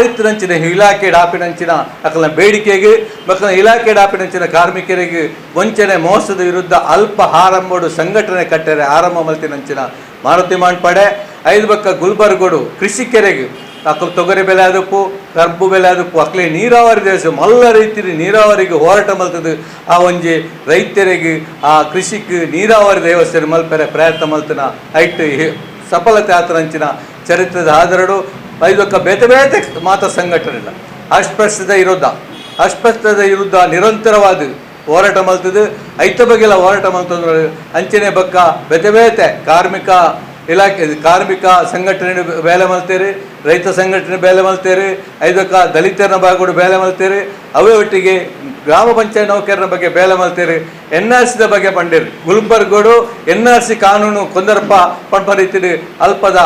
ರೀತಿನಂಚಿನ ಇಲಾಖೆ ಆಪಿನಂಚಿನ ಅಕಲ್ನ ಬೇಡಿಕೆಗೆ ಬಕ್ಕ ಇಲಾಖೆ ಆಪಿನಂಚಿನ ಕಾರ್ಮಿಕರಿಗೆ ವಂಚನೆ ಮೋಸದ ವಿರುದ್ಧ ಅಲ್ಪ ಆರಂಭಡು ಸಂಘಟನೆ ಕಟ್ಟರೆ ಆರಂಭ ಮಲ್ತಿನಂಚಿನ ಮಾರುತಿ ಮಾನ್ಪಾಡೆ 5 ಬಕ್ಕ ಗುಲ್ಬರ್ಗೋಡು ಕೃಷಿಕೆರೆಗೆ ಅಕ್ಕಲು ತೊಗರಿ ಬೆಲೆ ಆದಪ್ಪು ಕರ್ಬು ಬೆಲೆ ಆದಪ್ಪು ಅಕ್ಲೆ ನೀರಾವರಿ ದೇಶ ಮಲ್ಲ ರೀತಿ ನೀರಾವರಿಗೆ ಹೋರಾಟ ಮಲ್ತದ್ದು ಆ ಒಂಜಿ ರೈತರಿಗೆ ಆ ಕೃಷಿಗೆ ನೀರಾವರಿ ವ್ಯವಸ್ಥೆ ಮಲ್ಪರೆ ಪ್ರಯತ್ನ ಮಲ್ತನ ಐಟ್ ಸಫಲತೆ ಆತರಂಚಿನ ಚರಿತ್ರದ ಆಧಾರಡು 5 ಬಕ್ಕ ಬೇತೆ ಮಾತ ಸಂಘಟನೆ ಇಲ್ಲ ಅಸ್ಪೃಶ್ಯದ ವಿರುದ್ಧ ನಿರಂತರವಾದ ಹೋರಾಟ ಮಲ್ತದ್ದು ಐತ ಬಗೆಲ್ಲ ಹೋರಾಟ ಮಲ್ತಂದ್ರೆ ಅಂಚನೆ ಬಕ್ಕ ಬೇತೆ ಕಾರ್ಮಿಕ ಇಲಾಖೆ ಕಾರ್ಮಿಕ ಸಂಘಟನೆ ಬೇಲೆ ಮಲ್ತೇರಿ, ರೈತ ಸಂಘಟನೆ ಬೇಲೆ ಮಲ್ತೇರಿ, ಐದಕ್ಕ ದಲಿತರ ಭಾಗಗಳು ಬೇಲೆ ಮಲ್ತೇರಿ, ಅವೇ ಒಟ್ಟಿಗೆ ಗ್ರಾಮ ಪಂಚಾಯತ್ ನೌಕರರ ಬಗ್ಗೆ ಬೇಲೆ ಮಲ್ತೇರಿ, NRCದ ಬಗ್ಗೆ ಪಂಡೇರಿ. ಗುಲ್ಬರ್ಗೋಡು NRC ಕಾನೂನು ಕೊಂದರಪ್ಪ ಪಂಪರೀತಿರಿ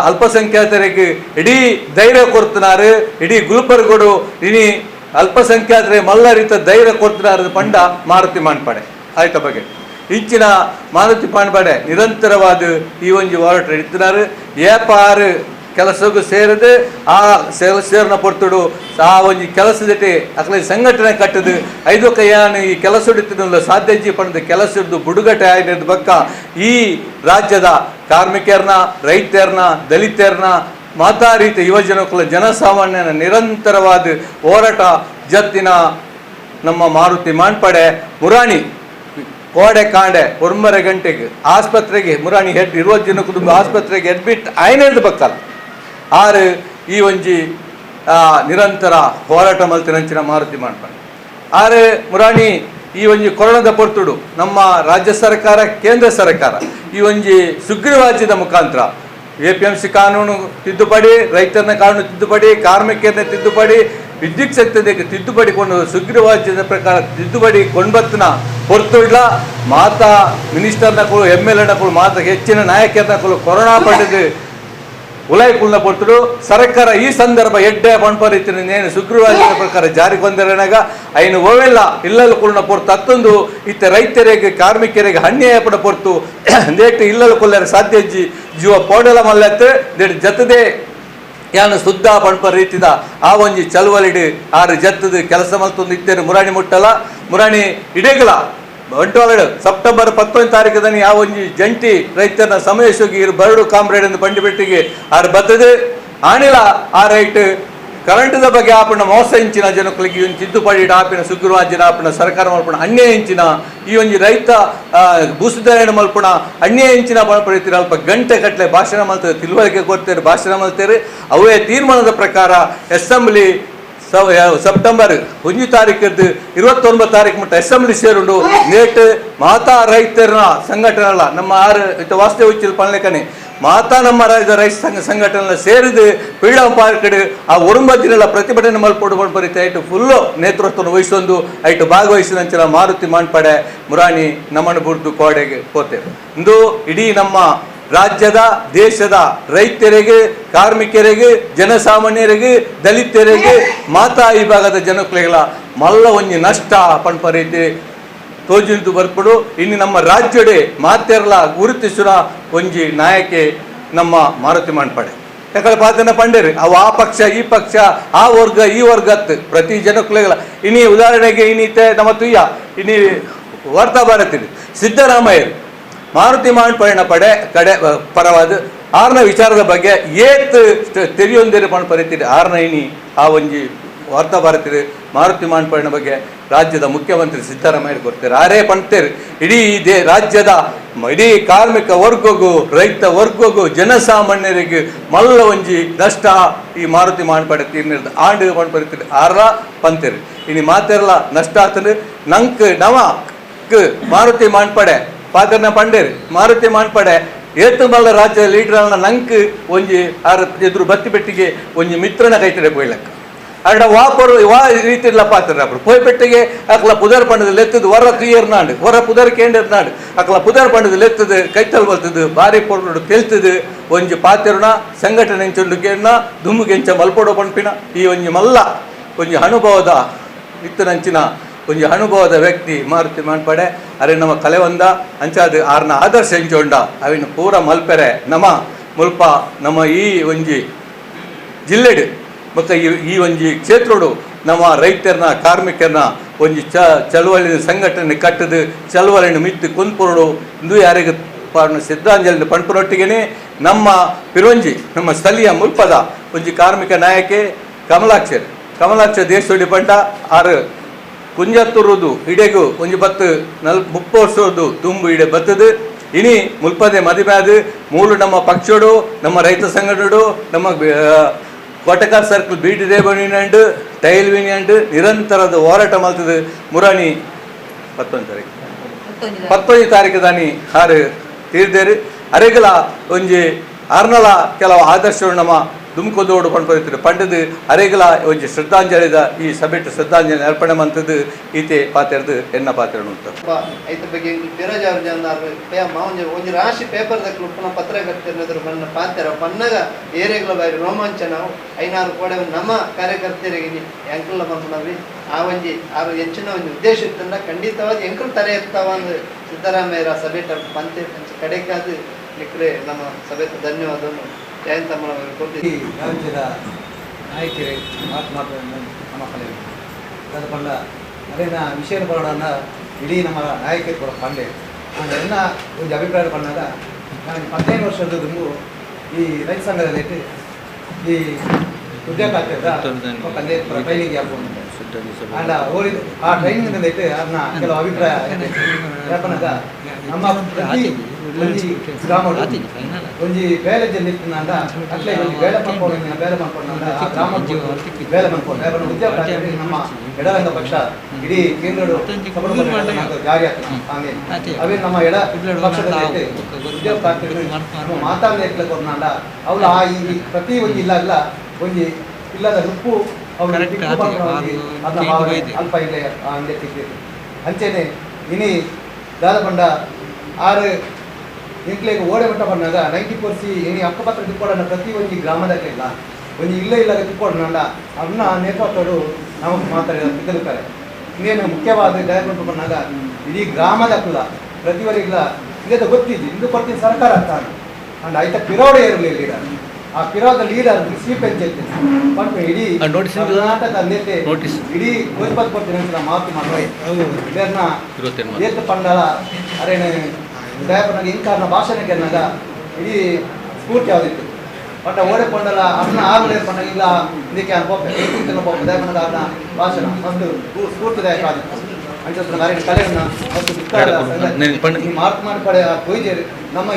ಅಲ್ಪಸಂಖ್ಯಾತರಿಗೆ ಇಡೀ ಧೈರ್ಯ ಕೊಡ್ತಿನಾರು. ಇಡೀ ಗುಲ್ಬರ್ಗೋಡು ಇನಿ ಅಲ್ಪಸಂಖ್ಯಾತರೆ ಮಲ್ಲರಿತ ಧೈರ್ಯ ಕೊಡ್ತಿನಾರ ಪಂಡ ಮಾರುತಿ ಮಾನ್ಪಡೆ ಆಯ್ತ ಬಗ್ಗೆ ಇಂಚಿನ ಮಾರುತಿ ಪಾಣ್ಬಾಡೆ ನಿರಂತರವಾದ ಈ ಒಂದು ಹೋರಾಟ ಇಡ್ತಿನಾರು. ಏಪಾರು ಕೆಲಸಕ್ಕೂ ಸೇರಿದು ಆ ಸೇರಿನ ಪೊರ್ತುಡು ಆ ಒಂದು ಕೆಲಸ ಜೊತೆ ಅಕಲ ಸಂಘಟನೆ ಕಟ್ಟದು ಐದು ಕೈಯಾನು ಈ ಕೆಲಸ ಹಿಡಿತಿದ್ದ ಸಾಧ್ಯಜಿ ಪಡೆದ ಕೆಲಸ ಹಿಡಿದು ಬುಡುಗಟ್ಟೆ ಆಗಿರೋದು ಬಕ್ಕ ಈ ರಾಜ್ಯದ ಕಾರ್ಮಿಕರನ್ನ, ರೈತರನ್ನ, ದಲಿತರನ್ನ ಮಾತಾರೀತ ಯುವಜನಕುಲ ಜನಸಾಮಾನ್ಯನ ನಿರಂತರವಾದ ಹೋರಾಟ ಜತ್ತಿನ ನಮ್ಮ ಮಾರುತಿ ಮಾನ್ಪಡೆ ಮುರಾಣಿ ಕೋಡೆ ಕಾಂಡೆ 9 ಗಂಟೆಗೆ ಆಸ್ಪತ್ರೆಗೆ ಮುರಾಣಿ ಹೆಡ್ 20 ಜನ ಕುಟುಂಬ ಆಸ್ಪತ್ರೆಗೆ ಅಡ್ಮಿಟ್ ಆಯ್ನೆಡ್ದು ಬಕ್ಕಲ್ಲ ಆರು ಈ ಒಂಜಿ ನಿರಂತರ ಹೋರಾಟ ಮಲ್ತಿನಂಚಿನ ಮಾರುತಿ ಮಾನ್ಪಡೆ ಆರು ಮುರಾಣಿ ಈ ಒಂಜಿ ಕೊರೋನಾದ ಪೊರ್ತುಡು ನಮ್ಮ ರಾಜ್ಯ ಸರ್ಕಾರ, ಕೇಂದ್ರ ಸರ್ಕಾರ ಈ ಒಂಜಿ ಸುಗ್ರೀವಾಜ್ಯದ ಮುಖಾಂತರ APMC ಕಾನೂನು ತಿದ್ದುಪಡಿ, ರೈತರನ್ನ ಕಾನೂನು ತಿದ್ದುಪಡಿ, ಕಾರ್ಮಿಕರನ್ನ ತಿದ್ದುಪಡಿ, ವಿದ್ಯುತ್ ಶಕ್ತಿಗೆ ತಿದ್ದುಪಡಿ ಕೊಂಡು ಸುಗ್ರೀವಾಜ್ಯದ ಪ್ರಕಾರ ತಿದ್ದುಪಡಿ ಕೊಂಡ್ಬತ್ತನ ಹೊರ್ತುಡ್ಲ ಮಾತಾ ಮಿನಿಸ್ಟರ್ನಗಳು MLAನಗಳು ಮಾತಾ ಹೆಚ್ಚಿನ ನಾಯಕರನಗಳು ಕೊರೋನಾ ಪಡೆದು ಉಲಾಯ್ಕುಳ್ನ ಪೊರ್ತುಡು ಸರ್ಕಾರ ಈ ಸಂದರ್ಭ ಎಡ್ಡೆ ಪಂಪರೀತಿನ ನೇನು ಸುಗ್ರೀವಾಜ್ಯದ ಪ್ರಕಾರ ಜಾರಿಗೆ ಬಂದಿರನಾಗ ಐನು ಓವೆಲ್ಲ ಇಲ್ಲಲು ಕುಳ್ನ ಪೊರ್ತು ಹತ್ತೊಂದು ಇತ್ತ ರೈತರಿಗೆ ಕಾರ್ಮಿಕರಿಗೆ ಅನ್ಯಾಯ ಪಡ ಪೊರ್ತು ನೇಟು ಇಲ್ಲಲು ಕೊಲ್ಲರ ಸಾಧ್ಯಜ್ಜಿ ಜೀವ ಪೋಡಲ ಮಲ್ಲತ್ತು ದೇಟ್ ಜತದೆ ಯಾನು ಶುದ್ಧ ಪಂಪ ರೀತಿದ ಆ ಒಂಜಿ ಚಳುವಳಿಡು ಆರು ಜತ್ತದು ಕೆಲಸ ಮಲ್ತೊಂದು ಇತ್ತೇನು ಮುರಾಣಿ ಮುಟ್ಟಲ ಮುರಾಣಿ ಇಡೇಗಲ ಬಂಟ್ವಾಳ ಸೆಪ್ಟೆಂಬರ್ 11 ತಾರೀಕದನಿ ಆ ಒಂಜಿ ಜಂಟಿ ರೈತರನ್ನ ಸಮಾವೇಶವಾಗಿ ಇರು ಬರಡು ಕಾಮ್ರೇಡ್ ಎಂದು ಪಂಡಿಬೆಟ್ಟಿಗೆ ಆರು ಬರ್ತದೆ ಆಣಿಲ ಆ ರೈಟ್ ಕರೆಂಟ್ದ ಬಗ್ಗೆ ಆಪಣ ಮೋಸ ಇಂಚಿನ ಜನಗಳಿಗೆ ಒಂದು ತಿದ್ದುಪಡಿ ಆಪಿನ ಸುಗ್ರೀವಾಜ್ಯನ ಆಪಿನ ಸರ್ಕಾರ ಮಲ್ಪಣ ಅನ್ಯಾಯ ಇಂಚಿನ ಈ ಒಂಜಿ ರೈತ ಭೂಸುಧಾರಣೆ ಮಲ್ಪಣ ಅನ್ಯಾಯ ಇಂಚಿನ ಪರೀತಿರ ಅಲ್ಪ ಗಂಟೆ ಕಟ್ಟಲೆ ಭಾಷಣ ಮಲ್ತೇವೆ, ತಿಳುವಳಿಕೆ ಕೊಡ್ತೇವೆ, ಭಾಷಣ ಮಲ್ತೇವೆ. ಅವೇ ತೀರ್ಮಾನದ ಪ್ರಕಾರ ಅಸೆಂಬ್ಲಿ ಸೆಪ್ಟೆಂಬರ್ 1 ತಾರೀಕದ್ದು 29 ತಾರೀಕು ಮಟ್ಟ ಅಸೆಂಬ್ಲಿ ಸೇರುಂಡು ನೇಟ್ ಮಾತಾ ರೈತರ ಸಂಘಟನೆ ಅಲ್ಲ ನಮ್ಮ ಆರು ವಾಸ್ತವ ಉಚ್ಚಿಲ್ ಪಳ್ಳೆಕನೆ ಮಾತಾ ನಮ್ಮ ರಾಜ್ಯದ ರೈತ ಸಂಘಟನೆ ಸೇರಿದು ಫ್ರೀಡಂ ಪಾರ್ಕ್ ಆ 9 ದಿನಗಳ ಪ್ರತಿಭಟನೆ ಮಲ್ಪೊಡು ಬರೀತಿ ಐಟು ಫುಲ್ಲು ನೇತೃತ್ವವನ್ನು ವಹಿಸೊಂದು ಐಟು ಭಾಗವಹಿಸಿದಂಚಿನ ಮಾರುತಿ ಮಾನ್ಪಡೆ ಮುರಾಣಿ ನಮನ ಬುರ್ದು ಕೋಡೆಗೆ ಹೋತೇವೆ. ಇಂದು ಇಡೀ ನಮ್ಮ ರಾಜ್ಯದ ದೇಶದ ರೈತರಿಗೆ, ಕಾರ್ಮಿಕರಿಗೆ, ಜನಸಾಮಾನ್ಯರಿಗೆ, ದಲಿತರಿಗೆ, ಮಾತಾ ಈ ಭಾಗದ ಜನಕುಲೆಗಳ ಮಲ್ಲ ಒಂಜಿ ನಷ್ಟ ಪಂಪರೀತಿ ತೋಜಿಲ್ದು ಬರ್ಪಡು ಇನ್ನು ನಮ್ಮ ರಾಜ್ಯಡೆ ಮಾತೆರ್ಲ ಗುರುತಿಸುವ ಒಂಜಿ ನಾಯಕಿ ನಮ್ಮ ಮಾರುತಿ ಮಾನ್ಪಡೆ. ಯಾಕಂದ್ರೆ ಪಾತನ ಪಂಡೇರಿ ಅವು ಆ ಪಕ್ಷ ಈ ಪಕ್ಷ ಆ ವರ್ಗ ಈ ವರ್ಗತ್ ಪ್ರತಿ ಜನಕುಲೆಗಳ ಇನಿ ಉದಾಹರಣೆಗೆ ಇನ್ನಿತ್ತೆ ನಮ್ಮ ತುಯ್ಯ ಇನಿ ವಾರ್ತಾ ಭಾರತಿ ಸಿದ್ದರಾಮಯ್ಯ ಮಾರುತಿ ಮಾನ್ಪಡೆ ಪಡೆ ಕಡೆ ಪರವಾದ ಆರ್ನ ವಿಚಾರದ ಬಗ್ಗೆ ಏತ್ ತೆರೆಯೊಂದೇರಿ ಪಣ್ ಪರಿತೀರಿ ಆರ್ನ ಇನಿ ಆ ಒಂಜಿ ವಾರ್ತಾ ಭಾರತಿ ಮಾರುತಿ ಮಾನ್ಪಡೆ ಬಗ್ಗೆ ರಾಜ್ಯದ ಮುಖ್ಯಮಂತ್ರಿ ಸಿದ್ದರಾಮಯ್ಯ ಕೊಡ್ತಾರೆ ಆರೇ ಪಣ್ತೇರಿ ಇಡೀ ರಾಜ್ಯದ ಇಡೀ ಕಾರ್ಮಿಕ ವರ್ಗಗೂ ರೈತ ವರ್ಗಗೂ ಜನಸಾಮಾನ್ಯರಿಗೆ ಮಲ್ಲ ಒಂಜಿ ನಷ್ಟ ಈ ಮಾರುತಿ ಮಾನ್ಪಡೆ ತೀರ್ನಿರ್ದ ಆಂಡು ಪಣ್ಪರಿತೀರಿ ಆರ ಪಂತೇರಿ ಇನಿ ಮಾತೆರ್ಲ ನಷ್ಟ ಆತಂದ್ರೆ ನಂಕ್ ನವಕ್ ಮಾರುತಿ ಮಾನ್ಪಡೆ ಪಾತ್ರನ ಪಂಡೇರಿ ಮಾರುತಿ ಮಾನ್ಪಡೆ ಏತು ಮಲ್ಲ ರಾಜ್ಯ ಲೀಡರ್ನ ನಂಕ್ ಒಂಜಿ ಆರು ಎದುರು ಬತ್ತಿ ಬೆಟ್ಟಿಗೆ ಒಂಜಿ ಮಿತ್ರನ ಕೈತಡೆ ಪೋಯ್ಲಕ್ಕ ಅಡ ವಾಪರು ವಾ ರೀತಿಲ್ಲ ಪಾತ್ರ ಪೋಯ್ ಬೆಟ್ಟಿಗೆ ಅಕ್ಲ ಪುದರ್ ಪಂಡದಲ್ಲಿ ಎತ್ತದು ಹೊರ ಕ್ಲಿಯರ್ ನಾಡು ಹೊರ ಪುದರ್ ಕೇಂದ್ರ ನಾಡು ಅಕ್ಲ ಪುದರ್ ಪಂಡದಲ್ಲಿ ಎತ್ತದು ಕೈತಲ್ ಬರ್ತದು ಬಾರಿ ಪೊರ್ಡು ತೆಲ್ತದು ಒಂಜಿ ಪಾತ್ರನ ಸಂಘಟನೆ ಎಂಚೊಂಡು ಕೇಣ ದುಮ್ಮಿಗೆಂಚ ಮಲ್ಪೊಡೋ ಪಂಪಿನ ಈ ಒಂಜಿ ಮಲ್ಲ ಒಂಜಿ ಅನುಭವದ ಇತ್ತನಂಚಿನ ಒಂಜಿ ಅನುಭವದ ವ್ಯಕ್ತಿ ಮಾರುತಿ ಮಾನ್ಪಡೆ ಅರೆ ನಮ್ಮ ಕಲೆ ಒಂದ ಅಂಚಾದ ಆರ್ನ ಆದರ್ಶ ಎಂಚೊಂಡ ಅವಿನ ಪೂರ ಮಲ್ಪೆರೆ ನಮ್ಮ ಮುಲ್ಪ ನಮ್ಮ ಈ ಒಂಜಿ ಜಿಲ್ಲೆಡು ಮತ್ತು ಈ ಒಂಜಿ ಕ್ಷೇತ್ರಡು ನಮ್ಮ ರೈತರನ್ನ ಕಾರ್ಮಿಕರನ್ನ ಒಂಜಿ ಚಳುವಳಿ ಸಂಘಟನೆ ಕಟ್ಟದು ಚಳುವಳಿನ ಮಿತ್ತು ಕೊಂದ್ಪುರಡು ಇಂದು ಯಾರಿಗೆ ಶ್ರದ್ಧಾಂಜಲಿ ಪಂಪುರೊಟ್ಟಿಗೆ ನಮ್ಮ ಪಿರೊಂಜಿ ನಮ್ಮ ಸ್ಥಳೀಯ ಮುಲ್ಪದ ಒಂಜಿ ಕಾರ್ಮಿಕ ನಾಯಕಿ ಕಮಲಾಕ್ಷ ದೇಶೋಡಿ ಪಂಡ ಆರು ಕುಂಜತ್ತುರುದು ಇಡೆಗು ಒಂಜಿ 30 ವರ್ಷದ್ದು ತುಂಬು ಇಡೆ ಬತ್ತದು ಇನಿ ಮುಲ್ಪದೆ ಮದುವೆ ಮೂಲು ನಮ್ಮ ಪಕ್ಷಡು ನಮ್ಮ ರೈತ ಸಂಘಟನೆಡು ನಮ್ಮ ಕೋಟಕಾರ್ ಸರ್ಕಲ್ ಬೀಡಿ ರೇಬಣಿನಂಡು ಟೈಲ್ ವಿನಿಯಂಡು ನಿರಂತರದ ಹೋರಾಟ ಮಲ್ತದು ಮುರಾಣಿ 11 ತಾರೀಕು ದಾನಿ ಆರು ತೀರ್ದೇರಿ ಅರೆಗಲ ಒಂಜಿ ಆರ್ನಲ ಕೆಲವು ಆದರ್ಶಗಳು ನಮ್ಮ ದುಮ್ಕೋದೋಡು ಕೊಂಡ್ಬರ್ತಾರೆ ಪಂಡದು ಅರೆಗಳ ಒಂಜಿ ಶ್ರದ್ಧಾಂಜಲಿದ ಈ ಸಭೆಟ್ ಶ್ರದ್ಧಾಂಜಲಿ ಅರ್ಪಣೆ ಮಂತದ್ದು ಈತೆ ಪಾತ್ರದ ಎನ್ನ ಪಾತ್ರ ಉಂಟು ಐತ ಬಗ್ಗೆ ಫಿರೋಜ್ ಅವ್ರ ಜನ ಒಂದು ರಾಶಿ ಪೇಪರ್ ಉಪ್ಪನ ಪತ್ರಕರ್ತರ ಮನ್ನ ಪಾತ್ರ ಪನ್ನಗ ಏರಿಯಾಗಳ ಬಾರಿ ರೋಮಾಂಚನ ಐನಾರು ಕೋಡೆ ನಮ್ಮ ಕಾರ್ಯಕರ್ತರಿಗೆ ಎಂಕಲ್ಲ ಬಂದ್ವಿ ಆ ಒಂಜಿ ಆರು ಹೆಚ್ಚಿನ ಒಂದು ಉದ್ದೇಶ ಇತ್ತಂದ ಖಂಡಿತವಾದ ಎಂಕಲ್ ತರೆ ಇರ್ತಾವ ಅಂದ್ರೆ ಸಿದ್ದರಾಮಯ್ಯರ ಸಭೆ ಪಂತೆ ಕಡೆಕಾದ ನಿಕ್ರೆ ನಮ್ಮ ಸಭೆ ಧನ್ಯವಾದವನ್ನು ಜಯಂತಮ್ಮನವರು ಕೊಡ್ತೀವಿ ರಾಜ್ಯದ ನಾಯಕರೇ ಮಾತನಾಡುವ ನಮ್ಮ ಕಲೆ ಅದು ಪಂಡ ಅದೇನ ವಿಷಯ ಪಡೋಣ ಇಡೀ ನಮ್ಮ ನಾಯಕರು ಕೂಡ ಪಂಡೆ ಎಲ್ಲ ಒಂದು ಅಭಿಪ್ರಾಯ ಪಂಡಾಗ ನಾನು 15 ವರ್ಷದ ದುಂಬು ಈ ರೈತ ಸಂಘದಲ್ಲಿ ಈ ಉದ್ಯೋಗ ಆಗ್ತದ ಟ್ರೈನಿಂಗ್ ಹಾಕೊಂಡು ಅಂಡ ಓಡಿದ ಆ ಟ್ರೈನಿಂಗ್ ಐತೆ ಅದನ್ನ ಕೆಲವು ಅಭಿಪ್ರಾಯ ಯಾಕಂದಾಗ ನಮ್ಮ ಪ್ರತಿ ಗ್ರಾಮ ಒಂಜಿ ಬೇಲೆ ಜಲ್ಲಿತ್ತಂಡ ಅಟ್ಲೇ ಒಂಜಿ ಬೇಲೆ ಮಾಡ್ಕೊಂಡ ಆ ಗ್ರಾಮ ಬೇಲೆ ಮಾಡ್ಕೊಂಡು ಉದ್ಯೋಗ ನಮ್ಮ ಎಡರಂಗ ಪಕ್ಷ ಇಡೀ ಕೇಂದ್ರ ಜಾರಿ ಆಗ್ತದೆ ಅವೇ ನಮ್ಮ ಎಡ ಪಕ್ಷದಲ್ಲಿ ಉದ್ಯೋಗ ಮಾತಾಡ್ಲಿಕ್ಕೆ ಕೊಡ್ನಾಂಡ ಅವಳು ಆ ಈ ಪ್ರತಿ ಒಂಜಿ ಇಲ್ಲ ಒಂಜಿ ಇಲ್ಲದ ಉಪ್ಪು ಅಲ್ಪ ಇಲ್ಲ ಹಂಗೆ ತಿಕ್ಕಿದ್ರು ಅಂಚೆನೆ ಇನಿ ದಾದ ಪಂಡ 6 ಇಂಟ್ಲೇಗೆ ಓಡೆ ಮಟ್ಟ ಬಂದಾಗ 90% ಇನಿ ಅಕ್ಕಪತ್ರ ತಿಕ್ಕೊಡೋಣ ಪ್ರತಿ ಒಂಜಿ ಗ್ರಾಮದಲ್ಲಿಲ್ಲ ಒಂಜಿ ಇಲ್ಲ ತಿಕ್ಕೊಡೋಣ ಅದನ್ನ ನೇತೃತ್ವಗಳು ನಾವು ಮಾತಾಡಿದ್ದಾರೆ ಇನ್ನೇನು ಮುಖ್ಯವಾದ ಡೈರೆಕ್ಟ್ ಬಂದಾಗ ಇಡೀ ಗ್ರಾಮದ ಕುಲ ಪ್ರತಿವರಿಗಿಲ್ಲ ಇಲ್ಲದ ಗೊತ್ತಿದ್ದು ಇಂದು ಕೊಡ್ತೀನಿ ಸರ್ಕಾರ ಅಂತ ಅಂಡ್ ಆಯ್ತಾ ಪಿರೋಡೆ ಇರಲಿಲ್ಲ ಆ ಪಿರೋದ ಲೀಡರ್ ಸಿ ಪಂಚಾಯತ್ ಪಂಪ ಇಡೀ ಕರ್ನಾಟಕ ನೇತೆ ಇಡೀ ಗೋಲ್ಪತ್ ಕೊಡ್ತೀನಿ ಅಂತ ಮಾತು ಮಾಡಿ ಇದನ್ನ ಏತ ಪಂಡಲ ಅರೇನೆ ದಯಪನಾಗ ಇಂಕಾರನ ಭಾಷಣಕ್ಕೆ ಅನ್ನಗ ಇಡೀ ಸ್ಫೂರ್ತಿ ಯಾವುದಿತ್ತು ಪಂಡ ಓಡೆ ಪಂಡಲ ಅದನ್ನ ಆಗಲೇ ಪಂಡ ಇಲ್ಲ ಇದಕ್ಕೆ ಅನುಭವ ದಯಪನಾಗ ಅದನ್ನ ಭಾಷಣ ಮತ್ತು ಸ್ಫೂರ್ತಿದಾಯಕ ಆಗಿತ್ತು ಅಂತ ನಾರಿನ ಕಲೆಯನ್ನ ಮತ್ತು ಮಾರ್ಕ್ ಮಾಡಿ ಪಡೆ ಕೊಯ್ದೇರಿ ನಮ್ಮ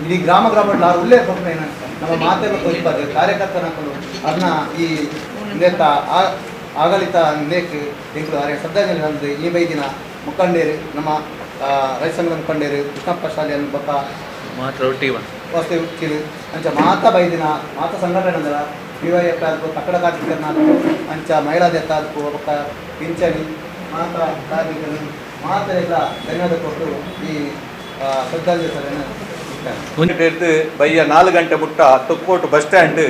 ಇಡೀ ಗ್ರಾಮಗಳ ಉಲ್ಲೇಖ ನಮ್ಮ ಮಾತೆಲ್ಲ ಕೊಯ್ಬಾರ್ದು ಕಾರ್ಯಕರ್ತನ ಅದನ್ನ ಈ ನೇತ ಆಗಲಿತ ನೇಕ್ ಎಂಕಲು ಅರೆ ಶ್ರದ್ಧಾಂಜಲಿ ನಂದು ಈ ಬೈದಿನ ಮುಖಂಡೇರು ನಮ್ಮ ರೈತ ಸಂಘದ ಮುಖಂಡೇರು ಕೃಷ್ಣಪ್ಪ ಶಾಲೆಯನ್ನು ಬೊಕ್ಕ ವಸ್ತು ಚಿರು ಅಂಚ ಮಾತ ಬೈದಿನ ಮಾತ ಸಂಘಟನೆ ಅಂದ್ರೆ PYF ಆದ್ಕು ಕಟ್ಟಡ ಕಾರ್ಮಿಕರನ್ನ ಅಂಚ ಮಹಿಳಾದ ಎತ್ತಾದ್ಕು ಬೊಕ್ಕ ಪಿಂಚಣಿ ಮಾತ ಕಾರ್ಮಿಕರು ಮಾತೆಲ್ಲ ಧನ್ಯವಾದ ಕೊಟ್ಟು ಈ ಶ್ರದ್ಧಾಂಜಲಿ ಸಭೆಯನ್ನು ಬಯ್ಯ 4 ಗಂಟೆ ಮುಟ್ಟ ತೊಕ್ಕೋಟು ಬಸ್ ಸ್ಟ್ಯಾಂಡ್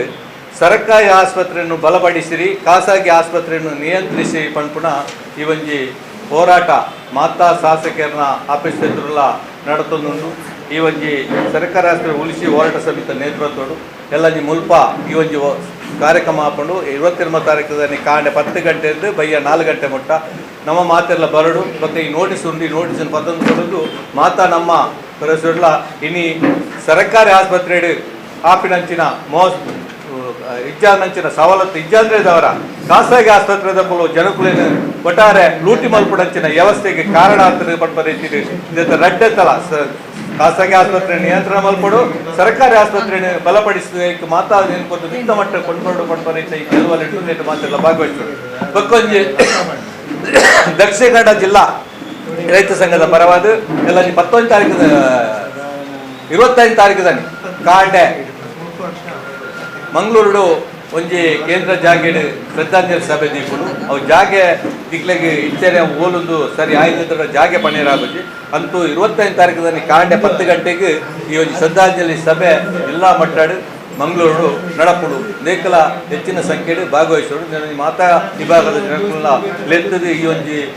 ಸರ್ಕಾರಿ ಆಸ್ಪತ್ರೆಯನ್ನು ಬಲಪಡಿಸಿರಿ ಖಾಸಗಿ ಆಸ್ಪತ್ರೆಯನ್ನು ನಿಯಂತ್ರಿಸಿ ಪಂಪುಣ ಈ ಒಂಜಿ ಹೋರಾಟ ಮಾತಾ ಶಾಸಕರನ್ನ ಆಫೀಸ್ ಎದುರುಲ್ಲ ನಡತೊಂದುಂಡು ಈ ಒಂಜಿ ಸರ್ಕಾರಿ ಆಸ್ಪತ್ರೆ ಉಳಿಸಿ ಹೋರಾಟ ಸಮಿತಿ ನೇತೃತ್ವಡು ಎಲ್ಲಂಜಿ ಮುಲ್ಪ ಈ ಒಂಜಿ ಕಾರ್ಯಕ್ರಮ ಹಾಕೊಂಡು 21 ತಾರೀಕು ಕಾಂಡೆ 10 ಗಂಟೆಯಿಂದ ಬಯ್ಯ 4 ಗಂಟೆ ಮುಟ್ಟ ನಮ್ಮ ಮಾತೆಲ್ಲ ಬರಡು ಮತ್ತು ಈ ನೋಟಿಸ್ ಉಂಡು ಈ ನೋಟಿಸನ್ನು ಪತ್ತೊಂದು ಕೊಡೋದು ಮಾತಾ ನಮ್ಮ ಕರೆಸುಡ್ಲ ಇನಿ ಸರ್ಕಾರಿ ಆಸ್ಪತ್ರೆ ಆಪಿನಂಚಿನ ಇಜ್ಜಾನಂಚಿನ ಸವಲತ್ತು ಇಜ್ಜಾಂದ್ರೆದವರ ಖಾಸಗಿ ಆಸ್ಪತ್ರೆದ ಜನಕುಲೇನು ಒಟ್ಟಾರೆ ಲೂಟಿ ಮಲ್ಪಡಂಚಿನ ವ್ಯವಸ್ಥೆಗೆ ಕಾರಣ ಅಂತ ಪಡ್ಪರೀತಿರಿ ಇದಕ್ಕೆ ರಡ್ಡೆತ್ತಲ್ಲ ಖಾಸಗಿ ಆಸ್ಪತ್ರೆ ನಿಯಂತ್ರಣ ಮಲ್ಪಡು ಸರ್ಕಾರಿ ಆಸ್ಪತ್ರೆ ಬಲಪಡಿಸಲಿಕ್ಕೆ ಮಾತಾಡೋದು ನಿಂತ ಮಟ್ಟ ಕೊಂಡ್ಕೊಂಡು ಪಡ್ಪರೀತ ಈ ಕೆಲವಲ್ಲಿ ಮಾತೆಲ್ಲ ಭಾಗವಹಿಸಿದ್ರು ಬಕ್ಕೊಂಜಿ ದಕ್ಷಿಣ ಕನ್ನಡ ಜಿಲ್ಲಾ ರೈತ ಸಂಘದ ಪರವಾದ ಎಲ್ಲ 19 ತಾರೀಕು 25 ತಾರೀಕುದಾನಿ ಕಾಂಡೆ ಮಂಗಳೂರು ಒಂಜಿ ಕೇಂದ್ರ ಜಾಗೆಡ್ ಶ್ರದ್ಧಾಂಜಲಿ ಸಭೆ ದೀಪುಡು ಅವು ಜಾಗೆ ದಿಕ್ಲೆಗೆ ಇಚ್ಚರೆ ಓಲೊಂದು ಸರಿ ಆಯ್ತು ಜಾಗೆ ಪಣೀರಾಗುಜಿ ಅಂತೂ 25 ತಾರೀಕುದಾನಿ ಕಾಂಡೆ 10 ಗಂಟೆಗೆ ಈ ಒಂದು ಶ್ರದ್ಧಾಂಜಲಿ ಸಭೆ ಎಲ್ಲ ಮಟ್ಟಾಡು ಮಂಗಳೂರು ನಡಪುಡು ನೇಕಲ ಹೆಚ್ಚಿನ ಸಂಖ್ಯೆಯಲ್ಲಿ ಭಾಗವಹಿಸೋಡು ಮಾತಾ ವಿಭಾಗದ ಜನಗಳ ಲೆತ್ತದು ಈ ಒಂಜಿ